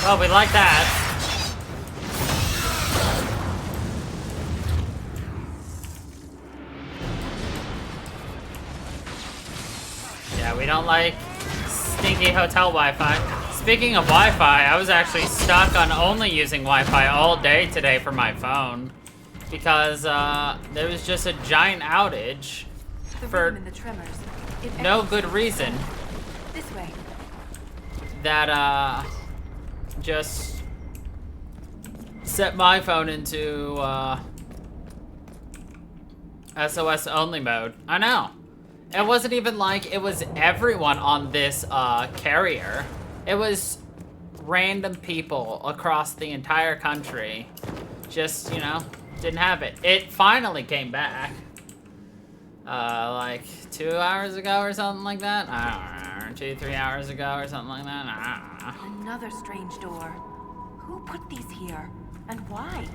Well, we like that. Yeah, we don't like stinky hotel Wi-Fi. Speaking of Wi-Fi, I was actually stuck on only using Wi-Fi all day today for my phone because there was just a giant outage for no good reason. This way. That just set my phone into SOS only mode. I know. It wasn't even like it was everyone on this carrier. It was random people across the entire country. Just, you know, didn't have it. It finally came back. Like 2 hours ago or something like that. I don't know, 2-3 hours ago or something like that. I don't know. Another strange door. Who put these here? And why?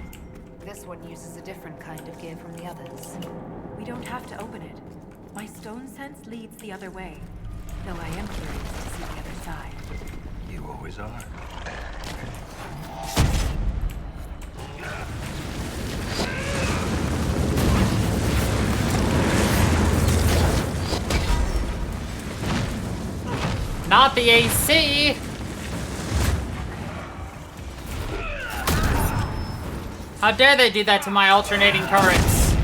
This one uses a different kind of gear from the others. We don't have to open it. My stone sense leads the other way. Though I am curious to see the other side. You always are. Not the AC! How dare they do that to my alternating currents?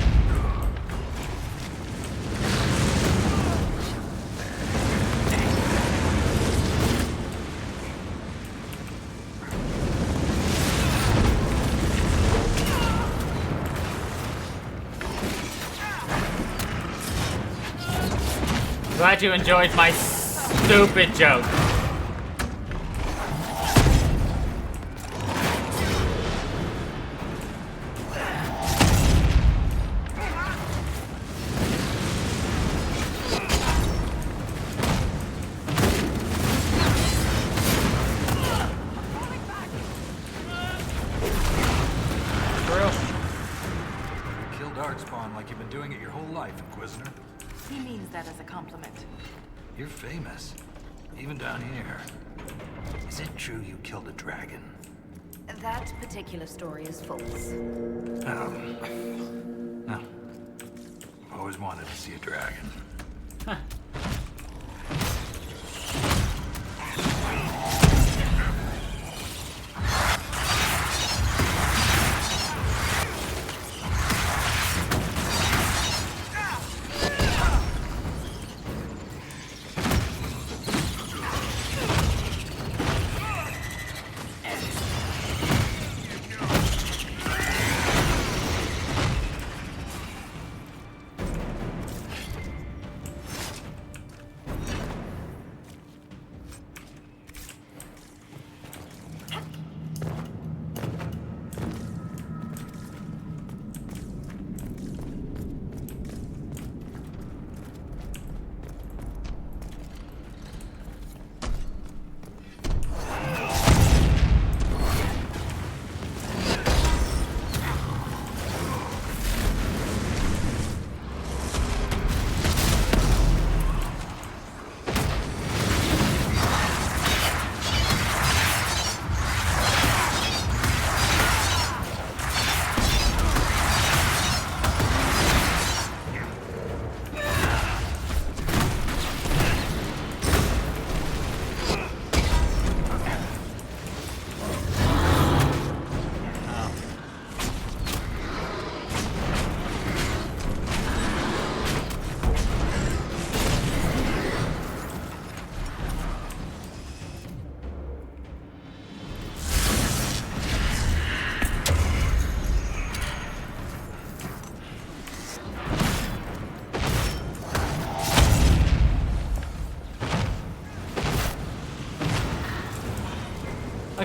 Glad you enjoyed my stupid joke. Kill Darkspawn like you've been doing it your whole life, Inquisitor. He means that as a compliment. You're famous, even down here. Is it true you killed a dragon? That particular story is false. No. I've always wanted to see a dragon. Huh.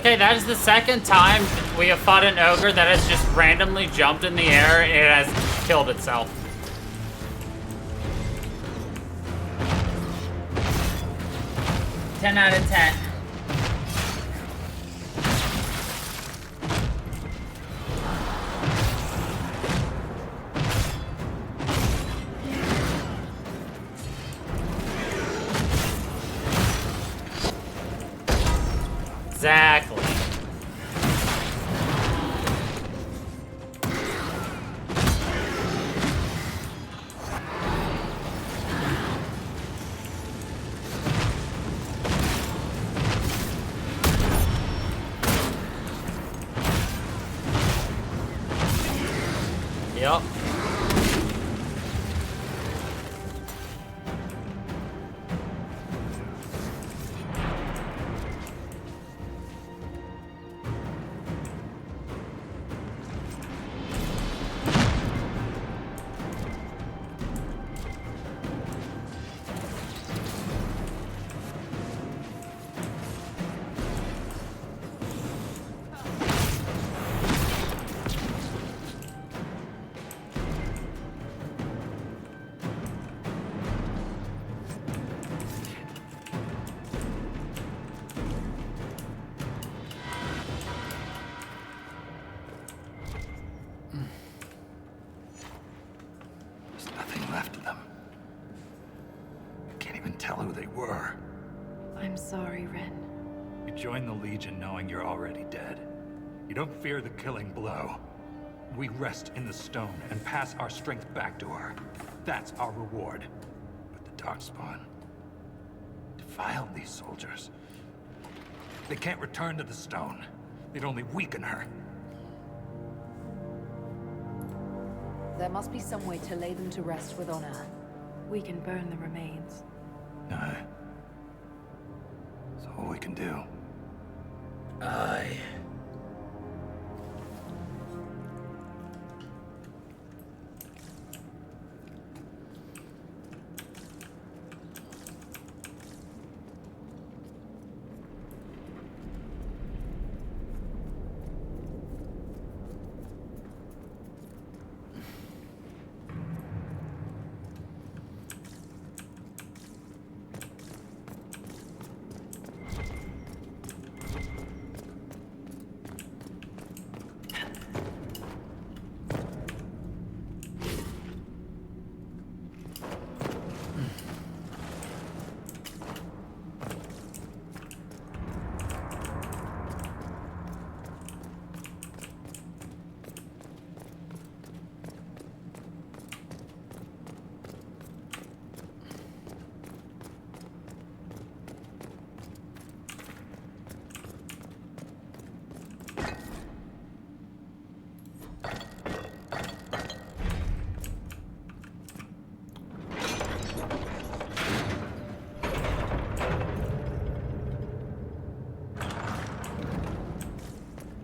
Okay, that is the second time we have fought an ogre that has just randomly jumped in the air and it has killed itself. Ten out of 10. Exactly. Yep. There's nothing left of them. I can't even tell who they were. I'm sorry, Ren. You joined the Legion knowing you're already dead. You don't fear the killing blow. We rest in the stone and pass our strength back to her. That's our reward. But the Darkspawn defiled these soldiers. They can't return to the stone. They'd only weaken her. There must be some way to lay them to rest with honor. We can burn the remains. Aye. That's all we can do. Aye.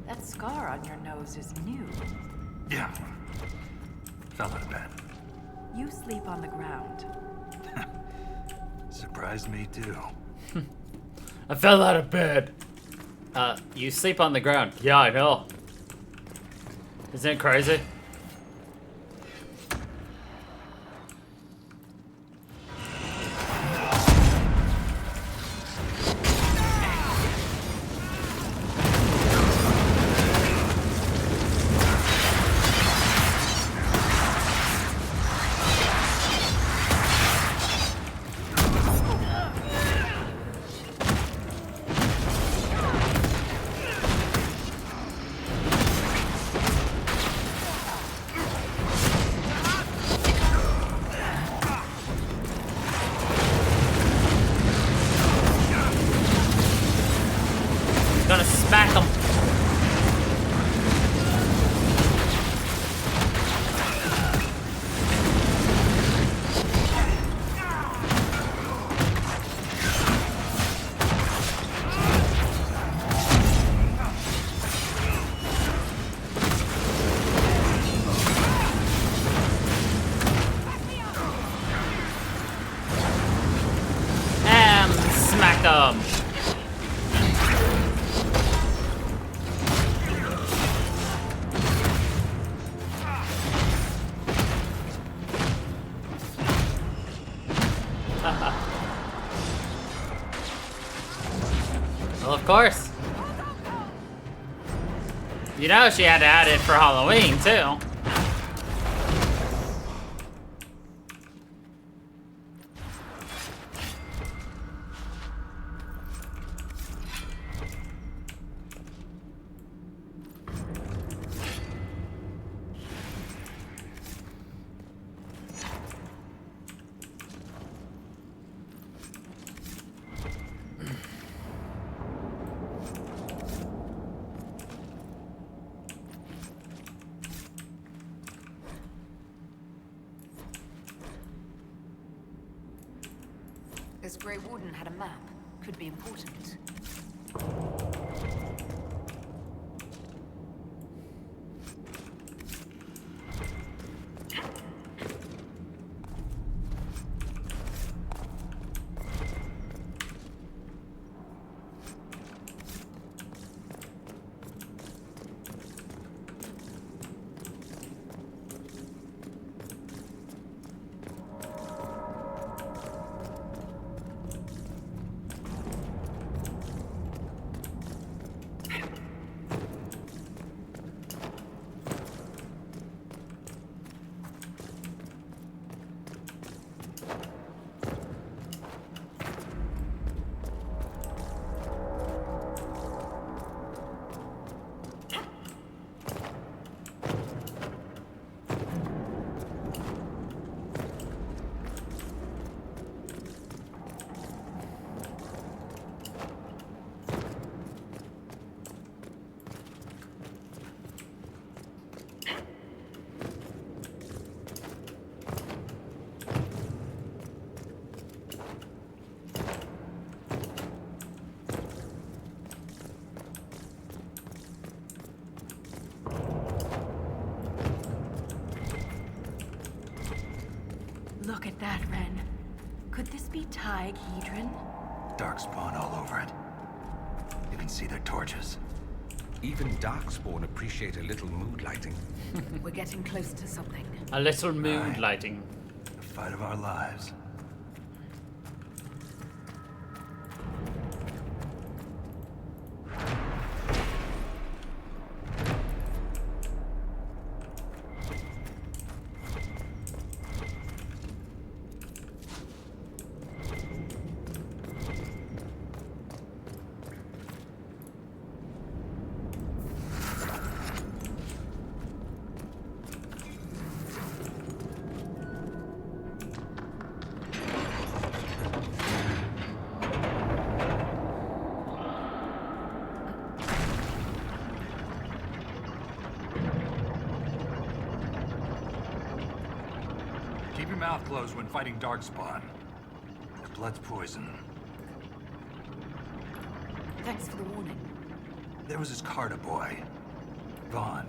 That scar on your nose is new. Yeah. Fell out of bed. You sleep on the ground. Surprised me too. I fell out of bed. You sleep on the ground. Yeah, I know. Isn't it crazy? Gonna smack him. And smack him. course. You know she had to add it for Halloween, too. This Grey Warden had a map. Could be important. Look at that, Ren. Could this be Hedron? Darkspawn all over it. You can see their torches. Even Darkspawn appreciate a little mood lighting. We're getting close to something. A little mood lighting. The fight of our lives. Keep your mouth closed when fighting Darkspawn. His blood's poison. Thanks for the warning. There was this Carter boy, Vaughn,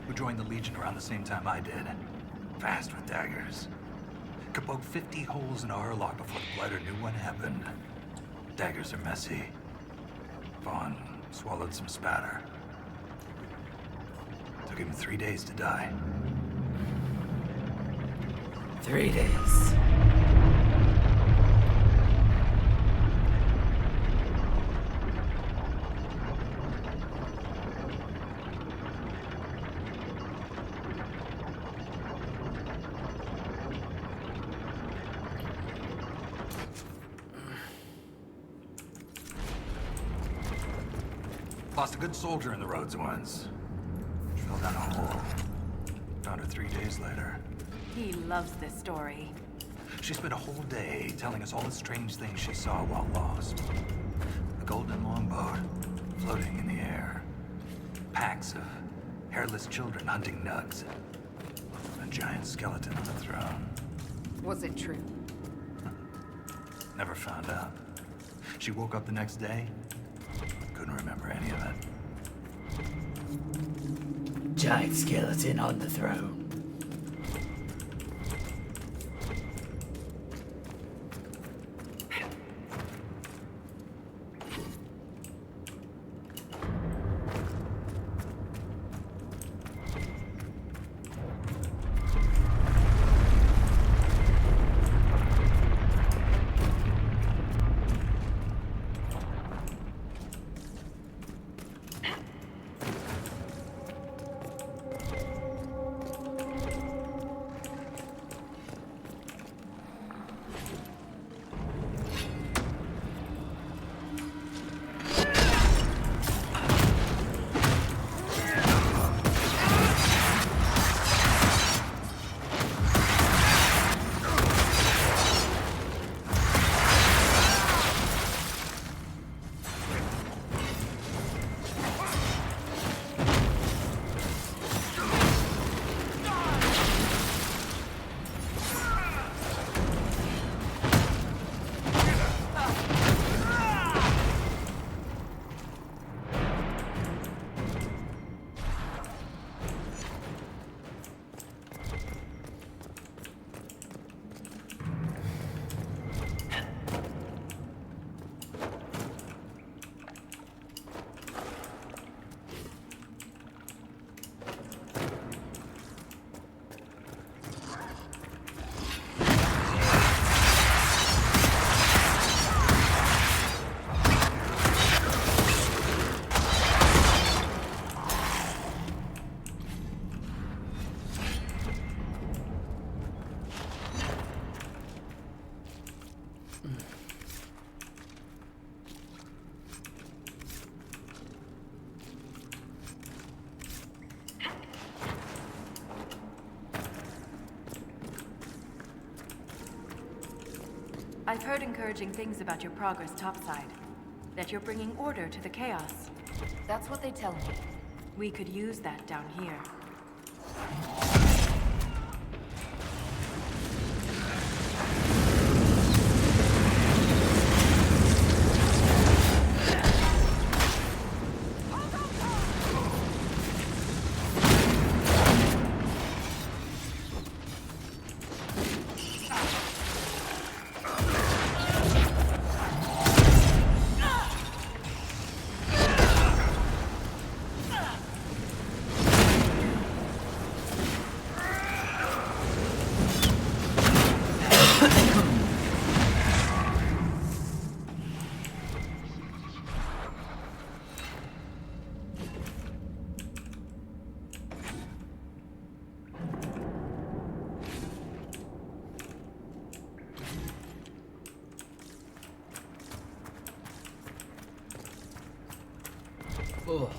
who joined the Legion around the same time I did. Fast with daggers. Could poke 50 holes in a Hurlock before the Blighter knew what happened. Daggers are messy. Vaughn swallowed some spatter. Took him 3 days to die. 3 days. Lost a good soldier in the roads once. She fell down a hole. Found her 3 days later. He loves this story. She spent a whole day telling us all the strange things she saw while lost. A golden longboat floating in the air. Packs of hairless children hunting nugs. A giant skeleton on the throne. Was it true? Never found out. She woke up the next day. Couldn't remember any of it. Giant skeleton on the throne. I've heard encouraging things about your progress topside. That you're bringing order to the chaos. That's what they tell me. We could use that down here. Ugh.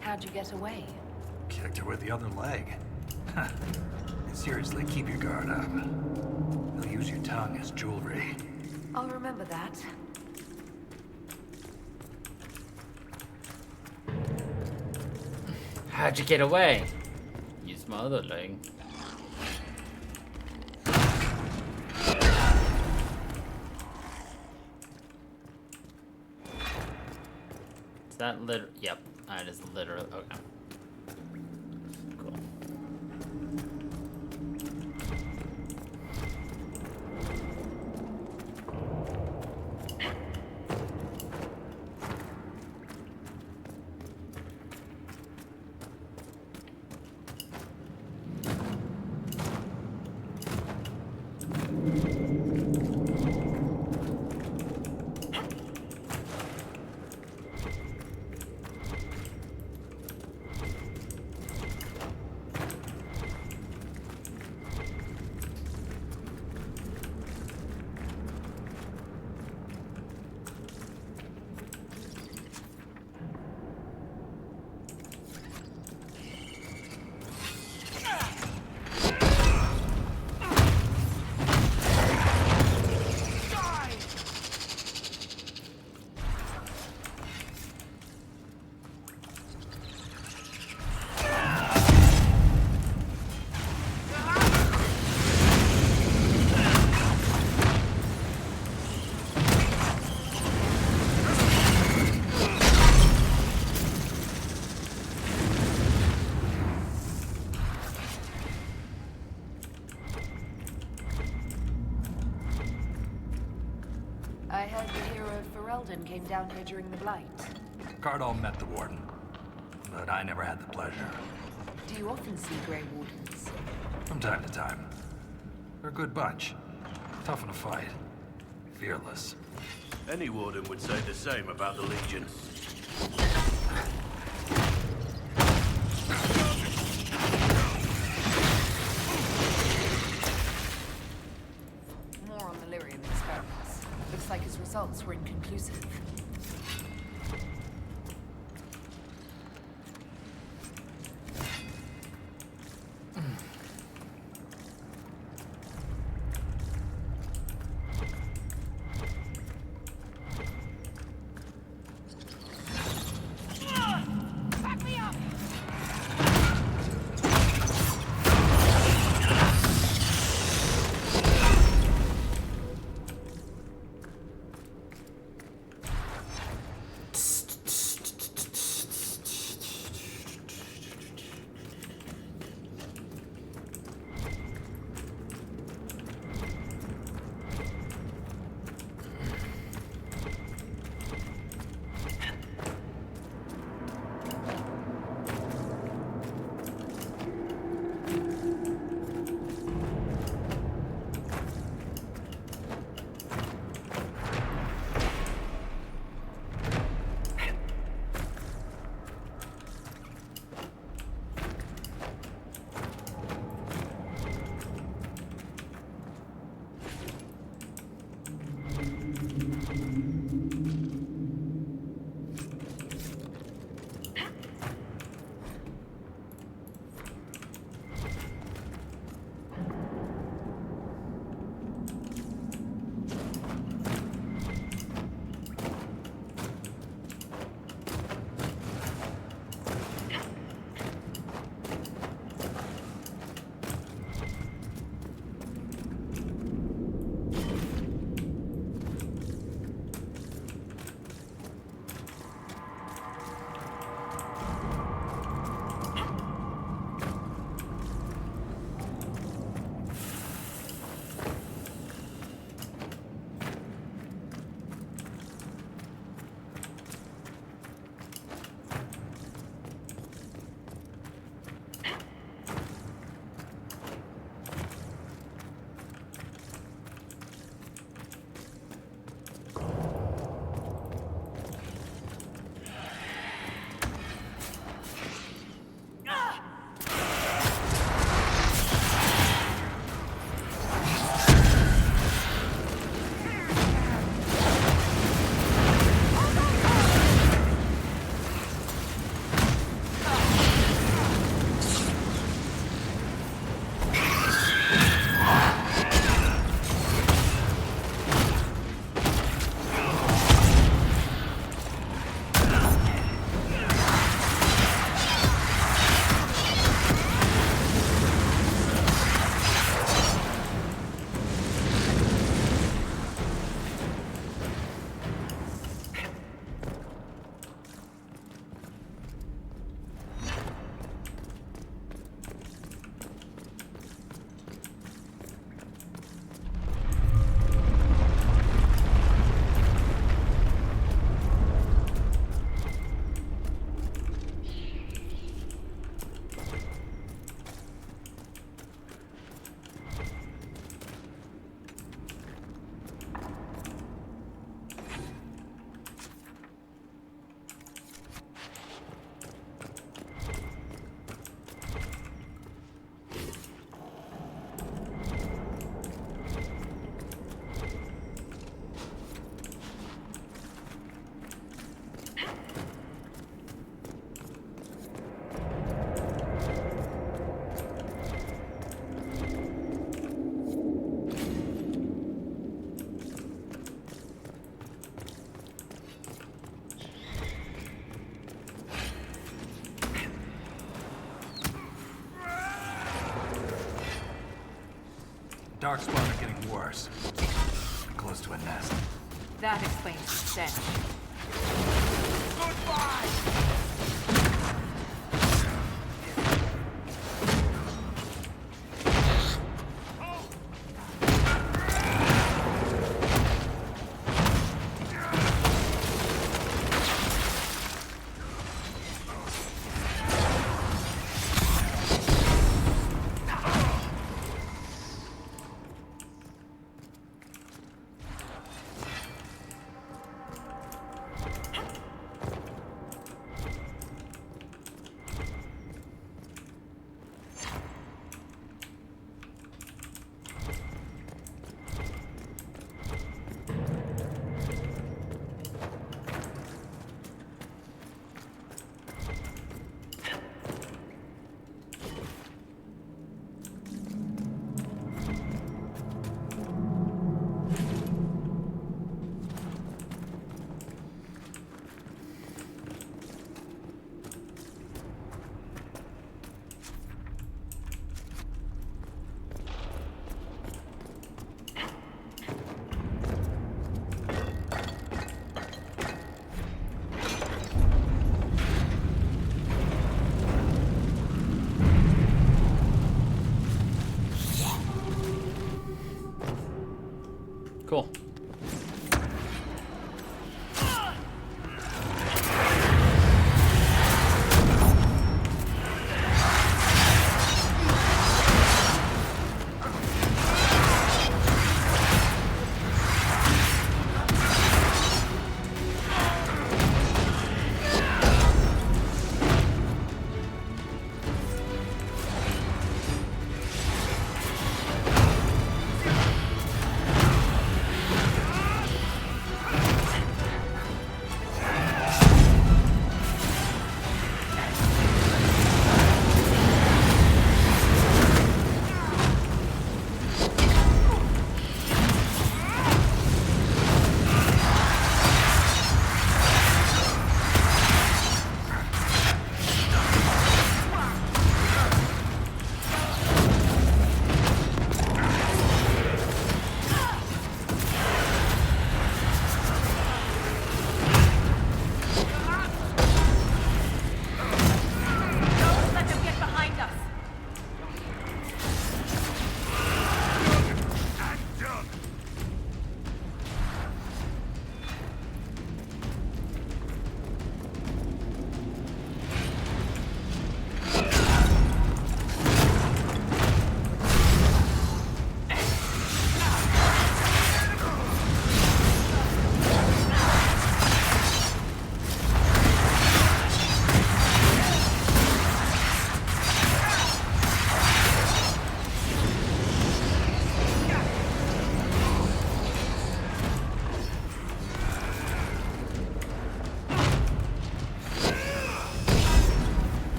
How'd you get away? Kicked her with the other leg. Seriously, keep your guard up. They'll use your tongue as jewelry. I'll remember that. How'd you get away? Use my other leg. Is that literally? Yep, that is literally. Okay. Cool. heard the hero of Ferelden came down here during the Blight. Cardall met the Warden, but I never had the pleasure. Do you often see Grey Wardens? From time to time. They're a good bunch. Tough in a fight. Fearless. Any warden would say the same about the Legion. More on the Lyrium experiments. Looks like his results were inconclusive. Darkspawn are getting worse. Close to a nest. That explains the stench.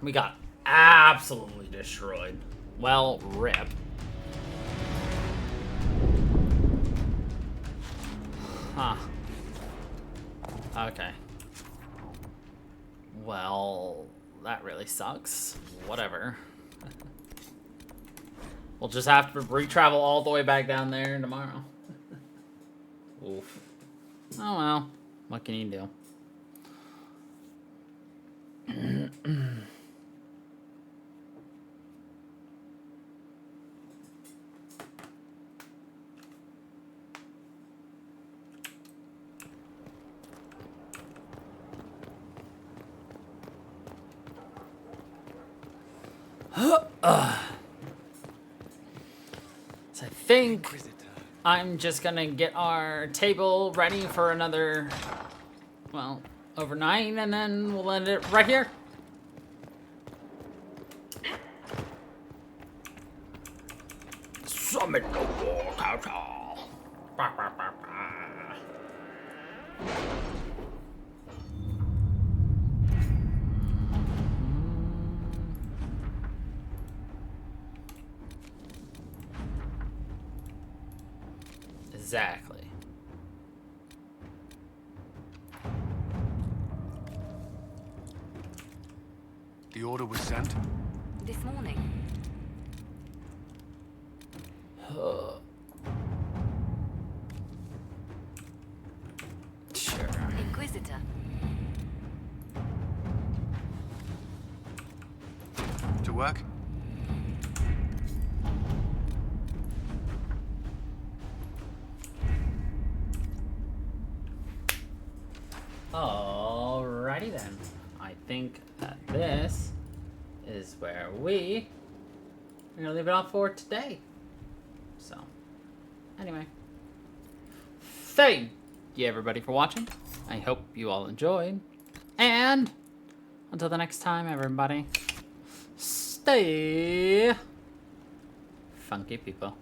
We got absolutely destroyed. Well, rip. Huh. Okay. Well, that really sucks. Whatever. We'll just have to re-travel all the way back down there tomorrow. Oof. Oh well. What can you do? So I think I'm just gonna get our table ready for another, well, overnight, and then we'll end it right here. Summon the war council. Exactly. The order was sent? This morning. Sure. Inquisitor. To work? Alrighty then. I think that this is where we are gonna leave it off for today. So, anyway. Thank you everybody for watching. I hope you all enjoyed. And until the next time, everybody, stay funky people.